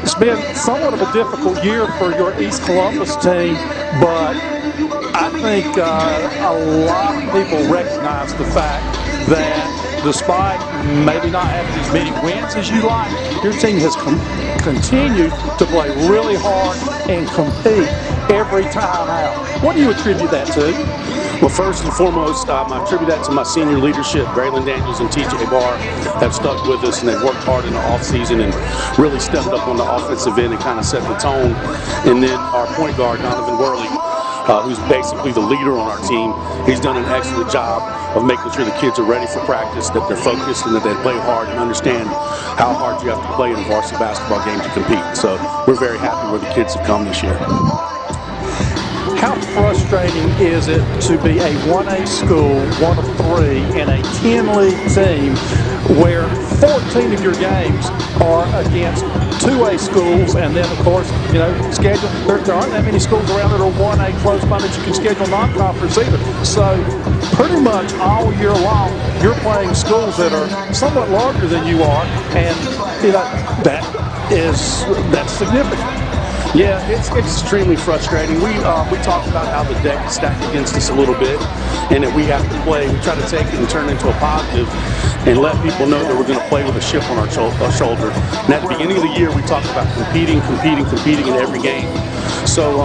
it's been somewhat of a difficult year for your East Columbus team, but I think a lot of people recognize the fact that despite maybe not having as many wins as you like, your team has continued to play really hard and compete every time out. What do you attribute that to?
Well, first and foremost, I attribute that to my senior leadership. Braylon Daniels and TJ Barr have stuck with us, and they've worked hard in the offseason and really stepped up on the offensive end and kind of set the tone. And then our point guard, Donovan Worley, who's basically the leader on our team, he's done an excellent job of making sure the kids are ready for practice, that they're focused, and that they play hard and understand how hard you have to play in a varsity basketball game to compete. So we're very happy where the kids have come this year.
how frustrating is it to be a 1A school, one of 3, in a 10-league team where 14 of your games are against 2A schools, and then, of course, schedule. There aren't that many schools around that are 1A close by that you can schedule non-conference either. So pretty much all year long, you're playing schools that are somewhat larger than you are, and that's significant.
Yeah, it's extremely frustrating. We talked about how the deck is stacked against us a little bit, and that we have to play. We try to take it and turn it into a positive, and let people know that we're going to play with a chip on our shoulder. And at the beginning of the year, we talked about competing in every game. So,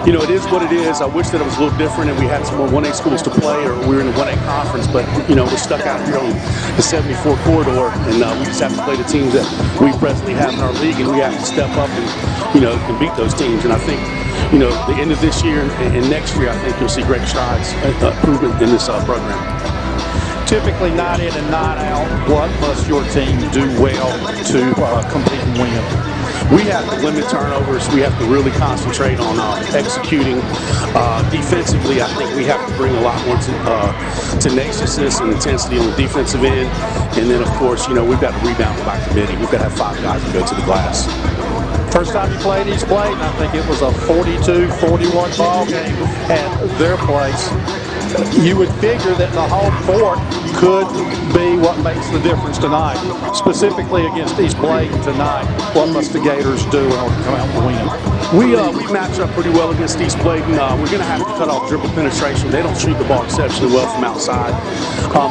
it is what it is. I wish that it was a little different and we had some more 1A schools to play, or we were in the 1A conference, but, we're stuck out here on the 74 corridor, and we just have to play the teams that we presently have in our league, and we have to step up and, and beat those teams. And I think, the end of this year and next year, I think you'll see great strides, improvement in this program.
Typically, night in and night out, what must your team do well to compete and win?
We have to limit turnovers. We have to really concentrate on executing. Defensively, I think we have to bring a lot more tenaciousness and intensity on the defensive end. And then, of course, we've got to rebound by committee. We've got to have 5 guys to go to the glass.
First time you played East Bladen, I think it was a 42-41 ball game at their place. You would figure that the home court could be what makes the difference tonight, specifically against East Bladen tonight. What must the Gators do in order to come out and win?
We match up pretty well against East Bladen. We're going to have to cut off dribble penetration. They don't shoot the ball exceptionally well from outside.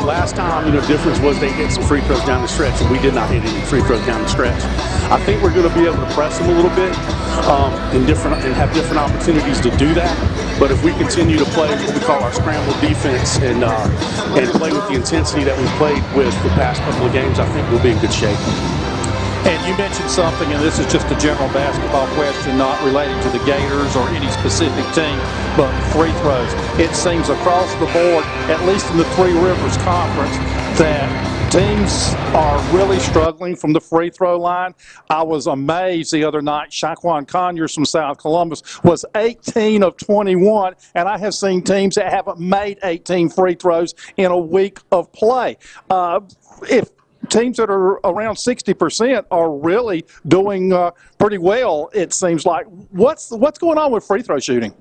Last time, the difference was they hit some free throws down the stretch, and we did not hit any free throws down the stretch. I think we're going to be able to press them a little bit and have different opportunities to do that. But if we continue to play what we call our scramble defense and play with the intensity that we've played with the past couple of games, I think we'll be in good shape.
And you mentioned something, and this is just a general basketball question, not relating to the Gators or any specific team, but free throws. It seems across the board, at least in the Three Rivers Conference, that teams are really struggling from the free throw line. I was amazed the other night. Shaquan Conyers from South Columbus was 18 of 21, and I have seen teams that haven't made 18 free throws in a week of play. If teams that are around 60% are really doing pretty well, it seems like. What's going on with free throw shooting?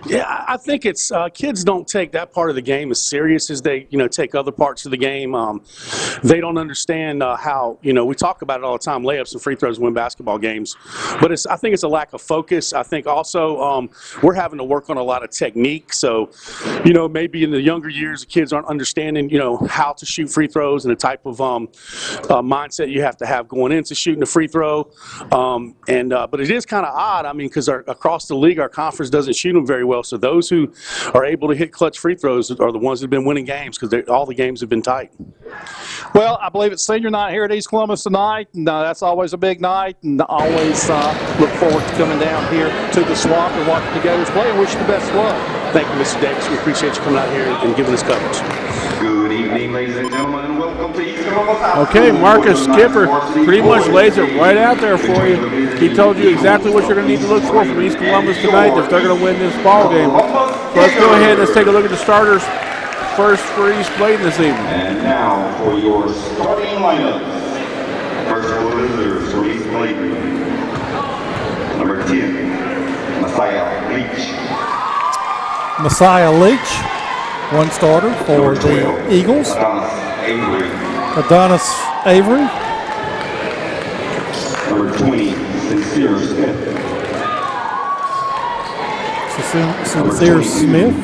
Yeah, I think it's kids don't take that part of the game as serious as they take other parts of the game. They don't understand how we talk about it all the time. Layups and free throws win basketball games, but I think it's a lack of focus. I think also we're having to work on a lot of technique. So maybe in the younger years the kids aren't understanding how to shoot free throws and the type of mindset you have to have going into shooting a free throw. But it is kind of odd. I mean, because across the league, our conference doesn't shoot them very well. So those who are able to hit clutch free throws are the ones that have been winning games, because all the games have been tight.
Well, I believe it's senior night here at East Columbus tonight, and that's always a big night, and always look forward to coming down here to the Swamp and watching the Gators play, and wish you the best of luck.
Thank you, Mr. Davis. We appreciate you coming out here and giving us coverage.
Good evening, ladies and gentlemen, and welcome to East Columbus.
Okay, Marcus Skipper pretty much lays it right out there for you. He told you exactly what you're going to need to look for from East Columbus tonight if they're going to win this ball game. So let's go ahead and let's take a look at the starters first for East Bladen this evening.
And now for your starting lineup. First for visitors for East Bladen. Number 10, Messiah Leach.
Messiah Leach, one starter for the Eagles. Adonis Avery.
Number 20, Sincere Smith.
Sincere Smith.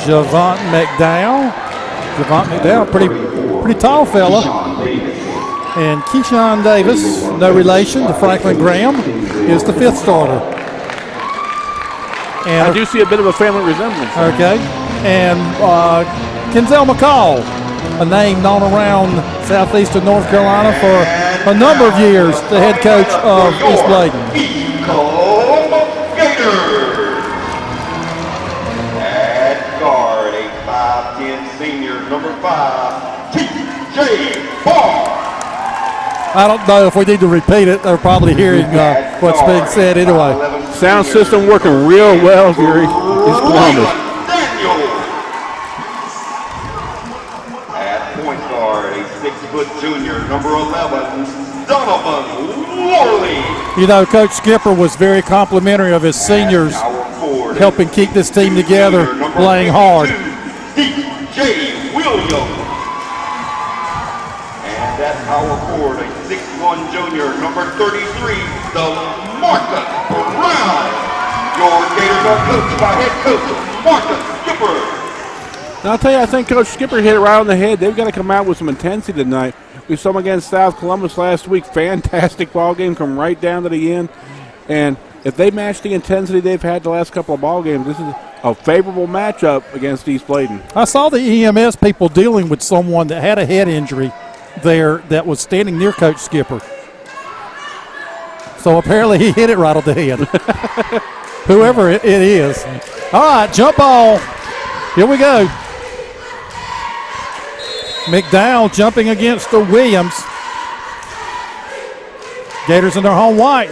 Javant McDowell, pretty tall fella. And Keyshawn Davis, no relation to Franklin Graham, is the fifth starter. And
I do see a bit of a family resemblance.
Okay. And Kenzel McCall, a name known around southeastern North Carolina for a number of years, the head coach of East Bladen.
At guard, a 5'10" senior, number 5, T.J. Barr.
I don't know if we need to repeat it. They're probably hearing what's being said anyway.
Sound system working real well here in East Columbus.
At point guard, a 6-foot junior, number 11, Donovan Worley.
You know, Coach Skipper was very complimentary of his seniors, helping keep this team together, playing hard.
DJ Williams. And that power forward, a 6'1 junior, number 33, the Marcus Brown. Your Gators are coached by head coach Marcus Skipper.
Now, I'll tell you, I think Coach Skipper hit it right on the head. They've got to come out with some intensity tonight. We saw them against South Columbus last week. Fantastic ball game, come right down to the end. And if they match the intensity they've had the last couple of ball games, this is a favorable matchup against East Bladen.
I saw the EMS people dealing with someone that had a head injury there that was standing near Coach Skipper. So apparently he hit it right on the head. Whoever it is. All right, jump ball. Here we go. McDowell jumping against the Williams. Gators in their home white.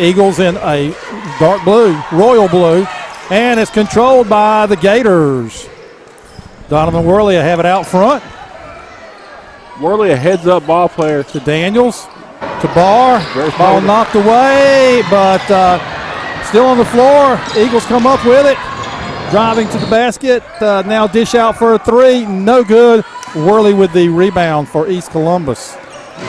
Eagles in a dark blue, royal blue. And it's controlled by the Gators. Donovan Worley will have it out front.
Worley, a heads-up ball player.
To Daniels, to Barr. Ball knocked away, but still on the floor. Eagles come up with it. Driving to the basket. Now dish out for a three. No good. Worley with the rebound for East Columbus.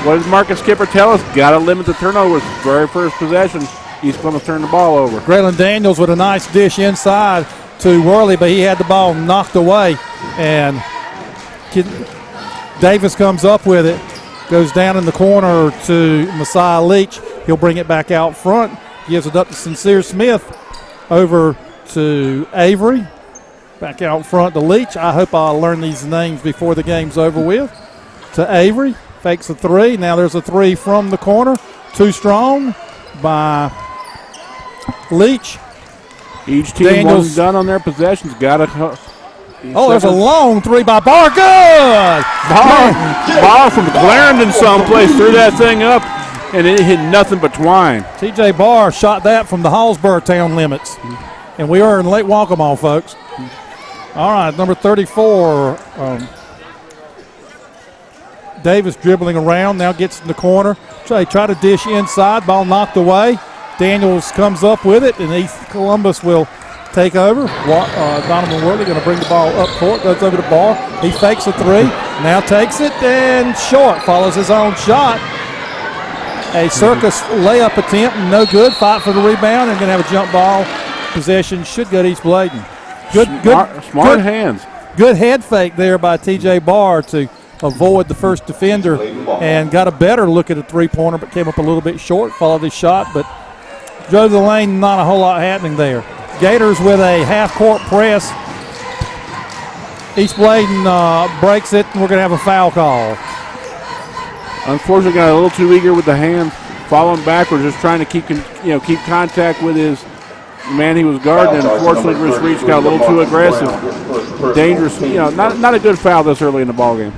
What does Marcus Skipper tell us? Got to limit the turnovers. Very first possession, East Columbus turned the ball over.
Graylin Daniels with a nice dish inside to Worley, but he had the ball knocked away. And Davis comes up with it. Goes down in the corner to Messiah Leach. He'll bring it back out front. Gives it up to Sincere Smith. Over to Avery. Back out front to Leach. I hope I'll learn these names before the game's over with. To Avery. Fakes a three. Now there's a three from the corner. Too strong by Leach.
Each team once done on their possessions. Got to.
Oh, there's a long three by Barr. Good!
Barr from Clarendon someplace threw that thing up, and it hit nothing but twine.
TJ Barr shot that from the Hallsboro town limits. And we are in Lake Waccamaw, folks. All right, number 34. Davis dribbling around, now gets in the corner. Try to dish inside, ball knocked away. Daniels comes up with it, and East Columbus will take over. Donovan Worley going to bring the ball up court, goes over to Barr. He fakes a three, now takes it, and short, follows his own shot. A circus layup attempt, no good. Fight for the rebound, and going to have a jump ball. Possession should go to East Bladen.
Smart hands.
Good head fake there by TJ Barr to avoid the first defender, and got a better look at a three-pointer, but came up a little bit short. Followed his shot, but drove the lane. Not a whole lot happening there. Gators with a half-court press. East Bladen breaks it, and we're going to have a foul call.
Unfortunately, got a little too eager with the hands, falling backwards, just trying to keep contact with his man he was guarding. And unfortunately, Bruce Reach got a little too aggressive, dangerous. Not a good foul this early in the ball game.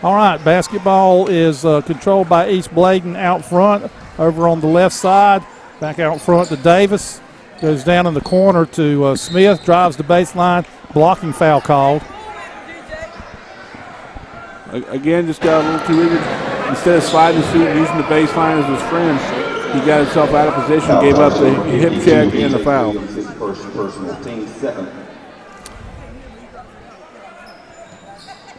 All right, basketball is controlled by East Bladen out front, over on the left side. Back out front to Davis. Goes down in the corner to Smith, drives the baseline, blocking foul called.
Again, just got a little too eager. Instead of sliding the suit and using the baseline as his friend, he got himself out of position, gave up the hip check and the foul.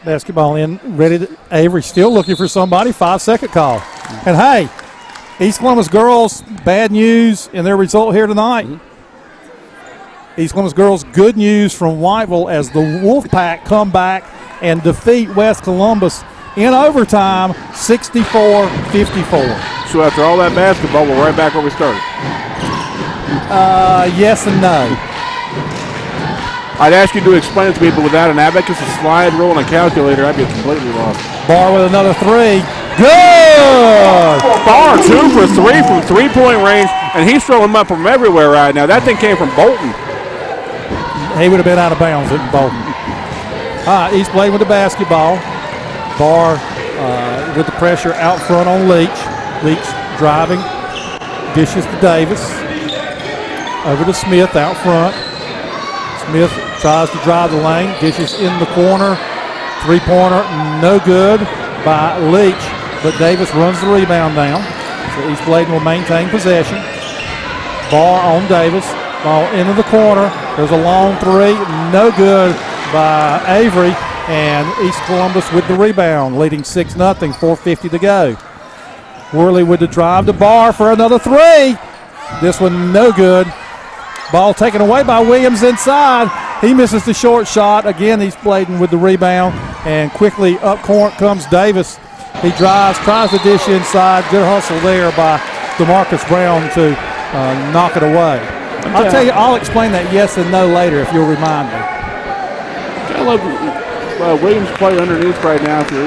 Basketball in, ready to, Avery still looking for somebody, 5-second call. And hey, East Columbus girls, bad news in their result here tonight. East Columbus girls, good news from Whiteville as the Wolfpack come back and defeat West Columbus in overtime, 64-54.
So after all that basketball, we're right back where we started.
Yes and no.
I'd ask you to explain it to people without an abacus, a slide rule, and a calculator. I'd be completely lost.
Barr with another three. Good!
Barr 2 for 3 from three-point range, and he's throwing them up from everywhere right now. That thing came from Bolton.
he would have been out of bounds at Bolton. All right, East Bladen with the basketball. Barr with the pressure out front on Leach. Leach driving, dishes to Davis. Over to Smith out front. Smith tries to drive the lane, dishes in the corner. Three-pointer, no good by Leach, but Davis runs the rebound down. So East Bladen will maintain possession. Barr on Davis. Ball into the corner. There's a long three, no good by Avery, and East Columbus with the rebound, leading 6-0, 4:50 to go. Worley with the drive to Barr for another three. This one no good. Ball taken away by Williams inside. He misses the short shot. Again, East Bladen with the rebound, and quickly up court comes Davis. He drives, tries to dish inside. Good hustle there by DeMarcus Brown to knock it away. I'll tell you, I'll explain that yes and no later if you'll remind me.
I love Williams play underneath right now for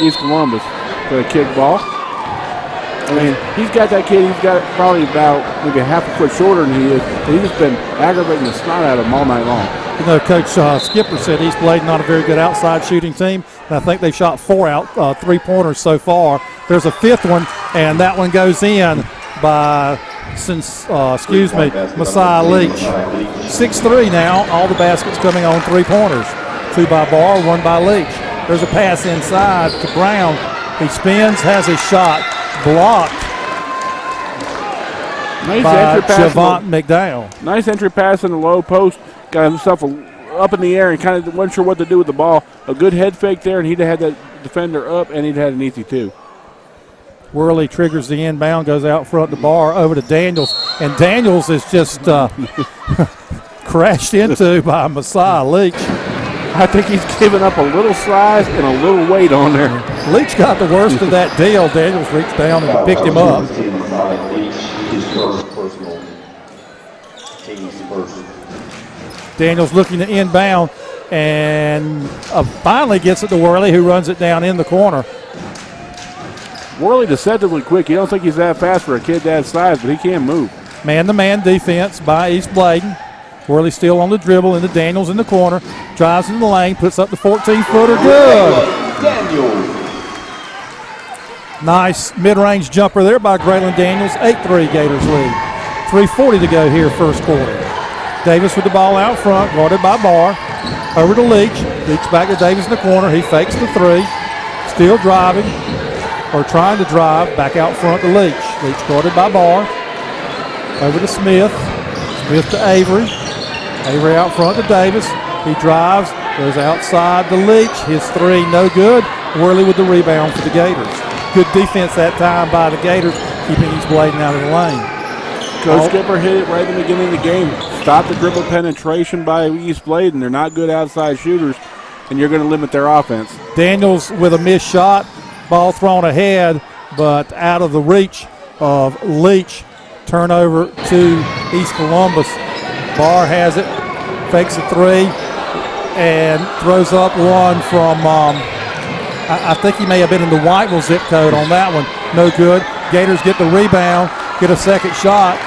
East Columbus for a kick ball. I mean, he's got that kid. He's got probably about maybe half a foot shorter than he is. He's just been aggravating the snot out of him all night long.
You know, Coach Skipper said East Bladen not a very good outside shooting team, and I think they've shot 4 three-pointers so far. There's a fifth one, and that one goes in by Messiah Leach. 6-3 now. All the baskets coming on three-pointers. 2 by Barr, 1 by Leach. There's a pass inside to Brown. He spins, has his shot blocked by Javont McDowell.
Nice entry pass in the low post. Got himself up in the air and kind of wasn't sure what to do with the ball. A good head fake there, and he'd have had that defender up, and he'd had an easy 2.
Worley triggers the inbound, goes out front to Barr, over to Daniels, and Daniels is just crashed into by Messiah Leach.
I think he's given up a little size and a little weight on there.
Leach got the worst of that deal. Daniels reached down and picked him up. Daniels looking to inbound and finally gets it to Worley, who runs it down in the corner.
Worley deceptively quick. You don't think he's that fast for a kid that size, but he can move.
Man-to-man defense by East Bladen. Worley still on the dribble into Daniels in the corner. Drives in the lane, puts up the 14-footer. Good. Nice mid-range jumper there by Graylin Daniels. 8-3 Gators lead. 3:40 to go here first quarter. Davis with the ball out front, guarded by Barr. Over to Leach. Leach back to Davis in the corner. He fakes the 3. Still driving, or trying to drive, back out front to Leach. Leach guarded by Barr. Over to Smith. Smith to Avery. Avery out front to Davis. He drives, goes outside to Leach. His 3 no good. Worley with the rebound for the Gators. Good defense that time by the Gators, keeping East Bladen out of the lane.
Coach Skipper hit it right in the beginning of the game. Stop the dribble penetration by East Bladen. They're not good outside shooters, and you're going to limit their offense.
Daniels with a missed shot. Ball thrown ahead, but out of the reach of Leach. Turnover to East Columbus. Barr has it, fakes a 3, and throws up one from, I think he may have been in the Whiteville zip code on that one. No good. Gators get the rebound, get a second shot.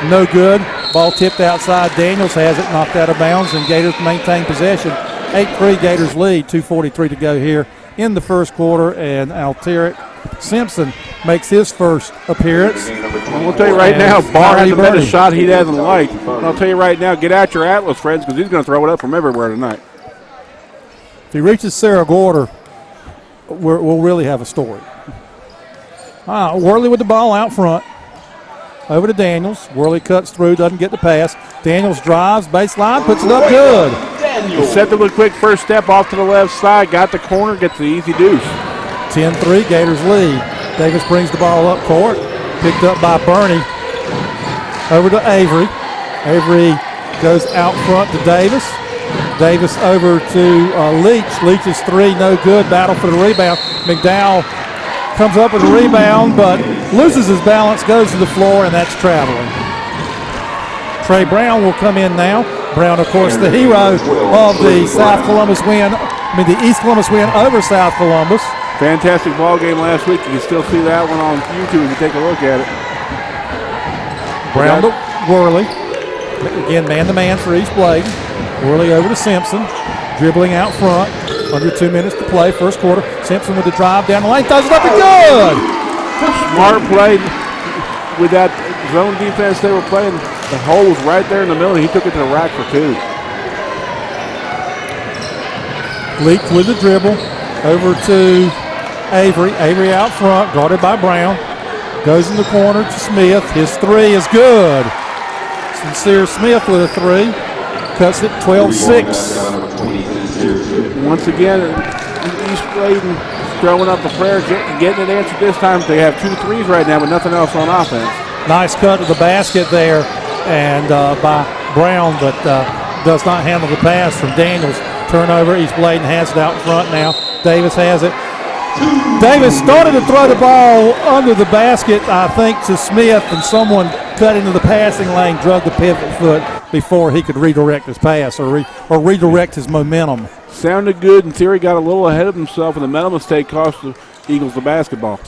No good. Ball tipped outside. Daniels has it, knocked out of bounds, and Gators maintain possession. 8-3 Gators lead, 2:43 to go here in the first quarter, and Alteric Simpson makes his first appearance.
I'll tell you right now, Barr hasn't had a shot he doesn't like. And I'll tell you right now, get out your Atlas, friends, because he's going to throw it up from everywhere tonight.
If he reaches Sarah Gorder, we'll really have a story. Worley with the ball out front. Over to Daniels. Worley cuts through, doesn't get the pass. Daniels drives, baseline, puts it up good.
Set the quick first step off to the left side, got the corner, gets the easy deuce.
10-3, Gators lead. Davis brings the ball up court, picked up by Burney. Over to Avery. Avery goes out front to Davis. Davis over to Leach. Leach's 3, no good. Battle for the rebound. McDowell comes up with a rebound, but loses his balance, goes to the floor, and that's traveling. Trey Brown will come in now. Brown, of course, the hero of the South Columbus win. The East Columbus win over South Columbus.
Fantastic ball game last week. You can still see that one on YouTube if you take a look at it.
Brown to Worley. Again, man-to-man for East Bladen. Worley over to Simpson. Dribbling out front. Under 2 minutes to play, first quarter. Simpson with the drive down the lane. Throws it up and good!
Smart play with that zone defense they were playing. The hole was right there in the middle. He took it to the rack for 2.
Leak with the dribble. Over to Avery. Avery out front, guarded by Brown. Goes in the corner to Smith. His 3 is good. Sincere Smith with a 3. Cuts it 12-6.
Once again, East Bladen throwing up a prayer, getting it answered this time. They have 2 threes right now, but nothing else on offense.
Nice cut to the basket there and by Brown, but does not handle the pass from Daniels. Turnover. East Bladen has it out front now. Davis has it. Davis started to throw the ball under the basket, I think, to Smith, and someone cut into the passing lane, drug the pivot foot before he could redirect his pass or redirect his momentum.
Sounded good in theory, got a little ahead of himself, and the mental mistake cost the Eagles the basketball.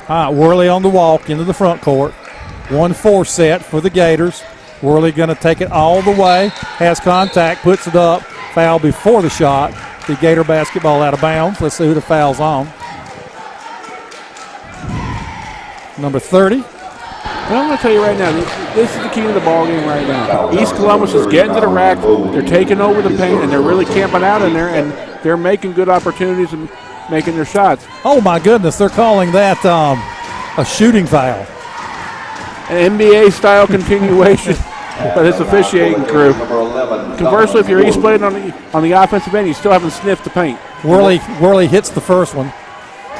All right, Worley on the walk into the front court. 1-4 set for the Gators. Worley going to take it all the way. Has contact, puts it up. Foul before the shot. The Gator basketball out of bounds. Let's see who the foul's on. Number 30.
Well, I'm going to tell you right now, this is the key to the ball game right now. East Columbus is getting to the rack. They're taking over the paint, and they're really camping out in there, and they're making good opportunities and making their shots.
Oh, my goodness. They're calling that a shooting foul.
An NBA-style continuation by this officiating crew. Conversely, if you're East Bladen on the offensive end, you still haven't sniffed the paint.
Worley hits the first one.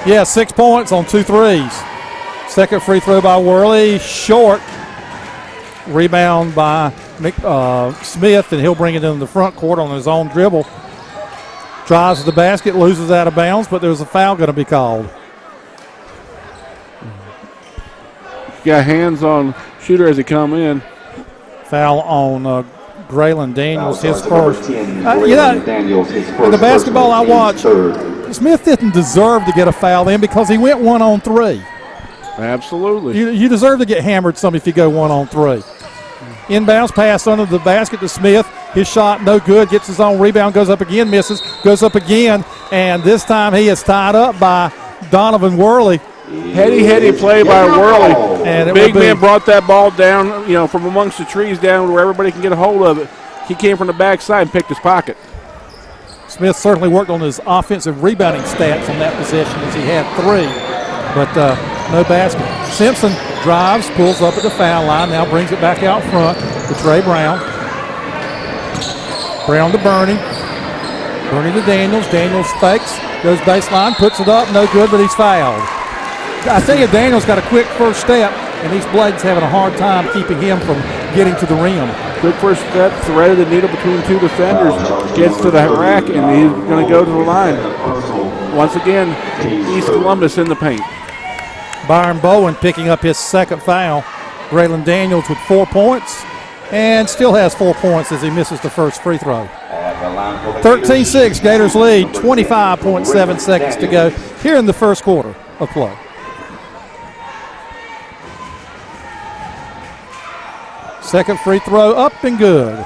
Yeah, 6 points on 2 threes. Second free throw by Worley, short. Rebound by Smith, and he'll bring it into the front court on his own dribble. Drives to the basket, loses out of bounds, but there's a foul going to be called.
Got hands on shooter as he come in.
Foul on Graylin Daniels, his first. In the basketball I watched, Smith didn't deserve to get a foul in because he went 1-on-3.
Absolutely.
You deserve to get hammered some if you go 1-on-3. Inbounds pass under the basket to Smith. His shot no good. Gets his own rebound. Goes up again. Misses. Goes up again. And this time he is tied up by Donovan Worley.
Heady play by Worley.
And
Big man brought that ball down, from amongst the trees down where everybody can get a hold of it. He came from the backside and picked his pocket.
Smith certainly worked on his offensive rebounding stats on that possession as he had 3. But no basket. Simpson drives, pulls up at the foul line, now brings it back out front to Trey Brown. Brown to Bernie. Bernie to Daniels. Daniels fakes, goes baseline, puts it up, no good, but he's fouled. I tell you, Daniels got a quick first step, and East Bladen's having a hard time keeping him from getting to the rim.
Quick first step, threaded the needle between 2 defenders, gets to the rack, and he's going to go to the line. Once again, East Columbus in the paint.
Byron Bowen picking up his second foul. Graylin Daniels with 4 points, and still has 4 points as he misses the first free throw. 13-6, Gators lead, 25.7 seconds to go here in the first quarter of play. Second free throw up and good.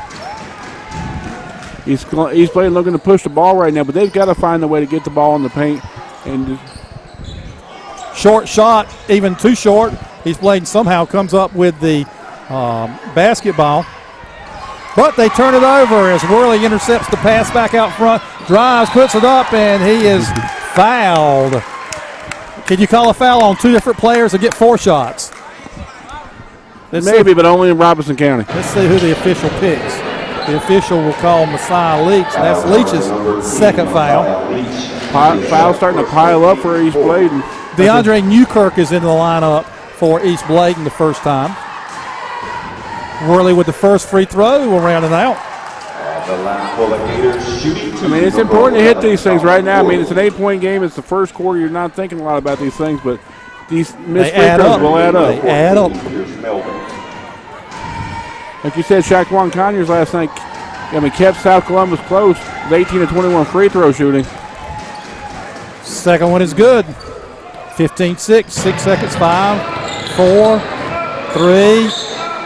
East Bladen looking to push the ball right now, but they've got to find a way to get the ball in the paint. And
short shot, even too short. East Bladen somehow comes up with the basketball. But they turn it over as Worley intercepts the pass back out front. Drives, puts it up, and he is fouled. Can you call a foul on 2 different players and get 4 shots?
Maybe, but only in Robinson County.
Let's see who the official picks. The official will call Messiah Leach. That's Leach's second foul.
Foul starting to pile up for East Bladen.
DeAndre Newkirk is in the lineup for East Bladen the first time. Worley with the first free throw. We'll round it out.
I mean, it's important to hit these things right now. I mean, it's an 8-point game. It's the first quarter. You're not thinking a lot about these things, but these missed free throws will add up.
They add up.
Like you said, Shaquan Conyers last night, kept South Columbus close with 18 of 21 free throw shooting.
Second one is good. 15-6, 6 seconds, 5, 4, 3,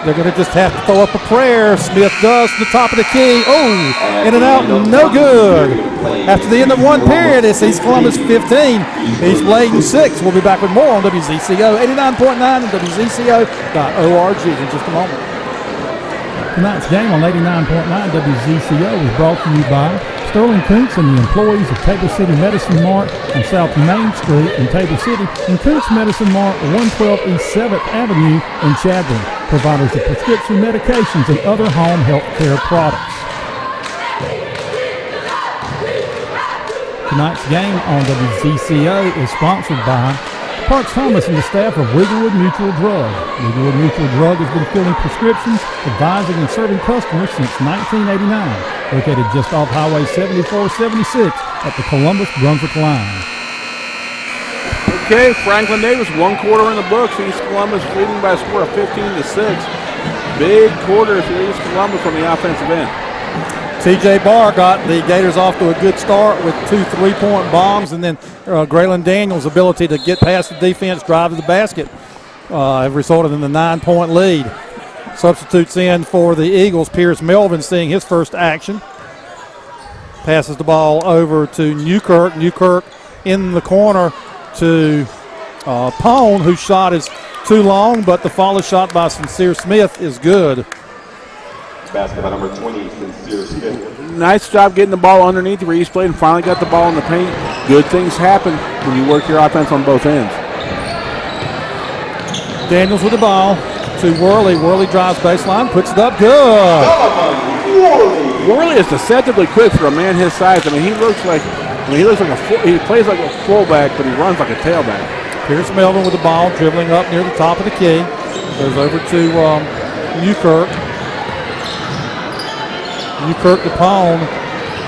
They're going to just have to throw up a prayer. Smith does to the top of the key. Oh, in and out, no good. After the end of one period, it's East Columbus 15, East Bladen 6. We'll be back with more on WZCO 89.9 and WZCO.org in just a moment.
Tonight's game on 89.9 WZCO was brought to you by Sterling Kuntz and the employees of Tabor City Medicine Mart on South Main Street in Tabor City, and Kuntz Medicine Mart, 112 East 7th Avenue in Chadron, providers of prescription medications and other home health care products. Tonight's game on WZCO is sponsored by Parks Thomas and the staff of Wigglewood Mutual Drug. Wigglewood Mutual Drug has been filling prescriptions, advising and serving customers since 1989. Located just off Highway 7476 at the Columbus-Brunswick line.
Okay, Franklin Davis, 1 quarter in the books. East Columbus leading by a score of 15-6. Big quarter for East Columbus on the offensive end.
T.J. Barr got the Gators off to a good start with 2 3-point bombs, and then Graylin Daniels' ability to get past the defense, drive to the basket, have resulted in the 9-point lead. Substitutes in for the Eagles. Pierce Melvin seeing his first action. Passes the ball over to Newkirk. Newkirk in the corner to Pone, whose shot is too long, but the follow shot by Sincere Smith is good.
Basket by number 20, Sincere Smith.
Nice job getting the ball underneath where East Bladen finally got the ball in the paint. Good things happen when you work your offense on both ends.
Daniels with the ball to Worley. Worley drives baseline, puts it up, good.
Worley is deceptively quick for a man his size. I mean, he he plays like a fullback, but he runs like a tailback.
Pierce Melvin with the ball, dribbling up near the top of the key. Goes over to Newkirk. Newkirk to Pone.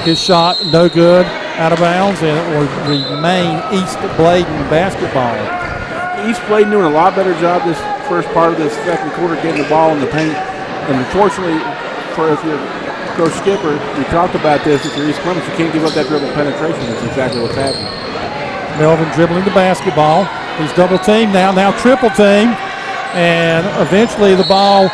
His shot, no good, out of bounds, and it will remain East Bladen basketball.
East Bladen doing a lot better job this first part of this second quarter getting the ball in the paint. And unfortunately, if you're Coach Skipper, we talked about this, if you're East Columbus, you can't give up that dribble penetration. That's exactly what's happening.
Melvin dribbling the basketball. He's double teamed now triple teamed. And eventually the ball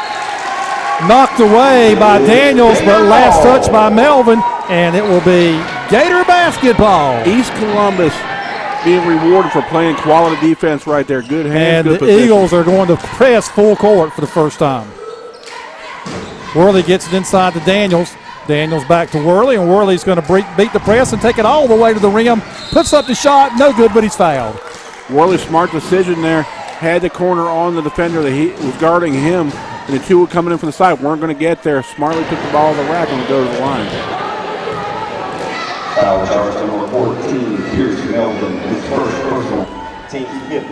knocked away by Daniels, but last touch by Melvin, and it will be Gator basketball.
East Columbus being rewarded for playing quality defense right there. Good hands,
and
good
the
position.
Eagles are going to press full court for the first time. Worley gets it inside to Daniels. Daniels back to Worley, and Worley's going to beat the press and take it all the way to the rim. Puts up the shot, no good, but he's fouled.
Worley's smart decision there. Had the corner on the defender that he was guarding him, and the two were coming in from the side. Weren't going to get there. Smartly took the ball to the rack and go to the line.
Foul charge to number 14, Pierce Melvin, his first personal, team fifth.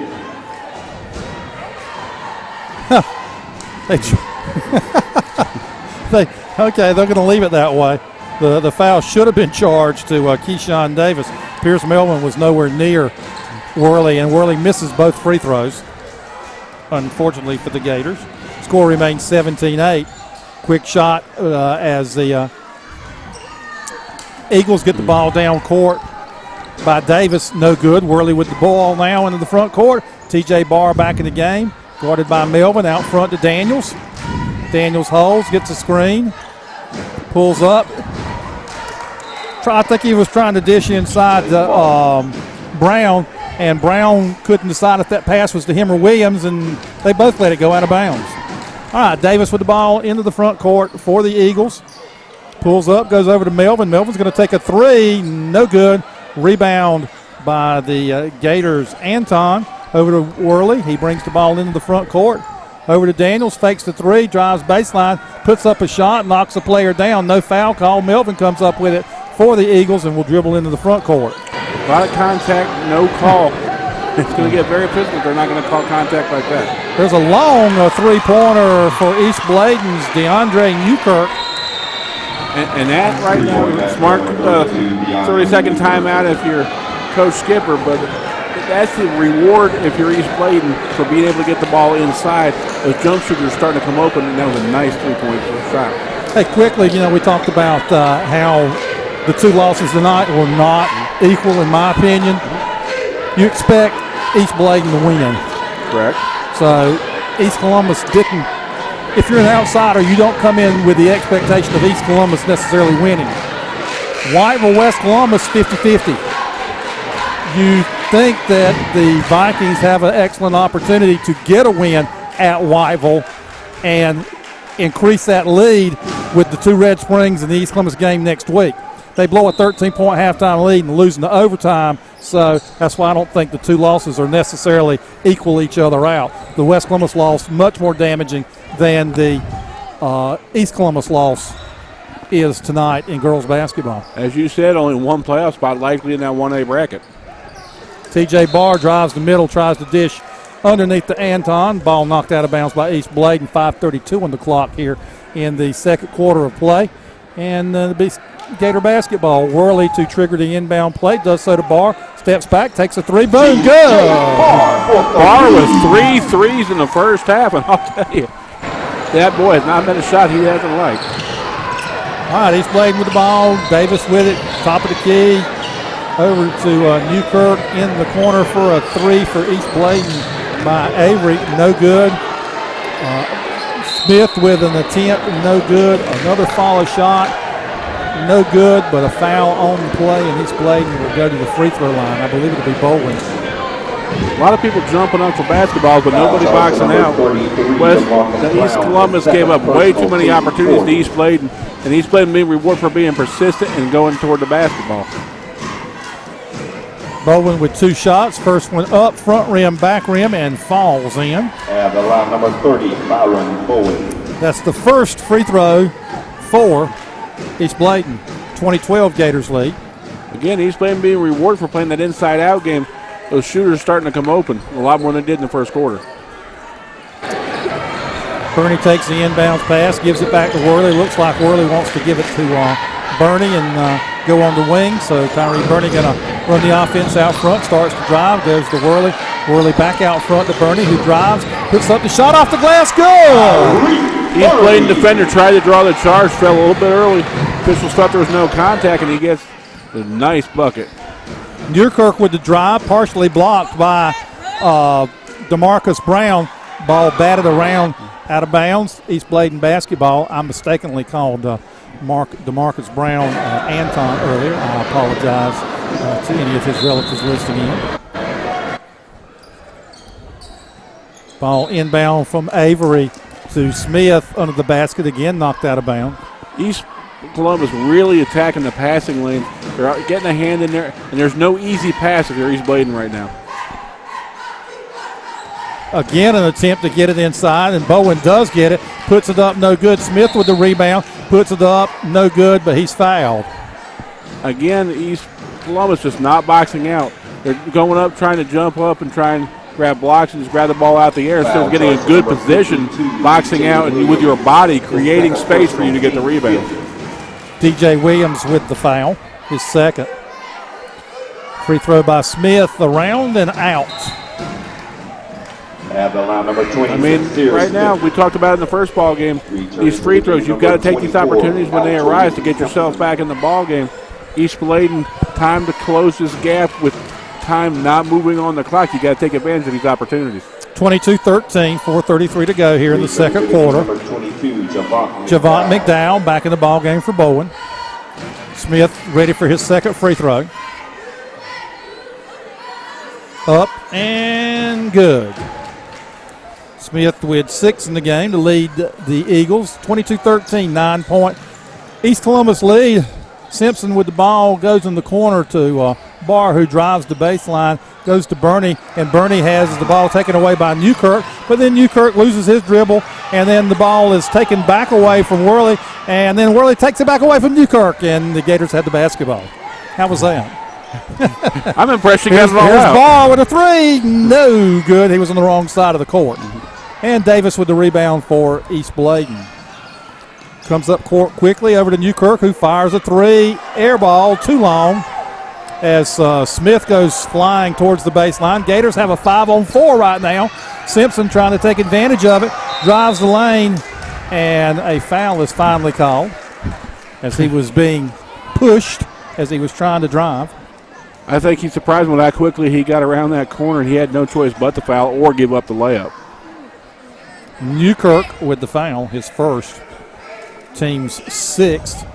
They're going to leave it that way. The foul should have been charged to Keyshawn Davis. Pierce Melvin was nowhere near Worley, and Worley misses both free throws, unfortunately for the Gators. Score remains 17-8. Quick shot as the Eagles get the ball down court by Davis. No good. Worley with the ball now into the front court. T.J. Barr back in the game. Guarded by Melvin out front to Daniels. Daniels holds, gets a screen, pulls up. I think he was trying to dish inside to Brown, and Brown couldn't decide if that pass was to him or Williams, and they both let it go out of bounds. All right, Davis with the ball into the front court for the Eagles. Pulls up, goes over to Melvin. Melvin's going to take a three, no good. Rebound by the Gators, Anton. Over to Worley. He brings the ball into the front court. Over to Daniels, fakes the three, drives baseline, puts up a shot, knocks a player down. No foul call. Melvin comes up with it for the Eagles and will dribble into the front court.
A lot of contact, no call. It's going to get very physical if they're not going to call contact like that.
There's a long three-pointer for East Bladen's DeAndre Newkirk.
And that right now is a smart 30-second timeout if you're Coach Skipper, but that's the reward if you're East Bladen for being able to get the ball inside. Those jump shooters are starting to come open, and that was a nice three-point shot.
Hey, quickly, we talked about how the two losses tonight were not equal, in my opinion. You expect East Bladen to win.
Correct.
So East Columbus didn't if you're an outsider, you don't come in with the expectation of East Columbus necessarily winning. Whiteville, West Columbus, 50-50. You think that the Vikings have an excellent opportunity to get a win at Whiteville and increase that lead with the two Red Springs in the East Columbus game next week. They blow a 13-point halftime lead and lose in the overtime, so that's why I don't think the two losses are necessarily equal each other out. The West Columbus loss much more damaging than the East Columbus loss is tonight in girls basketball.
As you said, only one playoff spot likely in that 1A bracket.
T.J. Barr drives the middle, tries to dish underneath to Anton. Ball knocked out of bounds by East Bladen. 5:32 on the clock here in the second quarter of play. And the Gator basketball. Worley to trigger the inbound play. Does so to Barr. Steps back, takes a three. Boom, good.
Barr with 3 threes in the first half, and I'll tell you, that boy has not been a shot he hasn't liked.
All right, East Bladen with the ball. Davis with it. Top of the key. Over to Newkirk in the corner for a three for East Bladen by Avery. No good. Smith with an attempt. No good. Another follow shot. No good, but a foul on the play, and East Bladen will go to the free throw line. I believe it'll be Bowling.
A lot of people jumping up for basketballs, but nobody boxing out. The East Columbus gave up way too many opportunities to East Bladen, and East Bladen being rewarded for being persistent and going toward the basketball.
Bowling with two shots. First one up, front rim, back rim, and falls in.
At the line, number 30, Byron Bowen.
That's the first free throw for East Bladen. 2012 Gators lead.
Again, East Bladen being rewarded for playing that inside-out game. Those shooters starting to come open a lot more than they did in the first quarter.
Bernie takes the inbounds pass, gives it back to Worley. Looks like Worley wants to give it to Bernie and go on the wing. So Tyree Bernie going to run the offense out front, starts to drive, goes to Worley. Worley back out front to Bernie, who drives, puts up the shot off the glass, good!
East Bladen defender tried to draw the charge, fell a little bit early. Officials thought there was no contact, and he gets a nice bucket.
Newkirk with the drive, partially blocked by DeMarcus Brown. Ball batted around out of bounds. East Bladen basketball. I mistakenly called DeMarcus Brown Anton earlier. I apologize to any of his relatives listening in. Ball inbound from Avery to Smith under the basket, again knocked out of bounds.
East Columbus really attacking the passing lane. They're getting a hand in there, and there's no easy pass if you're East Bladen right now.
Again, an attempt to get it inside, and Bowen does get it, puts it up, no good. Smith with the rebound, puts it up, no good, but he's fouled.
Again, East Columbus just not boxing out. They're going up, trying to jump up and try and grab blocks and just grab the ball out the air instead of getting a good position, boxing out and with your body creating space for you to get the rebound.
DJ Williams with the foul, his second. Free throw by Smith, around and out.
At the line, number 20.
I mean, right now, we talked about it in the first ball game, these free throws, you've got to take these opportunities when they arise to get yourself back in the ball game. East Bladen, time to close this gap with time not moving on the clock. You got to take advantage of these opportunities.
22-13, 4:33 to go here in the second quarter. Javont McDowell back in the ball game for Bowen. Smith ready for his second free throw. Up and good. Smith with 6 in the game to lead the Eagles. 22-13, 9-point East Columbus lead. Simpson with the ball goes in the corner to Barr, who drives the baseline, goes to Bernie, and Bernie has the ball taken away by Newkirk, but then Newkirk loses his dribble, and then the ball is taken back away from Worley, and then Worley takes it back away from Newkirk, and the Gators had the basketball. How was that?
I'm impressed he got it all
Here's
out.
Barr with a three. No good. He was on the wrong side of the court. And Davis with the rebound for East Bladen. Comes up court quickly over to Newkirk, who fires a three. Air ball, too long, as Smith goes flying towards the baseline. Gators have a 5-on-4 right now. Simpson trying to take advantage of it, drives the lane, and a foul is finally called as he was being pushed as he was trying to drive.
I think he's surprised when how quickly he got around that corner, and he had no choice but to foul or give up the layup.
Newkirk with the foul, his first, team's 6th.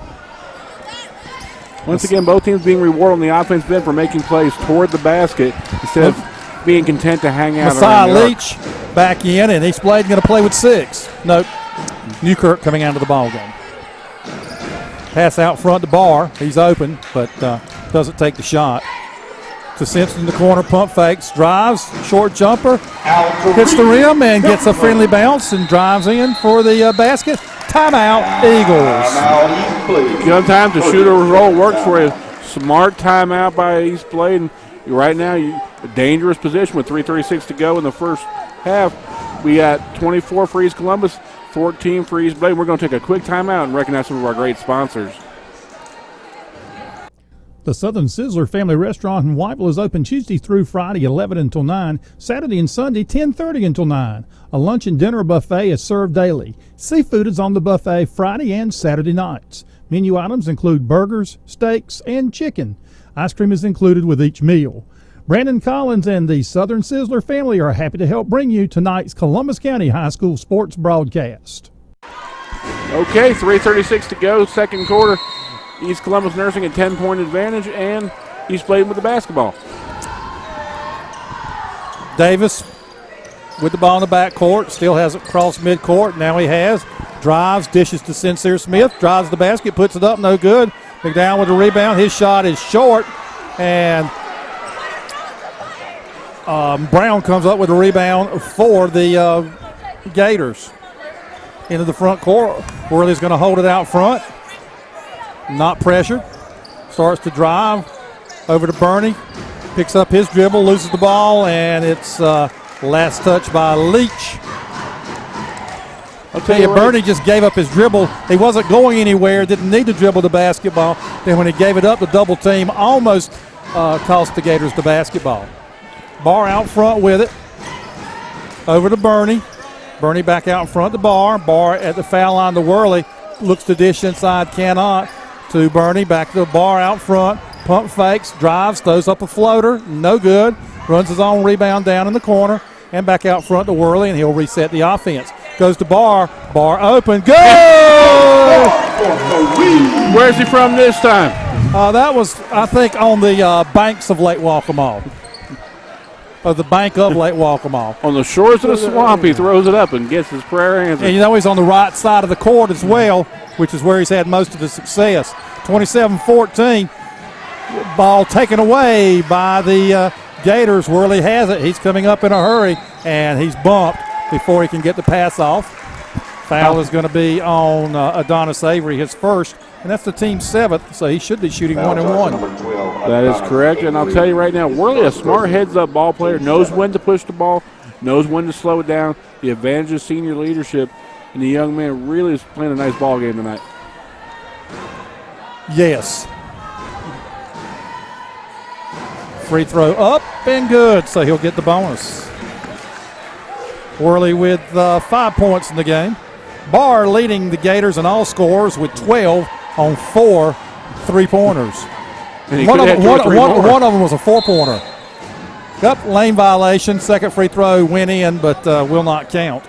Once again, both teams being rewarded on the offensive end for making plays toward the basket instead of being content to hang out.
Messiah Leach back in, and East Bladen going to play with 6. Nope. Newkirk coming out of the ball game. Pass out front to Barr. He's open, but doesn't take the shot. To Simpson in the corner, pump fakes, drives, short jumper, hits the rim and gets a friendly bounce and drives in for the basket. Timeout, Eagles.
Sometimes the shooter roll works for a smart timeout by East Bladen. Right now, a dangerous position with 3:36 to go in the first half. We got 24 for East Columbus, 14 for East Bladen. We're going to take a quick timeout and recognize some of our great sponsors.
The Southern Sizzler Family Restaurant in Whiteville is open Tuesday through Friday, 11 until 9, Saturday and Sunday, 10:30 until 9. A lunch and dinner buffet is served daily. Seafood is on the buffet Friday and Saturday nights. Menu items include burgers, steaks, and chicken. Ice cream is included with each meal. Brandon Collins and the Southern Sizzler family are happy to help bring you tonight's Columbus County High School sports broadcast.
Okay, 3:36 to go, second quarter. East Columbus nursing a 10-point advantage, and East Bladen with the basketball.
Davis with the ball in the backcourt, still hasn't crossed midcourt. Now he has. Drives, dishes to Sincere Smith, drives the basket, puts it up, no good. McDowell with the rebound. His shot is short, and Brown comes up with a rebound for the Gators. Into the front court. Worley's going to hold it out front. Not pressured. Starts to drive over to Bernie. Picks up his dribble, loses the ball, and it's last touch by Leach. I'll tell you, Bernie just gave up his dribble. He wasn't going anywhere, didn't need to dribble the basketball. Then when he gave it up, the double team almost cost the Gators the basketball. Barr out front with it. Over to Bernie. Bernie back out in front to Barr. Barr at the foul line to Worley. Looks to dish inside, cannot. To Bernie, back to the Barr out front. Pump fakes, drives, throws up a floater. No good. Runs his own rebound down in the corner. And back out front to Worley, and he'll reset the offense. Goes to Barr. Barr open. Go!
Where's he from this time?
That was, I think, on the banks of Lake Waccamaw. Of the bank of Lake Waccamaw.
On the shores of the swamp, he throws it up and gets his prayer answered.
And you know he's on the right side of the court as well, which is where he's had most of the success. 27-14. Ball taken away by the Gators. Worley has it. He's coming up in a hurry, and he's bumped before he can get the pass off. Foul is going to be on Adonis Avery, his first, and that's the team's 7th, so he should be shooting 1-1.
That is correct, and I'll tell you right now, Worley, a smart heads-up ball player, knows when to push the ball, knows when to slow it down. The advantage of senior leadership, and the young man really is playing a nice ball game tonight.
Yes. Free throw up and good, so he'll get the bonus. Worley with 5 points in the game. Barr leading the Gators in all scores with 12 on 4 3-pointers. One of them was a 4-pointer. Yep, lane violation. Second free throw went in, but will not count.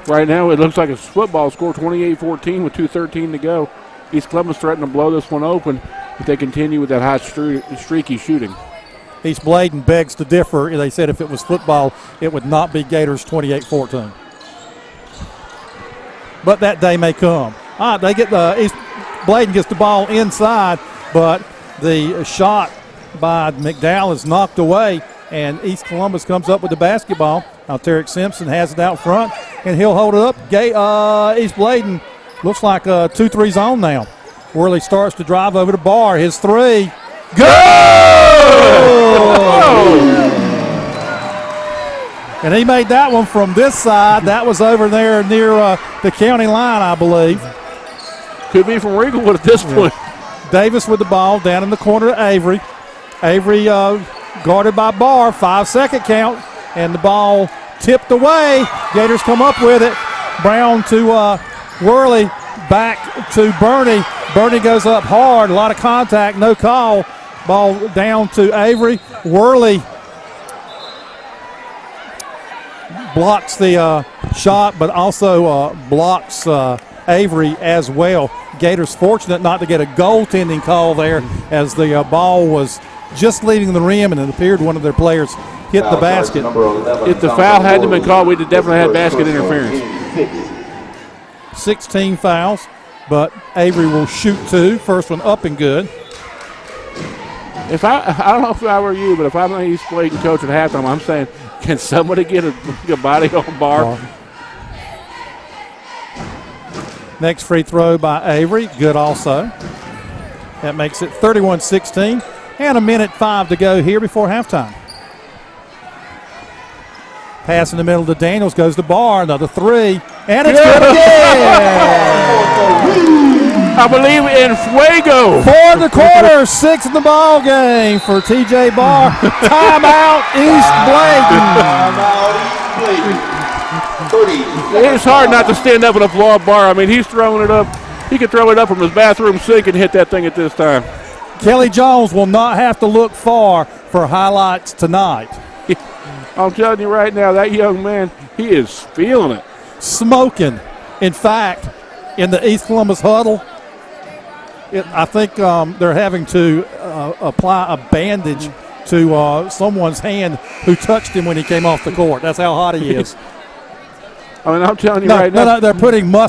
Right now it looks like a football score, 28-14 with 2:13 to go. East Columbus threatening to blow this one open if they continue with that hot streaky shooting.
East Bladen begs to differ. They said if it was football, it would not be Gators 28-14. But that day may come. All right, they get East Bladen gets the ball inside, but the shot by McDowell is knocked away, and East Columbus comes up with the basketball. Now Tarek Simpson has it out front, and he'll hold it up. East Bladen looks like a 2-3 zone now. Worley starts to drive over to Barr. His three. And he made that one from this side. That was over there near the county line, I believe.
Could be from Regalwood at this point.
Davis with the ball down in the corner to Avery. Avery guarded by Barr. 5-second count. And the ball tipped away. Gators come up with it. Brown to Worley. Back to Bernie. Bernie goes up hard. A lot of contact. No call. Ball down to Avery. Worley blocks the shot, but also blocks Avery as well. Gators fortunate not to get a goaltending call there as the ball was just leaving the rim, and it appeared one of their players hit the basket.
If the foul hadn't been called, we'd have definitely had basket interference.
16 fouls, but Avery will shoot 2. First one up and good.
If I don't know if I were you, but if I'm an East Bladen coach at halftime, I'm saying, can somebody get a body on bar?
Next free throw by Avery, good also. That makes it 31-16, and 1:05 to go here before halftime. Pass in the middle to Daniels, goes to Barr, another 3, and it's good again!
I believe in Fuego.
4 in the quarter, 6 in the ball game for TJ Barr. Timeout, East Bladen.
It's hard not to stand up and applaud Barr. I mean, he's throwing it up. He could throw it up from his bathroom sink and hit that thing at this time.
Kelly Jones will not have to look far for highlights tonight.
I'm telling you right now, that young man, he is feeling it.
Smoking. In fact, in the East Columbus huddle, I think they're having to apply a bandage to someone's hand who touched him when he came off the court. That's how hot he is.
I mean, I'm telling you right now.
No, they're putting you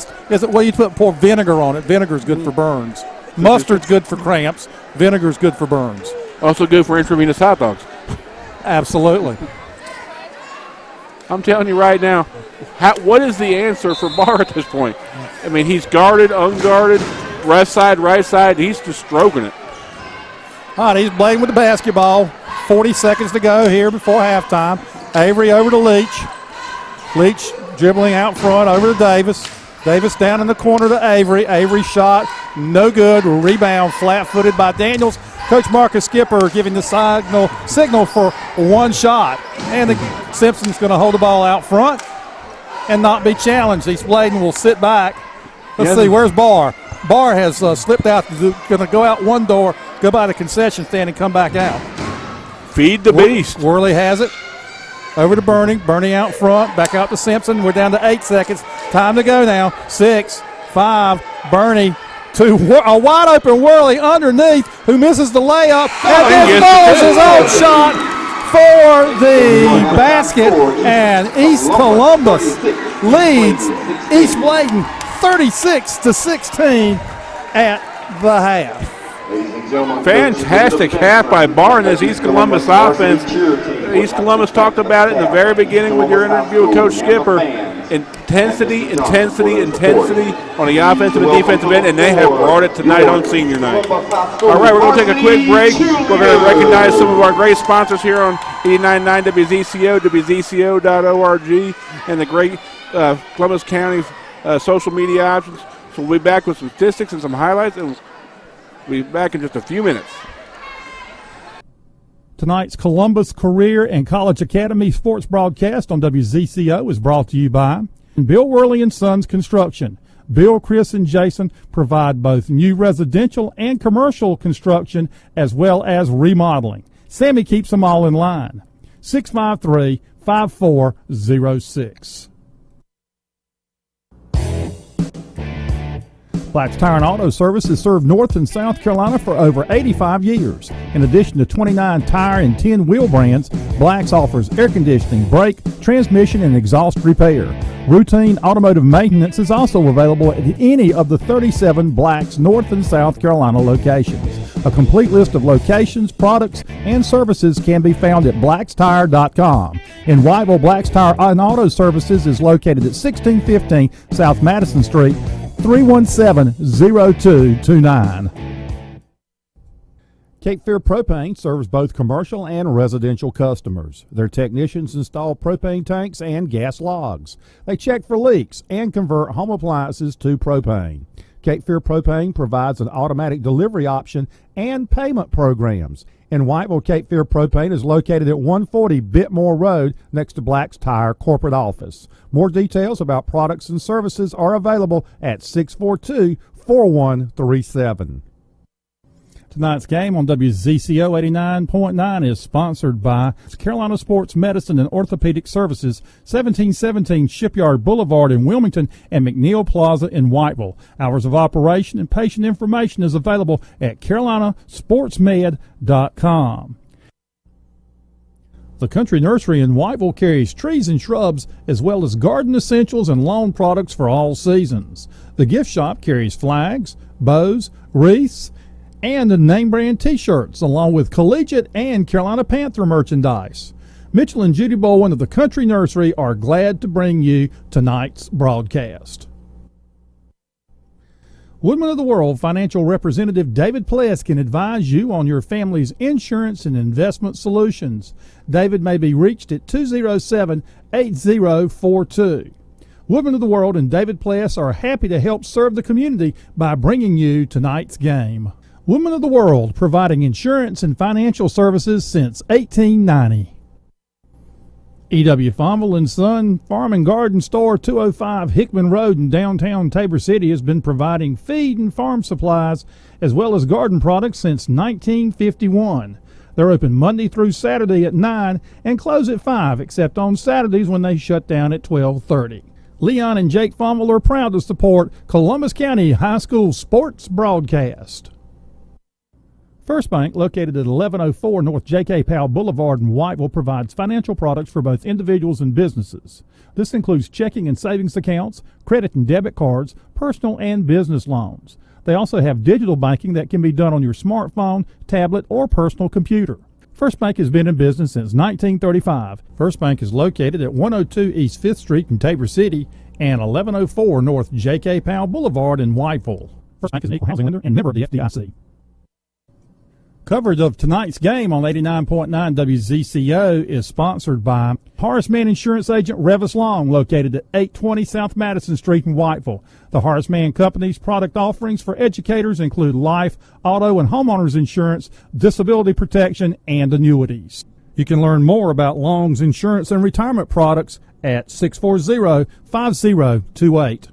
pour vinegar on it. Vinegar's good for burns. Mustard's good for cramps. Vinegar's good for burns.
Also good for intravenous hot dogs.
Absolutely.
I'm telling you right now, what is the answer for Barr at this point? I mean, he's guarded, unguarded, left side, right side. He's just stroking it.
All right, he's playing with the basketball. 40 seconds to go here before halftime. Avery over to Leach. Leach dribbling out front over to Davis. Davis down in the corner to Avery. Avery shot, no good. Rebound flat-footed by Daniels. Coach Marcus Skipper giving the signal for one shot. And Simpson's going to hold the ball out front and not be challenged. East Bladen will sit back. Let's see, where's Barr? Barr has slipped out. Going to go out one door, go by the concession stand, and come back out.
Feed the beast.
Worley has it. Over to Bernie. Bernie out front. Back out to Simpson. We're down to 8 seconds. Time to go now. 6, 5. Bernie to a wide open Worley underneath, who misses the layup. And then follows his own shot for the basket. And East Columbus leads East Bladen 36-16 at the half.
Fantastic half by Barr in this East Columbus offense. East Columbus talked about it in the very beginning with your interview with Coach Skipper. Intensity on the offensive and defensive end, and they have brought it tonight on senior night. All right, we're going to take a quick break. We're going to recognize some of our great sponsors here on 89.9 WZCO, WZCO.org, and the great Columbus County social media options. So we'll be back with some statistics and some highlights, and we'll be back in just a few minutes.
Tonight's Columbus Career and College Academy sports broadcast on WZCO is brought to you by Bill Worley & Sons Construction. Bill, Chris, and Jason provide both new residential and commercial construction as well as remodeling. Sammy keeps them all in line. 653-5406. Black's Tire and Auto Service has served North and South Carolina for over 85 years. In addition to 29 tire and 10 wheel brands, Black's offers air conditioning, brake, transmission, and exhaust repair. Routine automotive maintenance is also available at any of the 37 Black's North and South Carolina locations. A complete list of locations, products, and services can be found at blackstire.com. In Whiteville, Black's Tire and Auto Services is located at 1615 South Madison Street, 317-0229. Cape Fear Propane serves both commercial and residential customers. Their technicians install propane tanks and gas logs. They check for leaks and convert home appliances to propane. Cape Fear Propane provides an automatic delivery option and payment programs. In Whiteville, Cape Fear Propane is located at 140 Bitmore Road next to Black's Tire corporate office. More details about products and services are available at 642-4137. Tonight's game on WZCO 89.9 is sponsored by Carolina Sports Medicine and Orthopedic Services, 1717 Shipyard Boulevard in Wilmington and McNeil Plaza in Whiteville. Hours of operation and patient information is available at carolinasportsmed.com. The Country Nursery in Whiteville carries trees and shrubs as well as garden essentials and lawn products for all seasons. The gift shop carries flags, bows, wreaths, and the name brand t-shirts along with collegiate and Carolina Panther merchandise. Mitchell and Judy Bowen of the Country Nursery are glad to bring you tonight's broadcast. Woodman of the World financial representative David Pless can advise you on your family's insurance and investment solutions. David may be reached at 207-8042. Woodman of the World and David Pless are happy to help serve the community by bringing you tonight's game. Woodman of the World, providing insurance and financial services since 1890. E.W. Fonville & Son Farm and Garden Store, 205 Hickman Road in downtown Tabor City, has been providing feed and farm supplies as well as garden products since 1951. They're open Monday through Saturday at 9 and close at 5, except on Saturdays when they shut down at 12:30. Leon and Jake Fonville are proud to support Columbus County High School sports broadcast. First Bank, located at 1104 North J.K. Powell Boulevard in Whiteville, provides financial products for both individuals and businesses. This includes checking and savings accounts, credit and debit cards, personal and business loans. They also have digital banking that can be done on your smartphone, tablet, or personal computer. First Bank has been in business since 1935. First Bank is located at 102 East 5th Street in Tabor City and 1104 North J.K. Powell Boulevard in Whiteville. First Bank is an equal housing lender and member of the FDIC. Coverage of tonight's game on 89.9 WZCO is sponsored by Horace Mann Insurance Agent Revis Long, located at 820 South Madison Street in Whiteville. The Horace Mann Company's product offerings for educators include life, auto, and homeowners insurance, disability protection, and annuities. You can learn more about Long's insurance and retirement products at 640-5028.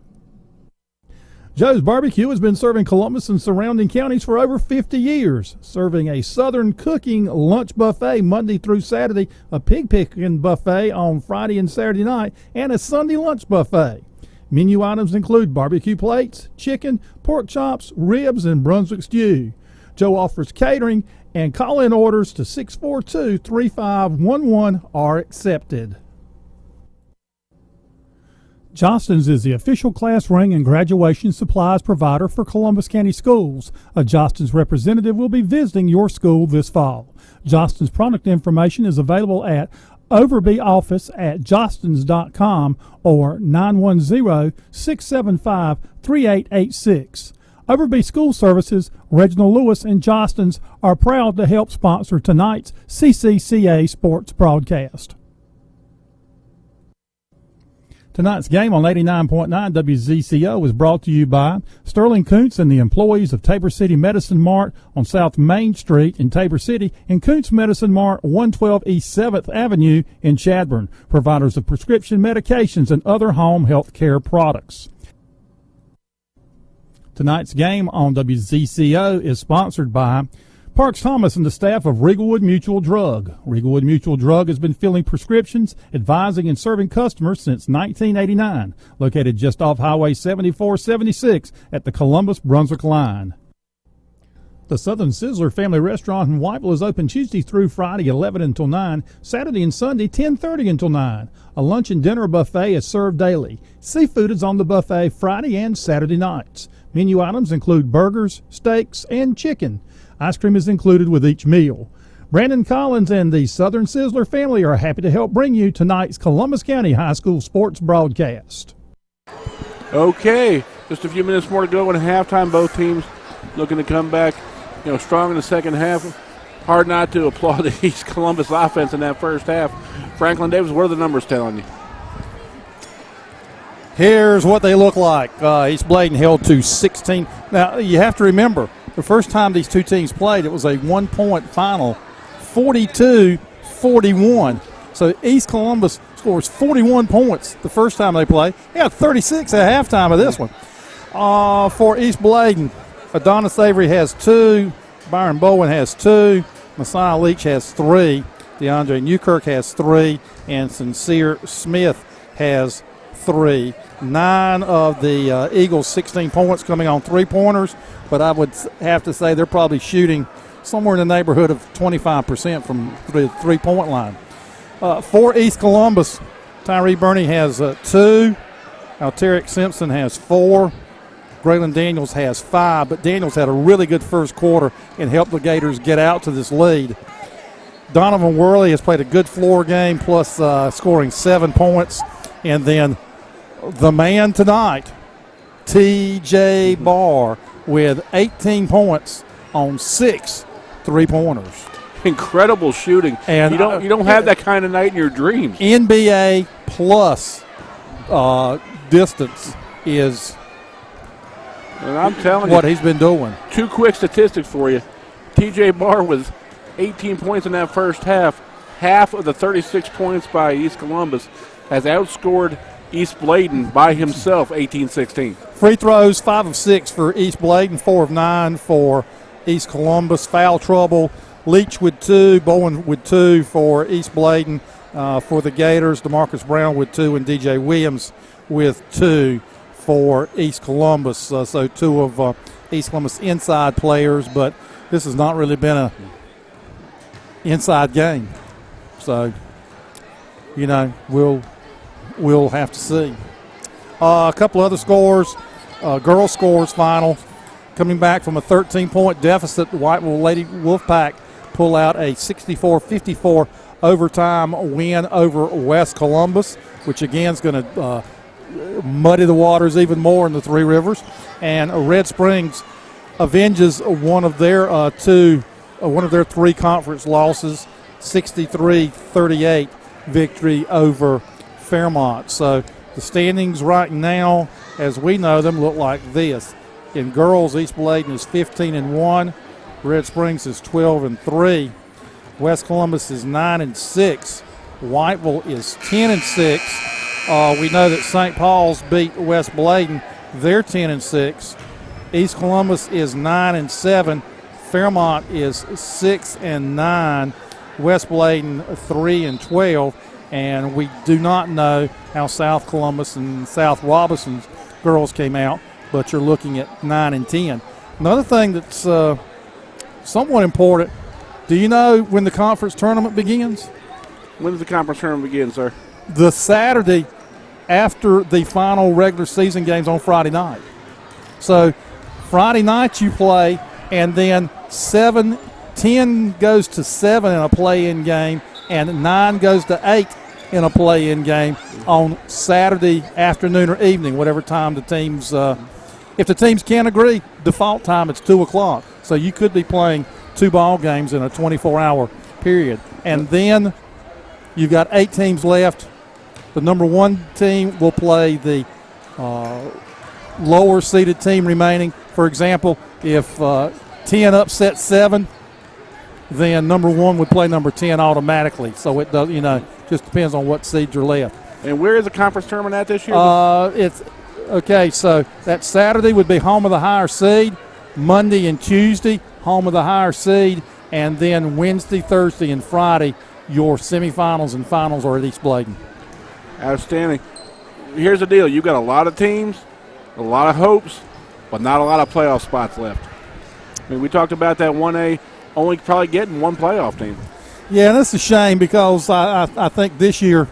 Joe's Barbecue has been serving Columbus and surrounding counties for over 50 years, serving a Southern cooking lunch buffet Monday through Saturday, a pig picking buffet on Friday and Saturday night, and a Sunday lunch buffet. Menu items include barbecue plates, chicken, pork chops, ribs, and Brunswick stew. Joe offers catering, and call-in orders to 642-3511 are accepted. Jostens is the official class ring and graduation supplies provider for Columbus County Schools. A Jostens representative will be visiting your school this fall. Jostens product information is available at overbyoffice@jostens.com or 910-675-3886. Overby School Services, Reginald Lewis, and Jostens are proud to help sponsor tonight's CCCA sports broadcast. Tonight's game on 89.9 WZCO is brought to you by Sterling Kuntz and the employees of Tabor City Medicine Mart on South Main Street in Tabor City and Kuntz Medicine Mart, 112 East 7th Avenue in Chadbourne, providers of prescription medications and other home health care products. Tonight's game on WZCO is sponsored by Parks Thomas and the staff of Regalwood Mutual Drug. Regalwood Mutual Drug has been filling prescriptions, advising, and serving customers since 1989. Located just off Highway 7476 at the Columbus-Brunswick line. The Southern Sizzler Family Restaurant in Whiteville is open Tuesday through Friday, 11 until 9, Saturday and Sunday, 10:30 until 9. A lunch and dinner buffet is served daily. Seafood is on the buffet Friday and Saturday nights. Menu items include burgers, steaks, and chicken. Ice cream is included with each meal. Brandon Collins and the Southern Sizzler family are happy to help bring you tonight's Columbus County High School sports broadcast.
Okay, just a few minutes more to go in halftime. Both teams looking to come back, strong in the second half. Hard not to applaud the East Columbus offense in that first half. Franklin Davis, what are the numbers telling you?
Here's what they look like. East Bladen held to 16. Now, you have to remember, the first time these two teams played, it was a one-point final, 42-41. So East Columbus scores 41 points the first time they played. They got 36 at halftime of this one. For East Bladen, Adonis Avery has 2. Byron Bowen has 2. Messiah Leach has 3. DeAndre Newkirk has 3. And Sincere Smith has 3. 9 of the Eagles' 16 points coming on three-pointers, but I would have to say they're probably shooting somewhere in the neighborhood of 25% from the three-point line. For East Columbus, Tyree Burney has 2. Alteric Simpson has 4. Braylon Daniels has 5, but Daniels had a really good first quarter and helped the Gators get out to this lead. Donovan Worley has played a good floor game, plus scoring 7 points. And then the man tonight, T.J. Barr, with 18 points on 6 three-pointers.
Incredible shooting. And you don't have that kind of night in your dreams.
NBA plus distance is
and I'm telling
what
you,
he's been doing.
2 quick statistics for you. T.J. Barr with 18 points in that first half. Half of the 36 points by East Columbus has outscored East Bladen by himself, 18-16.
Free throws, 5 of 6 for East Bladen, 4 of 9 for East Columbus. Foul trouble, Leach with 2, Bowen with 2 for East Bladen. For the Gators, DeMarcus Brown with 2 and DJ Williams with 2 for East Columbus. So 2 of East Columbus inside players, but this has not really been a inside game. So, we'll have to see. A couple other scores. Girls scores final. Coming back from a 13-point deficit, the Whiteville Lady Wolfpack pull out a 64-54 overtime win over West Columbus, which again is going to muddy the waters even more in the Three Rivers. And Red Springs avenges one of their 3 conference losses, 63-38 victory over Fairmont. So the standings right now, as we know them, look like this. In girls, East Bladen is 15-1, Red Springs is 12-3, West Columbus is 9-6, Whiteville is 10-6. We know that St. Paul's beat West Bladen; they're 10-6. East Columbus is 9-7. Fairmont is 6-9. West Bladen 3-12, and we do not know how South Columbus and South Robison's girls came out, but you're looking at 9-10. Another thing that's somewhat important, do you know when the conference tournament begins?
When does the conference tournament begin, sir?
The Saturday after the final regular season games on Friday night. So Friday night you play, and then 10 goes to 7 in a play-in game, and 9 goes to 8 in a play-in game on Saturday afternoon or evening, whatever time the teams if the teams can't agree, default time it's 2 o'clock. So you could be playing 2 ball games in a 24-hour period. And then you've got 8 teams left. The number 1 team will play the lower-seeded team remaining. For example, if 10 upsets 7, then number 1 would play number 10 automatically. So it does, just depends on what seeds are left.
And where is the conference tournament at this year?
It's okay. So that Saturday would be home of the higher seed. Monday and Tuesday, home of the higher seed, and then Wednesday, Thursday, and Friday, your semifinals and finals are at East Bladen.
Outstanding. Here's the deal: you've got a lot of teams, a lot of hopes, but not a lot of playoff spots left. I mean, we talked about that 1A only probably getting 1 playoff team.
Yeah, and that's a shame because I think this year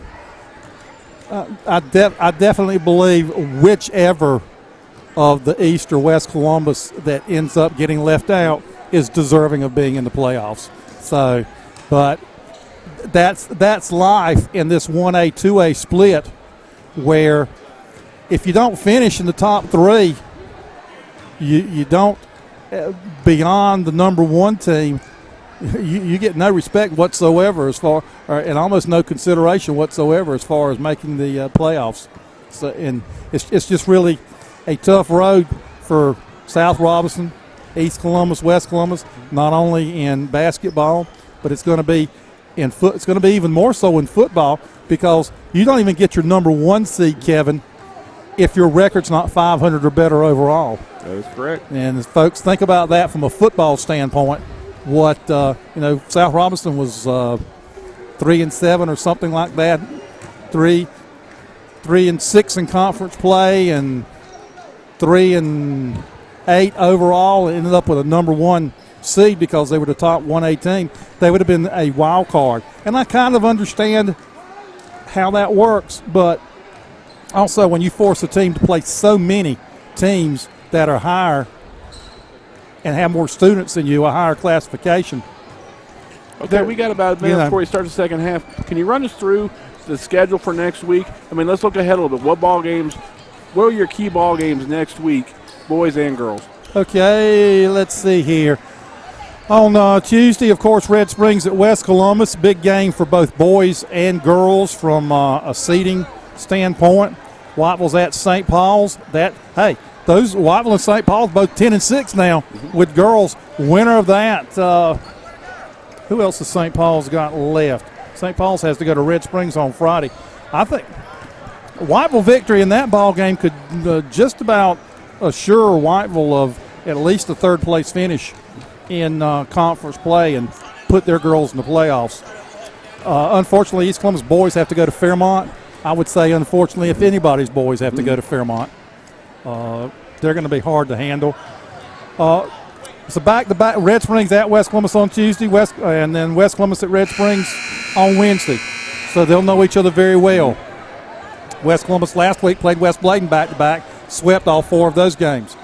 I definitely believe whichever of the East or West Columbus that ends up getting left out is deserving of being in the playoffs. So, but that's life in this 1A, 2A split, where if you don't finish in the top 3, you don't beyond the number 1 team. You get no respect whatsoever and almost no consideration whatsoever as far as making the playoffs. So, and it's just really a tough road for South Robinson, East Columbus, West Columbus, not only in basketball, but it's going to be it's going to be even more so in football, because you don't even get your number 1 seed, Kevin, if your record's not 500 or better overall.
That is correct.
And folks, think about that from a football standpoint. What South Robinson was 3-7 or something like that. 3-6 in conference play and 3-8 overall. Ended up with a number 1 seed because they were the top 1A team. They would have been a wild card, and I kind of understand how that works. But also, when you force a team to play so many teams that are higher and have more students than you, a higher classification.
Okay, we got about a minute before we start the second half. Can you run us through the schedule for next week? I mean, let's look ahead a little bit. What are your key ball games next week, boys and girls?
Okay, let's see here. On Tuesday, of course, Red Springs at West Columbus. Big game for both boys and girls from a seeding standpoint. Whiteville's at St. Paul's. Those Whiteville and St. Paul's both 10-6 now with girls. Winner of that. Who else has St. Paul's got left? St. Paul's has to go to Red Springs on Friday. I think Whiteville victory in that ball game could just about assure Whiteville of at least a third-place finish in conference play and put their girls in the playoffs. Unfortunately, East Columbus boys have to go to Fairmont. I would say, unfortunately, if anybody's boys have to go to Fairmont, they're going to be hard to handle. So back-to-back, Red Springs at West Columbus on Tuesday, and then West Columbus at Red Springs on Wednesday. So they'll know each other very well. West Columbus last week played West Bladen back-to-back, swept all 4 of those games.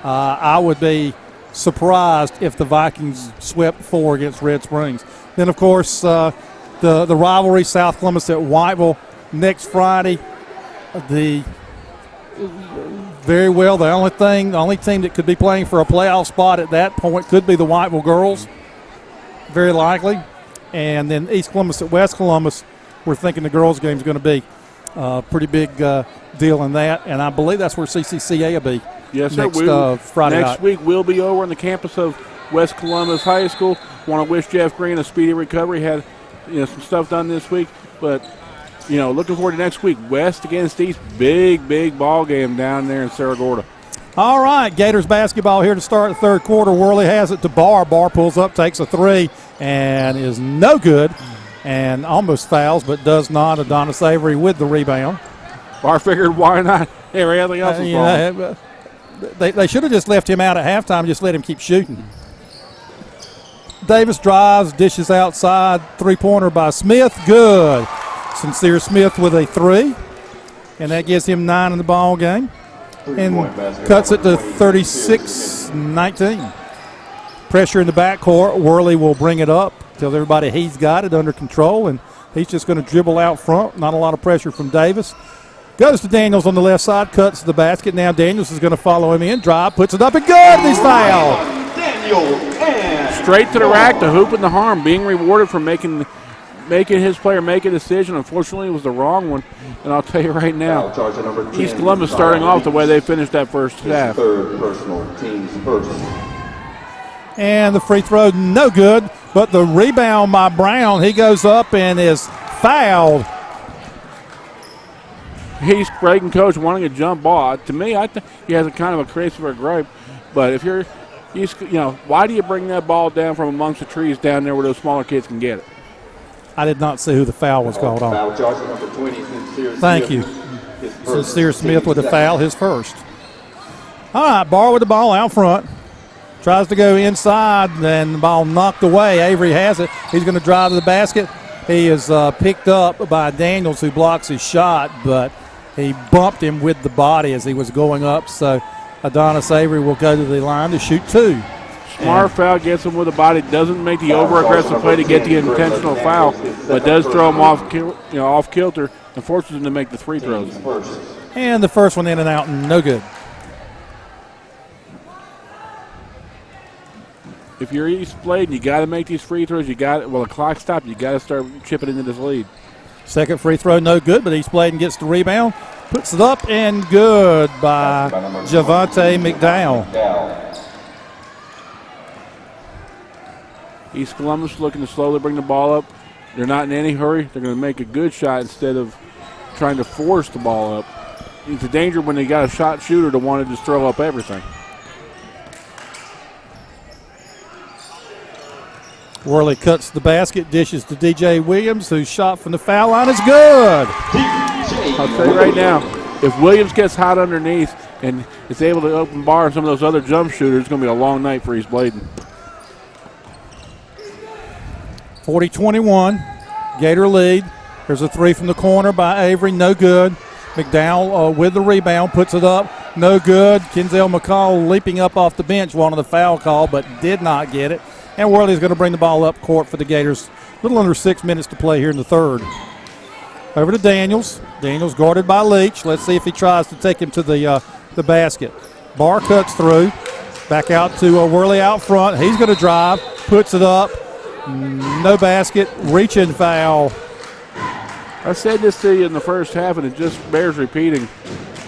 I would be surprised if the Vikings swept 4 against Red Springs. Then, of course, the rivalry, South Columbus at Whiteville next Friday. Very well, the only team that could be playing for a playoff spot at that point could be the Whiteville girls, very likely. And then East Columbus at West Columbus, we're thinking the girls' game is going to be a pretty big deal in that. And I believe that's where CCCA will be.
Yes, sir.
Friday
next week we'll be over on the campus of West Columbus High School. Want to wish Jeff Green a speedy recovery. Had some stuff done this week, but looking forward to next week. West against East, big ball game down there in Cerro Gordo.
All right, Gators basketball here to start the third quarter. Worley has it to Barr. Barr pulls up, takes a 3, and is no good, and almost fouls, but does not. Adonis Avery with the rebound.
Barr figured, why not? Everything else is wrong.
They should have just left him out at halftime, just let him keep shooting. Davis drives, dishes outside, three-pointer by Smith, good. Sincere Smith with a 3, and that gives him 9 in the ball game, and cuts it to 36-19. Pressure in the backcourt. Worley will bring it up, tells everybody he's got it under control, and he's just going to dribble out front. Not a lot of pressure from Davis. Goes to Daniels on the left side, cuts the basket. Now Daniels is going to follow him in, drive, puts it up, and good, and he's fouled.
Straight to the rack, the hoop and the harm, being rewarded for making his player make a decision. Unfortunately, it was the wrong one, and I'll tell you right now, East Columbus starting off the way they finished that first half.
Third personal, team's first.
And the free throw, no good, but the rebound by Brown, he goes up and is fouled.
East Bladen coach wanting a jump ball. To me, I think he has a kind of a crazy for a gripe, but if you're why do you bring that ball down from amongst the trees down there where those smaller kids can get it?
I did not see who the foul was called on.
Foul charge number 20, Sincere
Thank you. Sincere Smith with a foul, his first. All right, Barr with the ball out front. Tries to go inside, and the ball knocked away. Avery has it. He's going to drive to the basket. He is picked up by Daniels, who blocks his shot, but he bumped him with the body as he was going up. So Adonis Avery will go to the line to shoot 2.
Smart foul gets him with the body. Doesn't make the over-aggressive play to get the intentional foul, but does throw him off kilter and forces him to make the free throws.
And the first one in and out, no good.
If you're East Bladen, you got to make these free throws. The clock stopped. You got to start chipping into this lead.
Second free throw, no good, but East Bladen gets the rebound, puts it up, and good by Javante McDowell.
East Columbus looking to slowly bring the ball up. They're not in any hurry. They're going to make a good shot instead of trying to force the ball up. It's a danger when they got a shot shooter to want to just throw up everything.
Worley cuts the basket, dishes to DJ Williams, whose shot from the foul line is good.
I'll tell you right now, if Williams gets hot underneath and is able to open bar on some of those other jump shooters, it's going to be a long night for East Bladen.
40-21, Gator lead. There's a three from the corner by Avery, no good. McDowell with the rebound, puts it up, no good. Kenzel McCall leaping up off the bench, wanted the foul call, but did not get it. And Worley's going to bring the ball up court for the Gators. A little under 6 minutes to play here in the third. Over to Daniels. Daniels guarded by Leach. Let's see if he tries to take him to the basket. Barr cuts through. Back out to Worley out front. He's going to drive, puts it up. No basket. Reaching foul.
I said this to you in the first half, and it just bears repeating.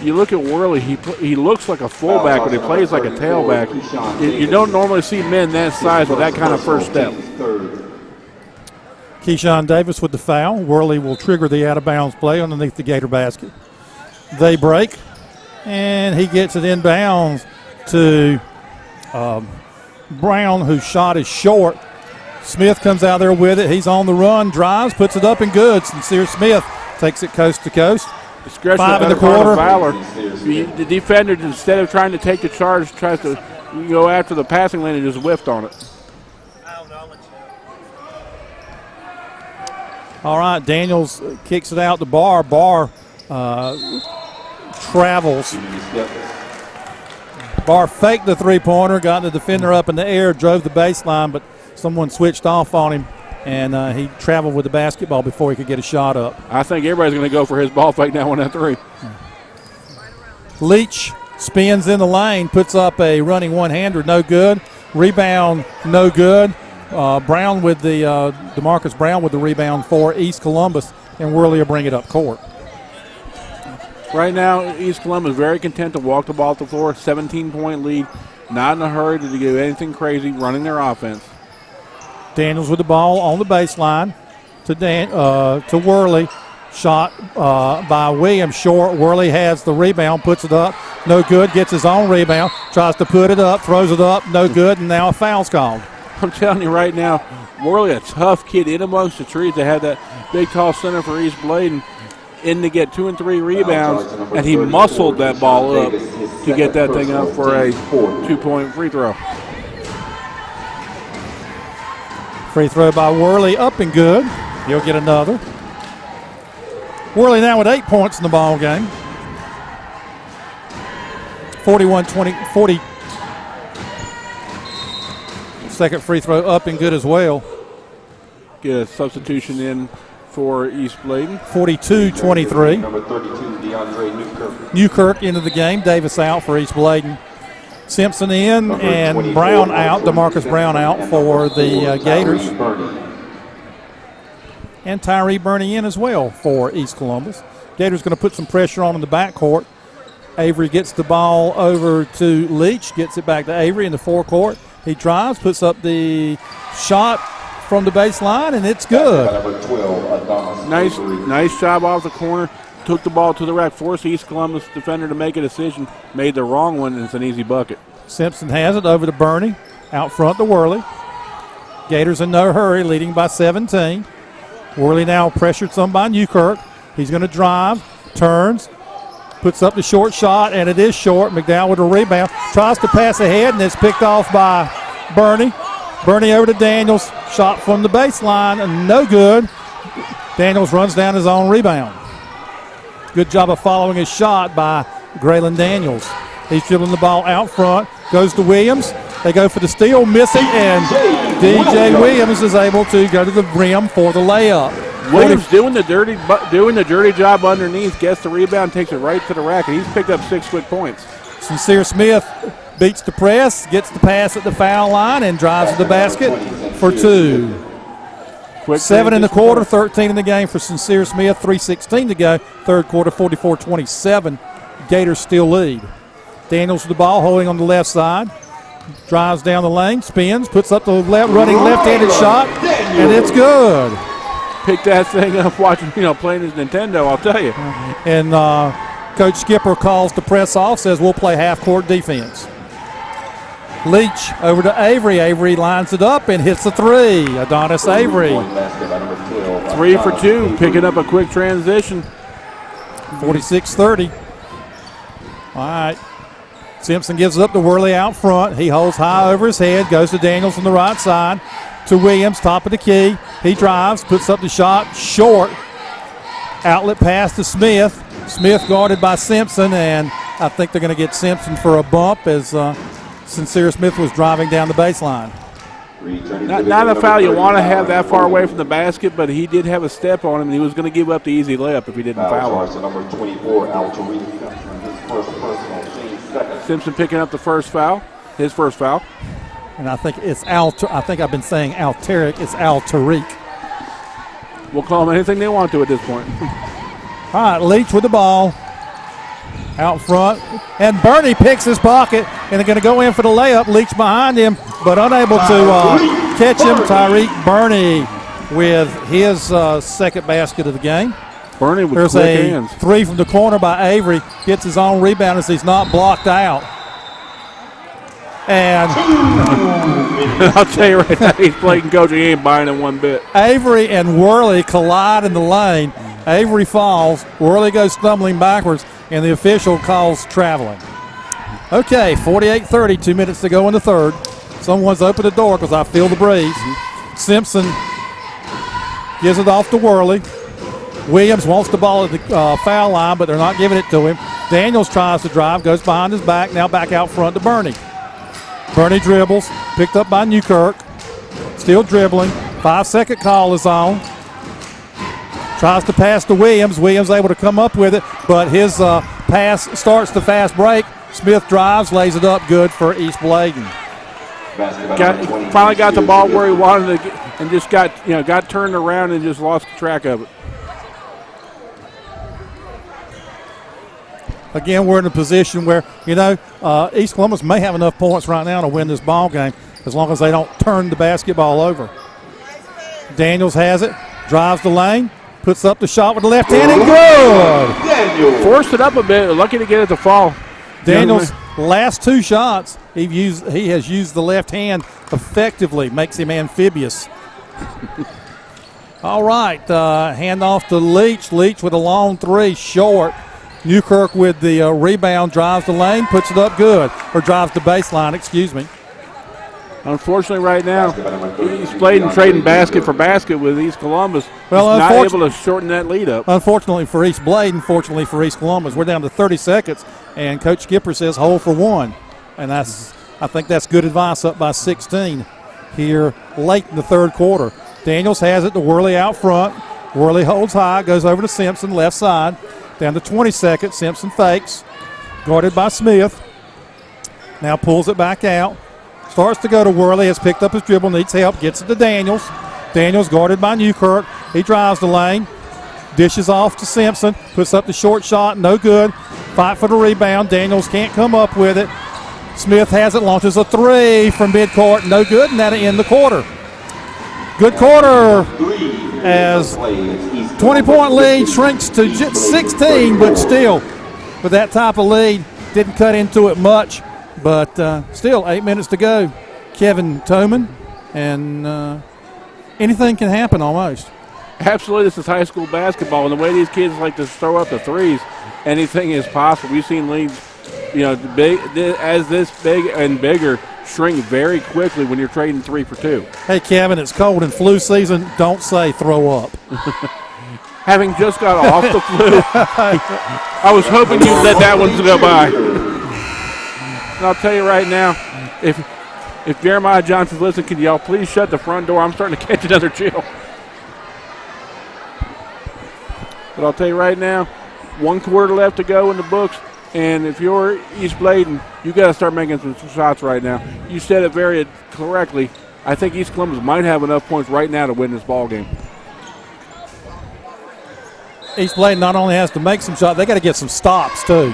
You look at Worley, he looks like a fullback, but he plays like a tailback. You don't normally see men that size with that kind of first step.
Keyshawn Davis with the foul. Worley will trigger the out-of-bounds play underneath the Gator basket. They break, and he gets it inbounds to Brown, whose shot is short. Smith comes out there with it. He's on the run, drives, puts it up and good. Sincere Smith takes it coast to coast.
Discretion
5 in the quarter.
Valor. The defender, instead of trying to take the charge, tries to go after the passing lane and just whiffed on it.
All right, Daniels kicks it out to Barr. Barr travels. Barr faked the three-pointer, got the defender up in the air, drove the baseline, but someone switched off on him, and he traveled with the basketball before he could get a shot up.
I think everybody's going to go for his ball fake now on that three.
Leach spins in the lane, puts up a running one-hander, no good. Rebound, no good. Brown with the DeMarcus Brown with the rebound for East Columbus, and Worley will bring it up court.
Right now, East Columbus very content to walk the ball to the floor, 17-point lead, not in a hurry to do anything crazy, running their offense.
Daniels with the ball on the baseline to Worley. Shot by Williams short. Worley has the rebound, puts it up, no good, gets his own rebound, tries to put it up, throws it up, no good, and now a foul's called.
I'm telling you right now, Worley, a tough kid in amongst the trees. They had that big, tall center for East Bladen in to get 2 and 3 rebounds, and he muscled that ball up to get that thing up for a 2-point free throw.
Free throw by Worley, up and good. He'll get another. Worley now with 8 points in the ball game. 41-20, 40. Second free throw up and good as well.
Get a substitution in for East Bladen.
42-23.
Number 32, DeAndre
Newkirk into the game. Davis out for East Bladen. Simpson in and Brown out. DeMarcus Brown out for the Gators. And Tyree Burney in as well for East Columbus. Gators going to put some pressure on in the backcourt. Avery gets the ball over to Leach, gets it back to Avery in the forecourt. He drives, puts up the shot from the baseline, and it's good.
Nice job off the corner. Took the ball to the rack, forced East Columbus defender to make a decision. Made the wrong one, and it's an easy bucket.
Simpson has it over to Burney. Out front to Worley. Gators in no hurry, leading by 17. Worley now pressured some by Newkirk. He's going to drive, turns, puts up the short shot, and it is short. McDowell with a rebound. Tries to pass ahead, and it's picked off by Burney. Burney over to Daniels. Shot from the baseline, and no good. Daniels runs down his own rebound. Good job of following his shot by Graylin Daniels. He's dribbling the ball out front. Goes to Williams. They go for the steal, missing, and DJ Williams is able to go to the rim for the layup.
Williams doing the dirty job underneath, gets the rebound, takes it right to the rack, and he's picked up 6 quick points.
Sincere Smith beats the press, gets the pass at the foul line, and drives to the basket for 2.
Quick
7 in the quarter, 13 in the game for Sincere Smith, 3:16 to go. Third quarter, 44-27. Gators still lead. Daniels with the ball, holding on the left side. Drives down the lane, spins, puts up the running left-handed shot, and it's good.
Pick that thing up watching, playing his Nintendo, I'll tell you.
And Coach Skipper calls to press off, says we'll play half-court defense. Leach over to Avery. Avery lines it up and hits the three. Adonis Avery.
3 for 2, picking up a quick transition.
46-30. All right. Simpson gives it up to Worley out front. He holds high over his head, goes to Daniels on the right side. To Williams, top of the key. He drives, puts up the shot, short. Outlet pass to Smith. Smith guarded by Simpson, and I think they're going to get Simpson for a bump as Sincere Smith was driving down the baseline.
Not a foul you want to have that far away from the basket, but he did have a step on him, and he was going to give up the easy layup if he didn't foul him.
Number 24, Al Tariq, comes from his first personal, Shane's second.
Simpson picking up the first foul, his first foul.
And I think it's I think I've been saying Al Tariq. It's Al Tariq.
We'll call him anything they want to at this point.
All right, Leach with the ball. Out front. And Bernie picks his pocket, and they're going to go in for the layup. Leach behind him, but unable to catch him. Tyreek Bernie with his second basket of the game.
Bernie with
There's
quick
a
hands.
three from the corner by Avery. Gets his own rebound as he's not blocked out. And
I'll tell you right now, he's playing coach. He ain't buying it one bit.
Avery and Worley collide in the lane. Avery falls. Worley goes stumbling backwards, and the official calls traveling. Okay, 48-30, 2 minutes to go in the third. Someone's opened the door because I feel the breeze. Simpson gives it off to Worley. Williams wants the ball at the foul line, but they're not giving it to him. Daniels tries to drive, goes behind his back, now back out front to Bernie. Bernie dribbles, picked up by Newkirk. Still dribbling. 5-second call is on. Tries to pass to Williams. Williams able to come up with it, but his pass starts the fast break. Smith drives, lays it up, good for East Bladen.
Finally got the ball where he wanted to get, and just got turned around and just lost track of it.
Again, we're in a position where, East Columbus may have enough points right now to win this ball game as long as they don't turn the basketball over. Daniels has it, drives the lane, puts up the shot with the left hand, and good!
Forced it up a bit, lucky to get it to fall.
Daniels' last two shots, he has used the left hand effectively, makes him amphibious. All right, hand off to Leach. Leach with a long three, short. Newkirk with the rebound, drives the lane, puts it up good, or drives the baseline, excuse me.
Unfortunately, right now, East Bladen trading basket for basket with East Columbus.
Well,
not able to shorten that lead up.
Unfortunately for East Bladen, fortunately for East Columbus, we're down to 30 seconds, and Coach Skipper says hold for one. And I think that's good advice up by 16 here late in the third quarter. Daniels has it to Worley out front. Worley holds high, goes over to Simpson, left side. Down to 20 seconds. Simpson fakes. Guarded by Smith. Now pulls it back out. Starts to go to Worley. Has picked up his dribble. Needs help. Gets it to Daniels. Daniels guarded by Newkirk. He drives the lane. Dishes off to Simpson. Puts up the short shot. No good. Fight for the rebound. Daniels can't come up with it. Smith has it. Launches a three from midcourt. No good. And that'll end the quarter. Good quarter as 20-point lead shrinks to 16, but still, with that type of lead, didn't cut into it much, but still 8 minutes to go. Kevin Toman, and anything can happen almost.
Absolutely, this is high school basketball, and the way these kids like to throw up the threes, anything is possible. We've seen leads, big as this big and bigger, shrink very quickly when you're trading 3 for 2.
Hey, Kevin, it's cold and flu season. Don't say throw up.
Having just got off the flu, I was hoping you'd let that one go by. And I'll tell you right now, if Jeremiah Johnson's listening, can y'all please shut the front door? I'm starting to catch another chill. But I'll tell you right now, 1 quarter left to go in the books. And if you're East Bladen, you got to start making some shots right now. You said it very correctly. I think East Columbus might have enough points right now to win this ball game.
East Bladen not only has to make some shots, they got to get some stops too.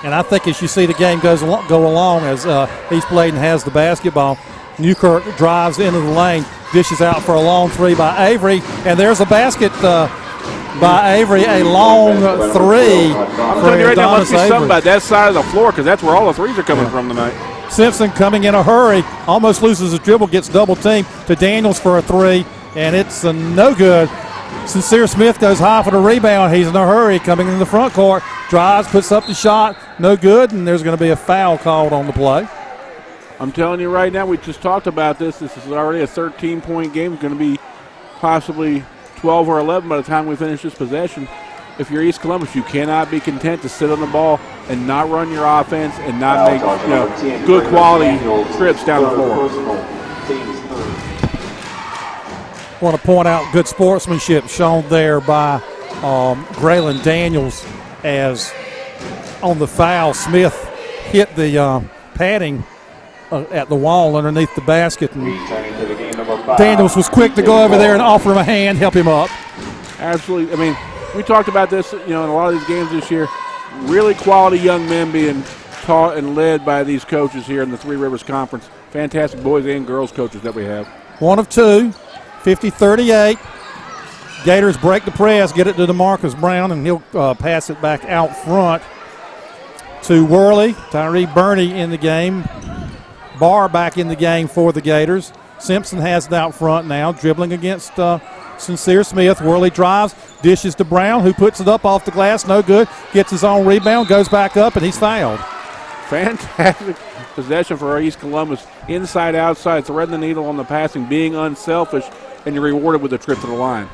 And I think as you see the game go along, as East Bladen has the basketball, Newkirk drives into the lane, dishes out for a long three by Avery, and there's a basket. by Avery, a long three.
I'm telling you right now, must be something about that side of the floor because that's where all the threes are coming from tonight.
Simpson coming in a hurry, almost loses his dribble, gets double teamed to Daniels for a three, and it's no good. Sincere Smith goes high for the rebound. He's in a hurry, coming into the front court, drives, puts up the shot, no good, and there's going to be a foul called on the play.
I'm telling you right now, we just talked about this. This is already a 13-point game. It's going to be possibly 12 or 11 by the time we finish this possession. If you're East Columbus, you cannot be content to sit on the ball and not run your offense and not make good quality trips down the floor.
I want to point out good sportsmanship shown there by Graylin Daniels as on the foul, Smith hit the padding at the wall underneath the basket. And Daniels was quick to go over there and offer him a hand, help him up.
Absolutely. I mean, we talked about this, in a lot of these games this year. Really quality young men being taught and led by these coaches here in the Three Rivers Conference. Fantastic boys and girls coaches that we have.
1 of 2, 50-38. Gators break the press, get it to DeMarcus Brown, and he'll pass it back out front to Worley. Tyree Burney in the game. Barr back in the game for the Gators. Simpson has it out front now, dribbling against Sincere Smith. Worley drives, dishes to Brown, who puts it up off the glass, no good. Gets his own rebound, goes back up, and he's fouled.
Fantastic possession for our East Columbus. Inside, outside, threading the needle on the passing, being unselfish, and you're rewarded with a trip to the line.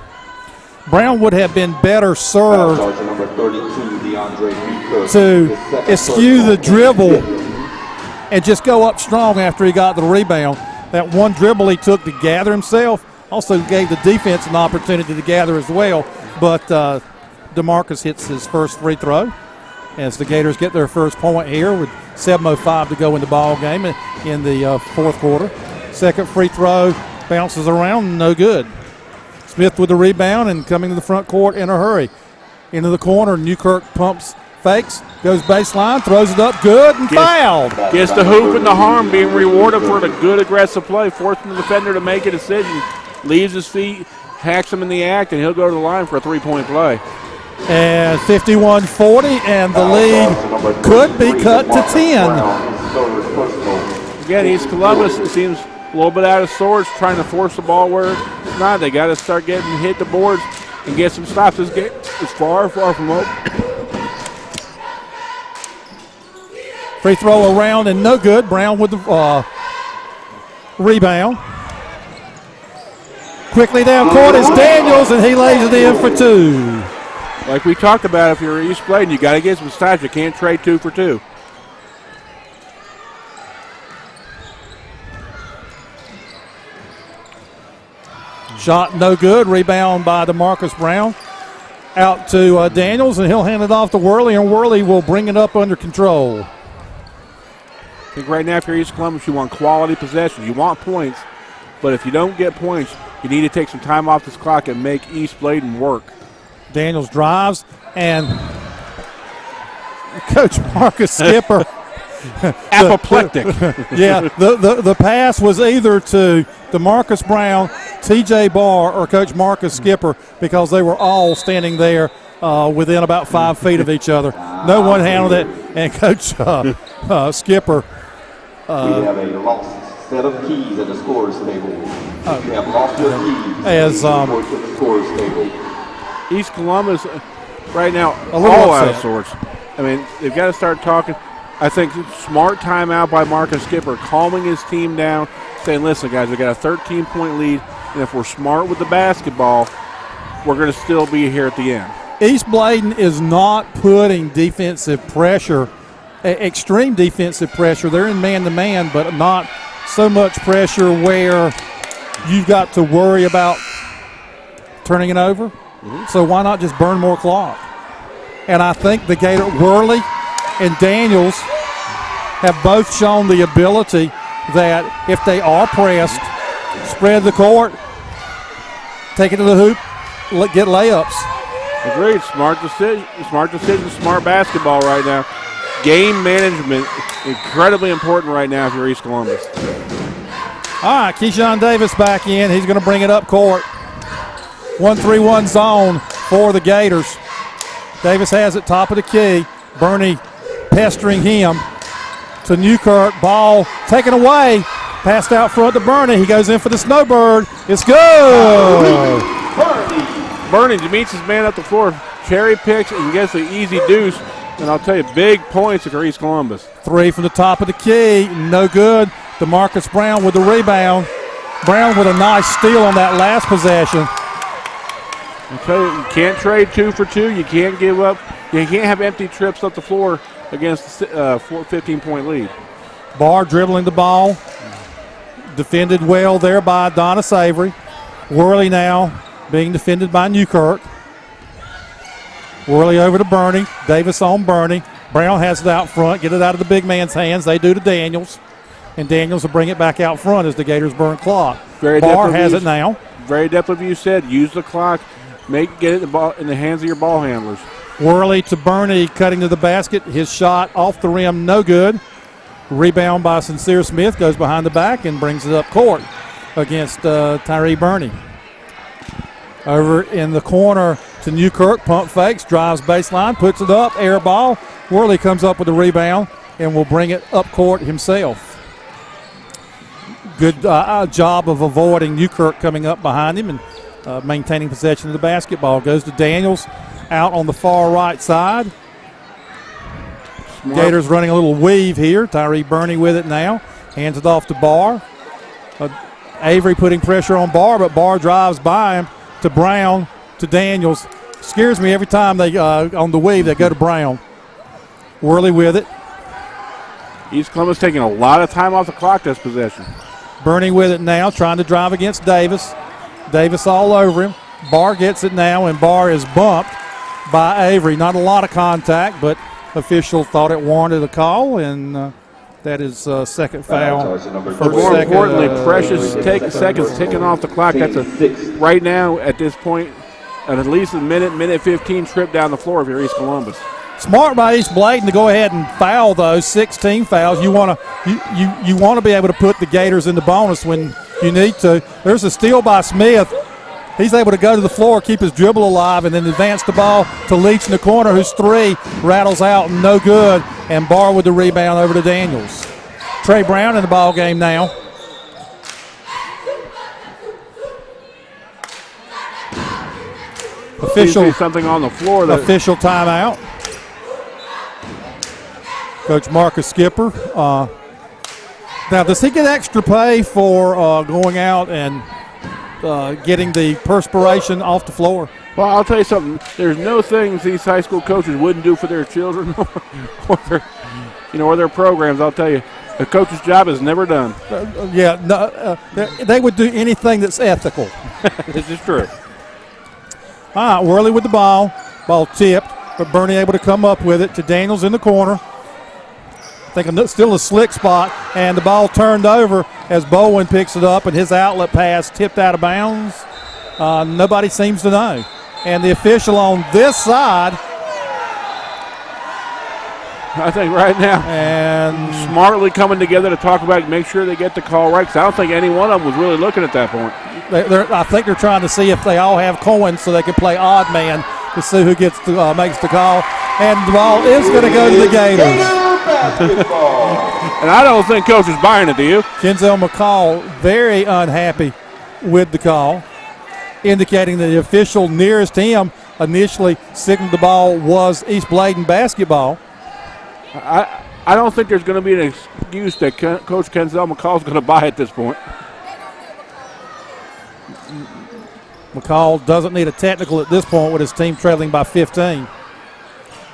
Brown would have been better served to eschew the dribble and just go up strong after he got the rebound. That one dribble he took to gather himself also gave the defense an opportunity to gather as well. But DeMarcus hits his first free throw as the Gators get their first point here with 7:05 to go in the ball game in the fourth quarter. Second free throw bounces around, no good. Smith with the rebound and coming to the front court in a hurry. Into the corner, Newkirk pumps, fakes, goes baseline, throws it up, good, and fouled.
Gets the hoop and the harm, being rewarded for the good aggressive play, forcing the defender to make a decision. Leaves his feet, hacks him in the act, and he'll go to the line for a three-point play.
And 51-40, and the lead could be cut to 10.
Again, East Columbus, it seems a little bit out of sorts, trying to force the ball where it's not. They got to start getting hit the boards and get some stops. This game is far, far from over.
Free throw around and no good. Brown with the rebound. Quickly down court is Daniels, and he lays it in for two.
Like we talked about, if you're East Bladen, you got to get some stops. You can't trade 2 for 2.
Shot no good. Rebound by DeMarcus Brown. Out to Daniels, and he'll hand it off to Worley, and Worley will bring it up under control.
I think right now, if you're East Columbus, you want quality possession. You want points, but if you don't get points, you need to take some time off this clock and make East Bladen work.
Daniels drives, and Coach Marcus Skipper.
Apoplectic.
The pass was either to DeMarcus Brown, T.J. Barr, or Coach Marcus Skipper, because they were all standing there within about 5 feet of each other. No one handled it, and Coach Skipper.
We have a lost set of keys at the scorer's table. You have lost your keys.
As
to the scorer's table.
East Columbus, right now,
all
out of sorts. I mean, they've got to start talking. I think smart timeout by Marcus Skipper, calming his team down, saying, listen, guys, we got a 13-point lead, and if we're smart with the basketball, we're going to still be here at the end.
East Bladen is not putting defensive pressure, extreme defensive pressure. They're in man-to-man, but not so much pressure where you've got to worry about turning it over. Mm-hmm. So why not just burn more clock? And I think the Gator Worley and Daniels have both shown the ability that if they are pressed, spread the court, take it to the hoop, get layups.
Agreed. Smart decision, smart basketball right now. Game management, incredibly important right now if you're East Columbus.
All right, Keyshawn Davis back in. He's going to bring it up court. 1-3-1 zone for the Gators. Davis has it, top of the key. Bernie pestering him to Newkirk. Ball taken away. Passed out front to Bernie. He goes in for the snowbird. It's good.
Bernie meets his man up the floor, cherry picks and gets the easy deuce. And I'll tell you, big points for East Columbus.
3 from the top of the key. No good. DeMarcus Brown with the rebound. Brown with a nice steal on that last possession.
I tell you, you can't trade 2 for 2. You can't give up. You can't have empty trips up the floor against a 15-point lead.
Barr dribbling the ball. Defended well there by Donna Savory. Worley now being defended by Newkirk. Worley over to Bernie. Davis on Bernie. Brown has it out front. Get it out of the big man's hands. They do to Daniels. And Daniels will bring it back out front as the Gators burn clock. Barr has it now.
Very depth of you said. Use the clock. Get it in the hands of your ball handlers.
Worley to Bernie, cutting to the basket. His shot off the rim, no good. Rebound by Sincere Smith, goes behind the back and brings it up court against Tyree Bernie. Over in the corner to Newkirk, pump fakes, drives baseline, puts it up, air ball. Worley comes up with the rebound and will bring it up court himself. Good job of avoiding Newkirk coming up behind him and maintaining possession of the basketball. Goes to Daniels out on the far right side. Smart. Gators running a little weave here. Tyree Bernie with it now. Hands it off to Barr. Avery putting pressure on Barr, but Barr drives by him to Brown, to Daniels. Scares me every time they on the weave they go to Brown. Worley with it.
East Columbus taking a lot of time off the clock this possession.
Bernie with it now, trying to drive against Davis. Davis all over him. Barr gets it now, and Barr is bumped by Avery. Not a lot of contact, but official thought it warranted a call, and that is second foul.
More importantly, precious seconds ticking off the clock. That's right now at this point, at least a minute 15 trip down the floor if you're East Columbus.
Smart by East Bladen to go ahead and foul those 16 fouls. You want to be able to put the Gators in the bonus when you need to. There's a steal by Smith. He's able to go to the floor, keep his dribble alive, and then advance the ball to Leach in the corner, whose 3 rattles out, no good. And Barr with the rebound over to Daniels. Trey Brown in the ball game now. Official
something on the floor.
Official timeout. Coach Marcus Skipper. Now, does he get extra pay for going out and getting the perspiration off the floor?
Well, I'll tell you something. There's no things these high school coaches wouldn't do for their children or their programs. I'll tell you, a coach's job is never done.
They would do anything that's ethical.
This is true.
All right, Worley with the ball. Ball tipped, but Bernie able to come up with it to Daniels in the corner. I think still a slick spot, and the ball turned over as Bowen picks it up, and his outlet pass tipped out of bounds. Nobody seems to know. And the official on this side,
I think right now,
and
smartly coming together to talk about it, make sure they get the call right, because I don't think any one of them was really looking at that point.
I think they're trying to see if they all have coins so they can play odd man to see who gets makes the call. And the ball is going to go to the Gators.
And I don't think Coach is buying it, do you?
Kenzel McCall very unhappy with the call, indicating that the official nearest him initially signaled the ball was East Bladen basketball.
I don't think there's going to be an excuse that Coach Kenzel McCall is going to buy at this point.
McCall doesn't need a technical at this point with his team trailing by 15.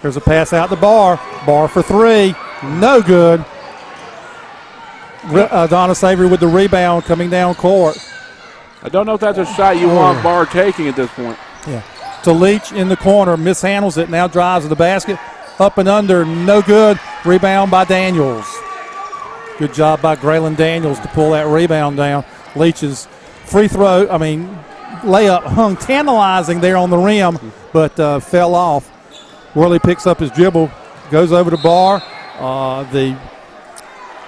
There's a pass out to Barr. Barr for 3. No good. Donna Savory with the rebound coming down court.
I don't know if that's a shot you want Barr taking at this point.
Yeah. To Leach in the corner. Mishandles it. Now drives to the basket. Up and under. No good. Rebound by Daniels. Good job by Graylin Daniels to pull that rebound down. Leach's layup hung tantalizing there on the rim, but fell off. Worley picks up his dribble, goes over to Barr.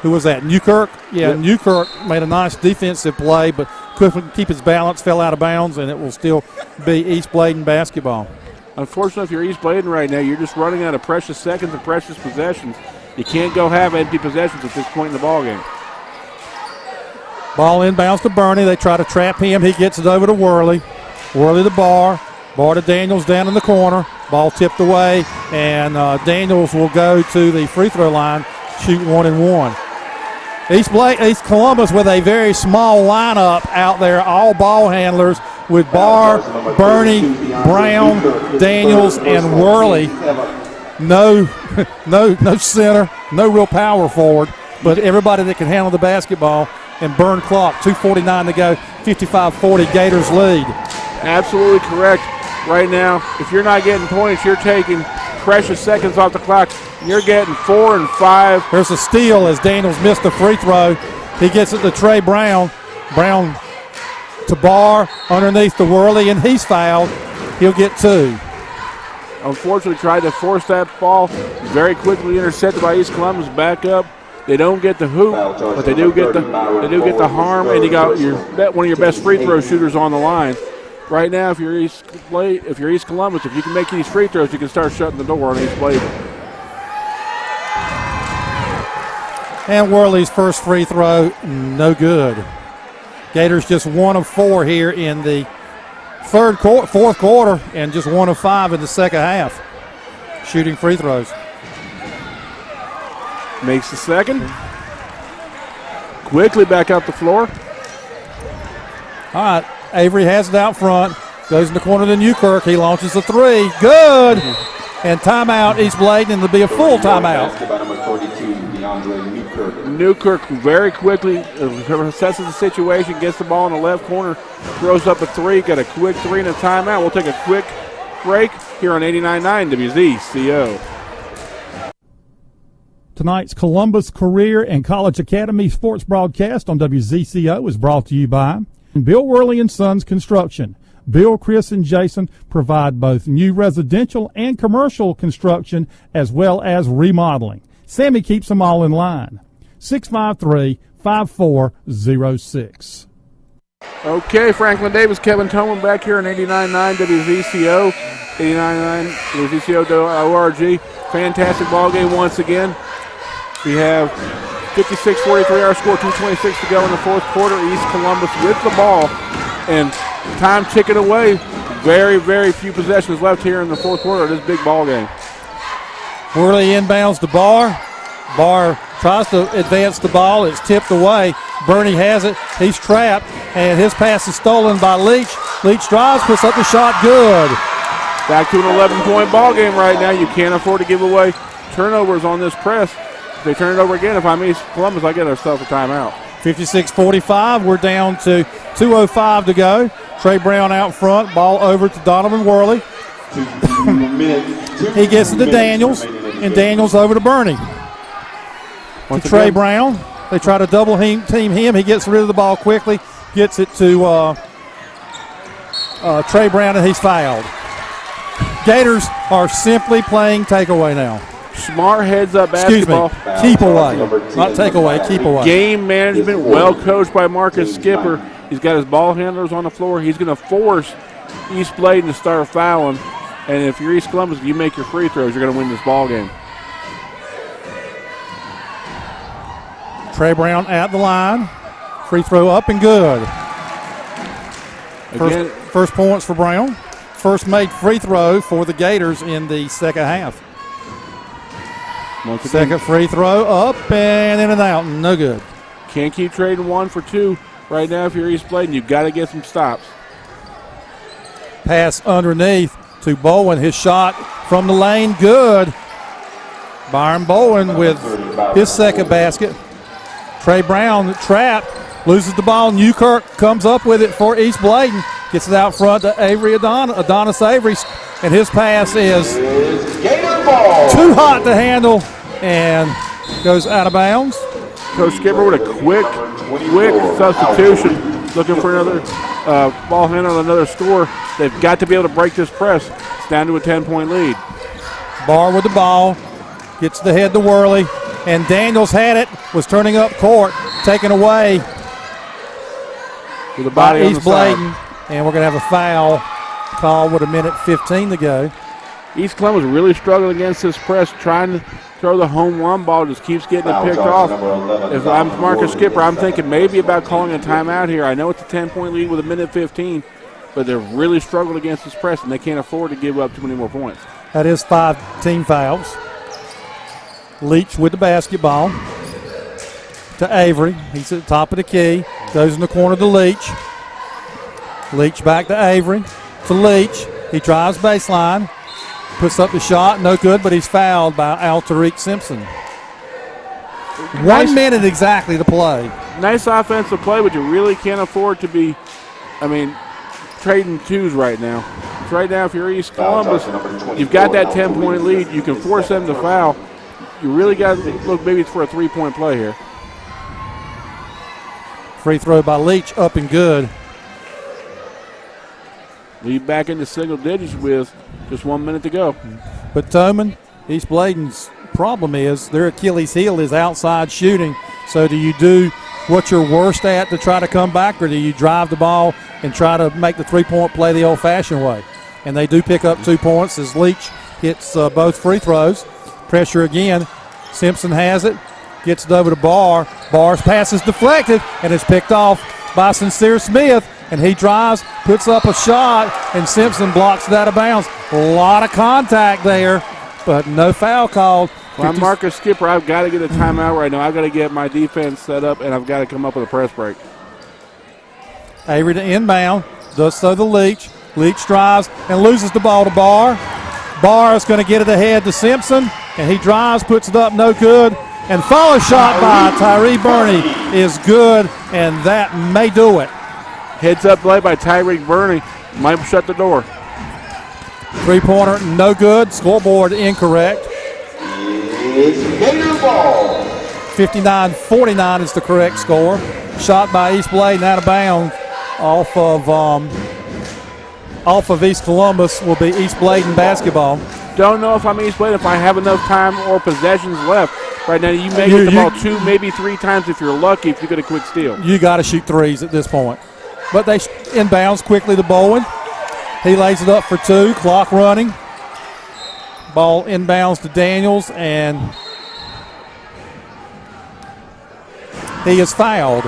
Who was that? Newkirk? Yeah, yep. Newkirk made a nice defensive play, but couldn't keep his balance, fell out of bounds, and it will still be East Bladen basketball.
Unfortunately, if you're East Bladen right now, you're just running out of precious seconds and precious possessions. You can't go have empty possessions at this point in the ballgame.
Ball inbounds to Bernie. They try to trap him. He gets it over to Worley. Worley to Barr. Barr to Daniels down in the corner. Ball tipped away, and Daniels will go to the free throw line, shoot 1 and 1. East Columbus with a very small lineup out there, all ball handlers with Barr, Bernie, Brown, Daniels, and Worley. No center, no real power forward, but everybody that can handle the basketball and burn clock. 2:49 to go, 55-40, Gators lead.
Absolutely correct. Right now, if you're not getting points, you're taking precious seconds off the clock. You're getting 4 and 5.
There's a steal as Daniels missed a free throw. He gets it to Trey Brown. Brown to Barr, underneath the Worley, and he's fouled. He'll get 2.
Unfortunately, tried to force that ball. Very quickly intercepted by East Columbus. Back up. They don't get the hoop, but they do get the harm, and you got one of your best free throw shooters on the line. Right now, if you're East Columbus, if you can make these free throws, you can start shutting the door on East Bladen.
And Worley's first free throw, no good. Gators just 1 of 4 here in the fourth quarter, and just 1 of 5 in the second half, shooting free throws.
Makes the second. Quickly back up the floor.
All right, Avery has it out front. Goes in the corner to Newkirk. He launches a 3. Good. And timeout, East Bladen, and it'll be a full timeout.
Newkirk very quickly assesses the situation, gets the ball in the left corner, throws up a 3, got a quick 3 and a timeout. We'll take a quick break here on 89.9 WZCO.
Tonight's Columbus Career and College Academy sports broadcast on WZCO is brought to you by Bill Worley & Sons Construction. Bill, Chris, and Jason provide both new residential and commercial construction as well as remodeling. Sammy keeps them all in line. 653-5406.
Okay, Franklin Davis, Kevin Toman back here on 89.9 WZCO, 89.9 WZCO.org. Fantastic ball game once again. We have 56-43 our score, 2:26 to go in the fourth quarter. East Columbus with the ball, and time ticking away. Very, very few possessions left here in the fourth quarter of this big ball game.
Worley inbounds to Barr. Barr tries to advance the ball. It's tipped away. Bernie has it. He's trapped, and his pass is stolen by Leach. Leach drives, puts up the shot. Good.
Back to an 11-point ball game right now. You can't afford to give away turnovers on this press. If they turn it over again, if I'm East Columbus, I get ourselves a timeout.
56-45. We're down to 2:05 to go. Trey Brown out front. Ball over to Donovan Worley. He gets it to Daniels, and Daniels over to Bernie. To Trey Brown. They try to double team him. He gets rid of the ball quickly. Gets it to Trey Brown, and he's fouled. Gators are simply playing takeaway now.
Smart heads-up basketball.
Excuse me, keep away. Not take away, keep away.
Game management, well coached by Marcus Skipper. He's got his ball handlers on the floor. He's going to force East Bladen to start fouling. And if you're East Columbus, if you make your free throws, you're going to win this ball game.
Trey Brown at the line. Free throw up and good. First points for Brown. First made free throw for the Gators in the second half. Second free throw up and in and out. No good.
Can't keep trading 1 for 2 right now if you're East Bladen. You've got to get some stops.
Pass underneath to Bowen. His shot from the lane. Good. Byron Bowen with his second basket. Trey Brown trapped. Loses the ball. Newkirk comes up with it for East Bladen. Gets it out front to Avery Adonis Avery. And his pass is too hot to handle and goes out of bounds.
Coach Skipper with a quick substitution, looking for another ball handle, another score. They've got to be able to break this press. It's down to a 10-point lead.
Barr with the ball, gets the head to Worley, and Daniels had it, was turning up court, taken away
with the body
by
on
East
the side.
Bladen, and we're going to have a foul call with 1:15 to go.
East Columbus really struggling against this press, trying to throw the home run ball, just keeps getting it picked off. If I'm Marcus Skipper, I'm thinking maybe about calling a timeout here. I know it's a 10-point lead with a minute 15, but they're really struggling against this press, and they can't afford to give up too many more points.
That is 5 team fouls. Leach with the basketball to Avery. He's at the top of the key. Goes in the corner to Leach. Leach back to Avery. To Leach. He drives baseline. Puts up the shot. No good, but he's fouled by Tariq Simpson. 1 minute exactly to play.
Nice offensive play, but you really can't afford to be, trading twos right now. Right now, if you're East Columbus, you've got that 10-point lead. You can force them to foul. You really got to look maybe it's for a 3-point play here.
Free throw by Leach, up and good.
Lead back into single digits with just 1 minute to go.
But Toman, East Bladen's problem is their Achilles heel is outside shooting. So do you do what you're worst at to try to come back, or do you drive the ball and try to make the 3-point play the old-fashioned way? And they do pick up 2 points as Leach hits both free throws. Pressure again. Simpson has it. Gets it over to Barr. Barr's pass is deflected and is picked off by Sincere Smith. And he drives, puts up a shot, and Simpson blocks it out of bounds. A lot of contact there, but no foul called.
Well, I'm Marcus Skipper. I've got to get a timeout right now. I've got to get my defense set up, and I've got to come up with a press break.
Avery to inbound. Does so to Leach. Leach drives and loses the ball to Barr. Barr is going to get it ahead to Simpson, and he drives, puts it up, no good. And follow shot by Tyree Burney is good, and that may do it.
Heads up play by Tyreek Burney. Might shut the door.
3-pointer, no good. Scoreboard incorrect.
It's Gator ball.
59-49 is the correct score. Shot by East Bladen out of bounds off of East Columbus will be East Bladen basketball.
Don't know if I'm East Bladen, if I have enough time or possessions left. Right now, you may get the ball 2, maybe 3 times if you're lucky, if you get a quick steal.
You got to shoot threes at this point. But they inbounds quickly to Bowen. He lays it up for 2, clock running. Ball inbounds to Daniels, and he is fouled.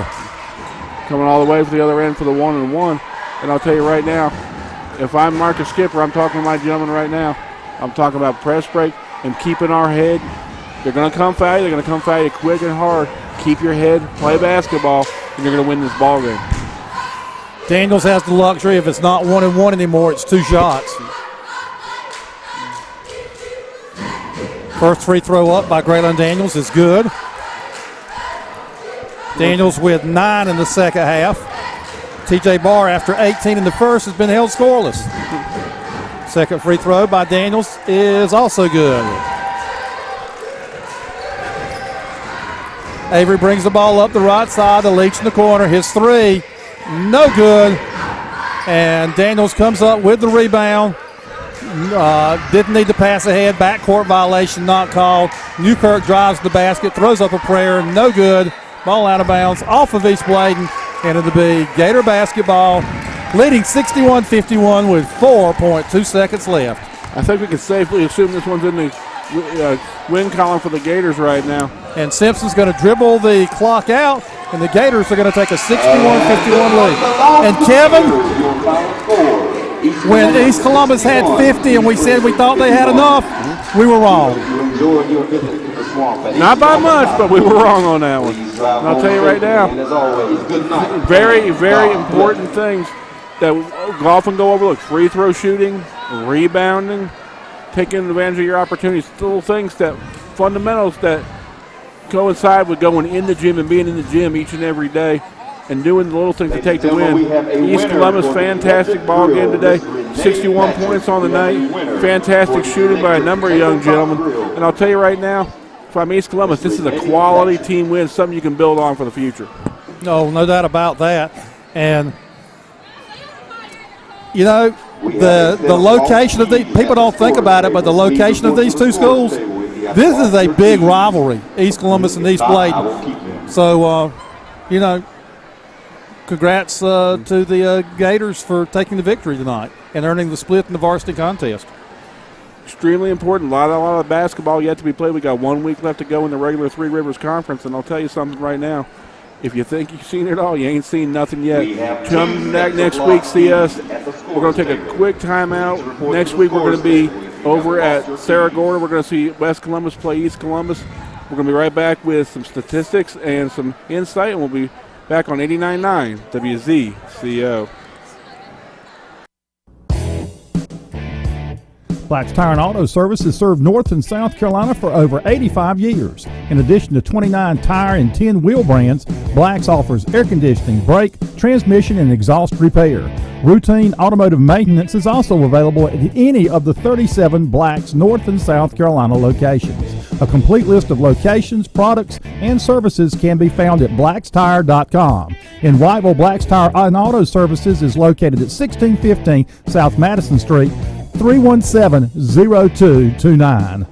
Coming all the way for the other end for the 1-and-1. And I'll tell you right now, if I'm Marcus Skipper, I'm talking to my gentleman right now. I'm talking about press break and keeping our head. They're going to come foul you. They're going to come foul you quick and hard. Keep your head, play basketball, and you're going to win this ball game.
Daniels has the luxury. If it's not 1-and-1 anymore, it's 2 shots. First free throw up by Graylin Daniels is good. Daniels with 9 in the second half. TJ Barr, after 18 in the first, has been held scoreless. Second free throw by Daniels is also good. Avery brings the ball up the right side to Leach in the corner. His 3, no good. And Daniels comes up with the rebound. Didn't need to pass ahead. Backcourt violation not called. Newkirk drives the basket, throws up a prayer, no good. Ball out of bounds off of East Bladen. And it'll be Gator basketball leading 61-51 with 4.2 seconds left.
I think we can safely assume this one's in the win column for the Gators right now.
And Simpson's going to dribble the clock out, and the Gators are going to take a 61-51 lead. And Kevin, when East Columbus had 50 and we said we thought they had enough, we were wrong.
Not by much, but we were wrong on that one. And I'll tell you right now, very, very important things that often go overlooked. Free throw shooting, rebounding, taking advantage of your opportunities. Little things that, fundamentals that coincide with going in the gym and being in the gym each and every day and doing the little things to take the win. East Columbus, fantastic ball game today. 61 points on the night. Fantastic shooting by a number of young gentlemen. And I'll tell you right now, if I'm East Columbus, this is a quality team win, something you can build on for the future.
No doubt about that. And, you know, the location of these, people don't think about it, but the location of these two schools, this is a big rivalry, East Columbus and East Bladen. So, you know, congrats to the Gators for taking the victory tonight and earning the split in the varsity contest.
extremely important. A lot of basketball yet to be played. We got 1 week left to go in the regular Three Rivers Conference, and I'll tell you something right now. If you think you've seen it all, you ain't seen nothing yet. Come back next week, see us. We're going to take a quick timeout. Next week we're going to be over at Sarah Gorda. We're going to see West Columbus play East Columbus. We're going to be right back with some statistics and some insight, and we'll be back on 89.9 WZCO.
Black's Tire and Auto Service has served North and South Carolina for over 85 years. In addition to 29 tire and 10 wheel brands, Black's offers air conditioning, brake, transmission, and exhaust repair. Routine automotive maintenance is also available at any of the 37 Black's North and South Carolina locations. A complete list of locations, products, and services can be found at blackstire.com. In Whiteville, Black's Tire and Auto Services is located at 1615 South Madison Street, 317-0229.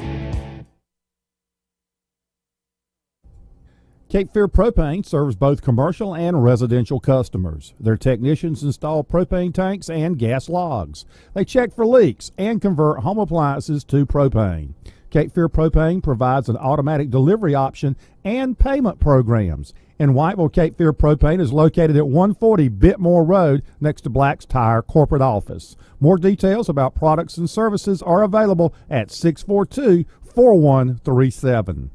Cape Fear Propane serves both commercial and residential customers. Their technicians install propane tanks and gas logs. They check for leaks and convert home appliances to propane. Cape Fear Propane provides an automatic delivery option and payment programs. In Whiteville, Cape Fear Propane is located at 140 Bitmore Road next to Black's Tire corporate office. More details about products and services are available at 642-4137.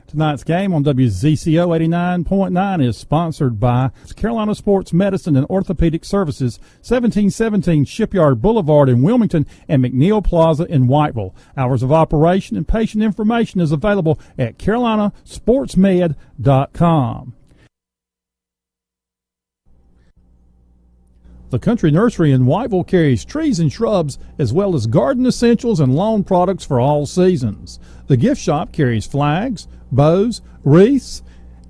Tonight's game on WZCO 89.9 is sponsored by Carolina Sports Medicine and Orthopedic Services, 1717 Shipyard Boulevard in Wilmington and McNeil Plaza in Whiteville. Hours of operation and patient information is available at carolinasportsmed.com. The Country Nursery in Whiteville carries trees and shrubs as well as garden essentials and lawn products for all seasons. The gift shop carries flags, bows, wreaths,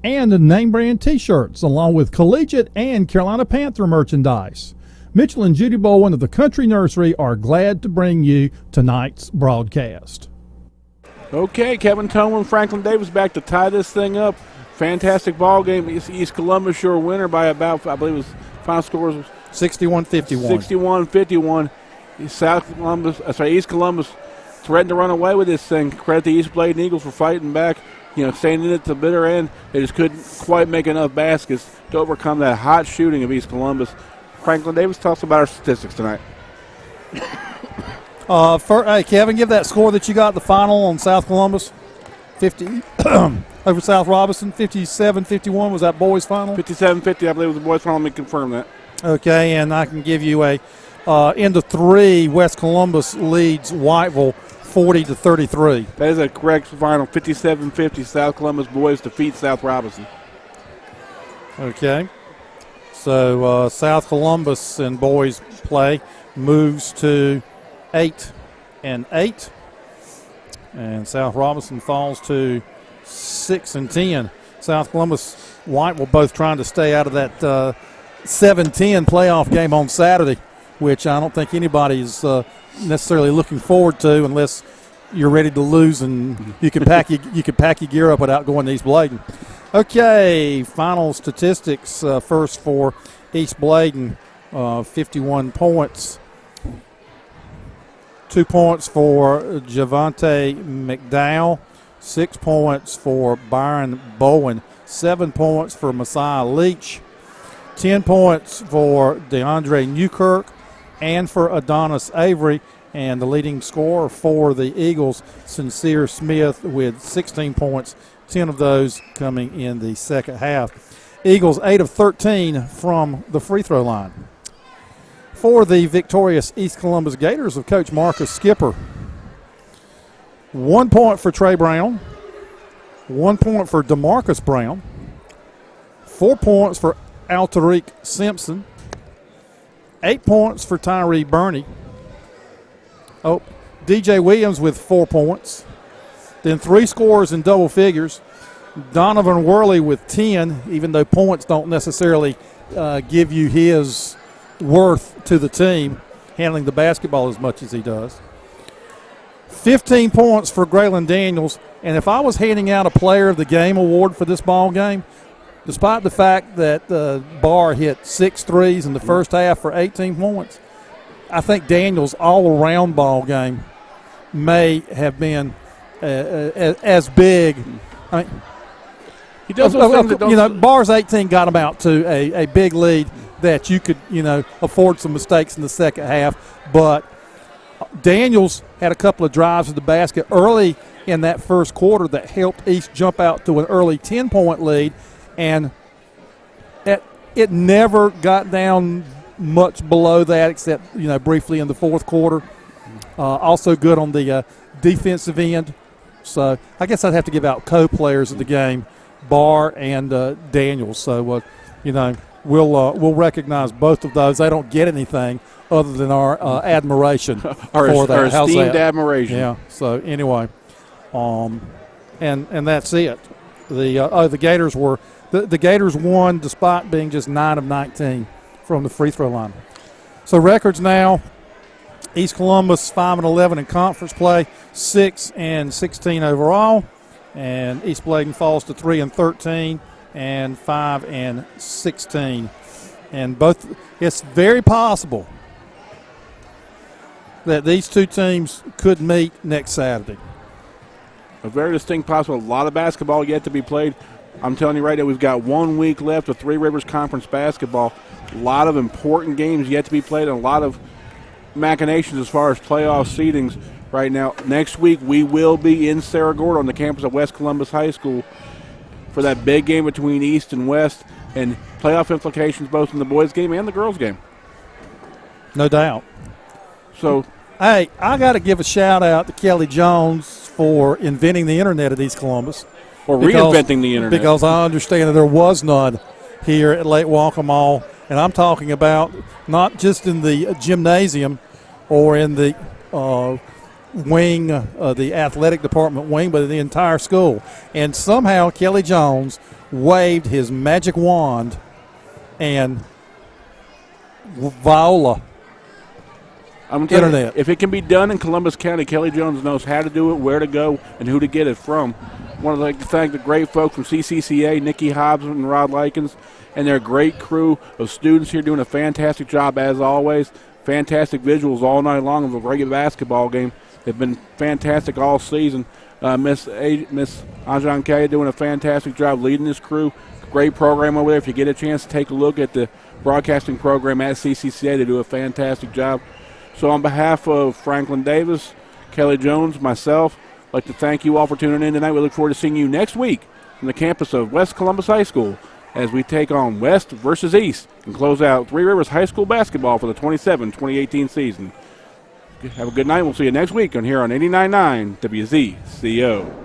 and name brand t-shirts along with collegiate and Carolina Panther merchandise. Mitchell and Judy Bowen of the Country Nursery are glad to bring you tonight's broadcast.
Okay, Kevin Tone and Franklin Davis back to tie this thing up. Fantastic ball game. East Columbus your winner by about, I believe it was final score was
61-51.
61-51. East Columbus threatened to run away with this thing. Credit the East Bladen Eagles for fighting back, staying in it to the bitter end. They just couldn't quite make enough baskets to overcome that hot shooting of East Columbus. Franklin Davis, tell us about our statistics tonight.
Hey, Kevin, give that score that you got at the final on South Columbus. 50 over South Robinson, 57-51. Was that boys' final?
57-50, I believe it was the boys' final. Let me confirm that. Okay,
and I can give you a into 3. West Columbus leads Whiteville 40-33.
That is a correct final. 57-50. South Columbus boys defeat South Robinson.
Okay, so South Columbus and boys play moves to 8-8, and South Robinson falls to 6-10. South Columbus, Whiteville both trying to stay out of that 7-10 playoff game on Saturday, which I don't think anybody's necessarily looking forward to unless you're ready to lose and you can pack your gear up without going to East Bladen. Okay, final statistics first for East Bladen, 51 points. 2 points for Javante McDowell, 6 points for Byron Bowen, 7 points for Messiah Leach, 10 points for DeAndre Newkirk, and for Adonis Avery, and the leading scorer for the Eagles, Sincere Smith, with 16 points, 10 of those coming in the second half. Eagles 8 of 13 from the free throw line. For the victorious East Columbus Gators of Coach Marcus Skipper, 1 point for Trey Brown, 1 point for DeMarcus Brown, 4 points for Altariq Simpson, 8 points for Tyree Burney. DJ Williams with 4 points. Then 3 scores in double figures. Donovan Worley with 10, even though points don't necessarily give you his worth to the team, handling the basketball as much as he does. 15 points for Graylin Daniels. And if I was handing out a Player of the Game award for this ball game, despite the fact that Barr hit 6 threes in the first half for 18 points, I think Daniels' all-around ball game may have been as big. I mean,
He does those things that don't,
Bars 18 got him out to a big lead that you could, afford some mistakes in the second half. But Daniels had a couple of drives to the basket early in that first quarter that helped East jump out to an early 10-point lead, and it never got down much below that except, briefly in the fourth quarter. Also good on the defensive end. So I guess I'd have to give out co-players of the game, Barr and Daniels. So, we'll recognize both of those. They don't get anything other than our admiration for that.
Our esteemed admiration.
Yeah. So anyway, and that's it. The Gators were the Gators won despite being just 9 of 19 from the free throw line. So records now: East Columbus 5-11 in conference play, 6-16 overall, and East Bladen falls to 3-13 and 5-16. And both, it's very possible that these two teams could meet next Saturday.
A very distinct possibility. A lot of basketball yet to be played. I'm telling you right now, we've got 1 week left of Three Rivers Conference basketball. A lot of important games yet to be played, and a lot of machinations as far as playoff seedings right now. Next week, we will be in Cerro Gordo on the campus of West Columbus High School for that big game between East and West, and playoff implications both in the boys' game and the girls' game.
No doubt.
So,
hey, I got to give a shout-out to Kelly Jones for inventing the Internet at East Columbus.
Or reinventing the Internet.
Because I understand that there was none here at Lake Waccamaw. And I'm talking about not just in the gymnasium or in the wing, the athletic department wing, but in the entire school. And somehow Kelly Jones waved his magic wand, and Viola
I'm telling
Internet.
You, if it can be done in Columbus County, Kelly Jones knows how to do it, where to go, and who to get it from. I want to like to thank the great folks from CCCA, Nikki Hobbs and Rod Likens, and their great crew of students here doing a fantastic job as always. Fantastic visuals all night long of a regular basketball game. They've been fantastic all season. Miss Anjan Kaya doing a fantastic job leading this crew. Great program over there. If you get a chance to take a look at the broadcasting program at CCCA, they do a fantastic job. So on behalf of Franklin Davis, Kelly Jones, myself, I'd like to thank you all for tuning in tonight. We look forward to seeing you next week on the campus of West Columbus High School as we take on West versus East and close out Three Rivers High School basketball for the 2018 season. Have a good night. We'll see you next week here on 89.9 WZCO.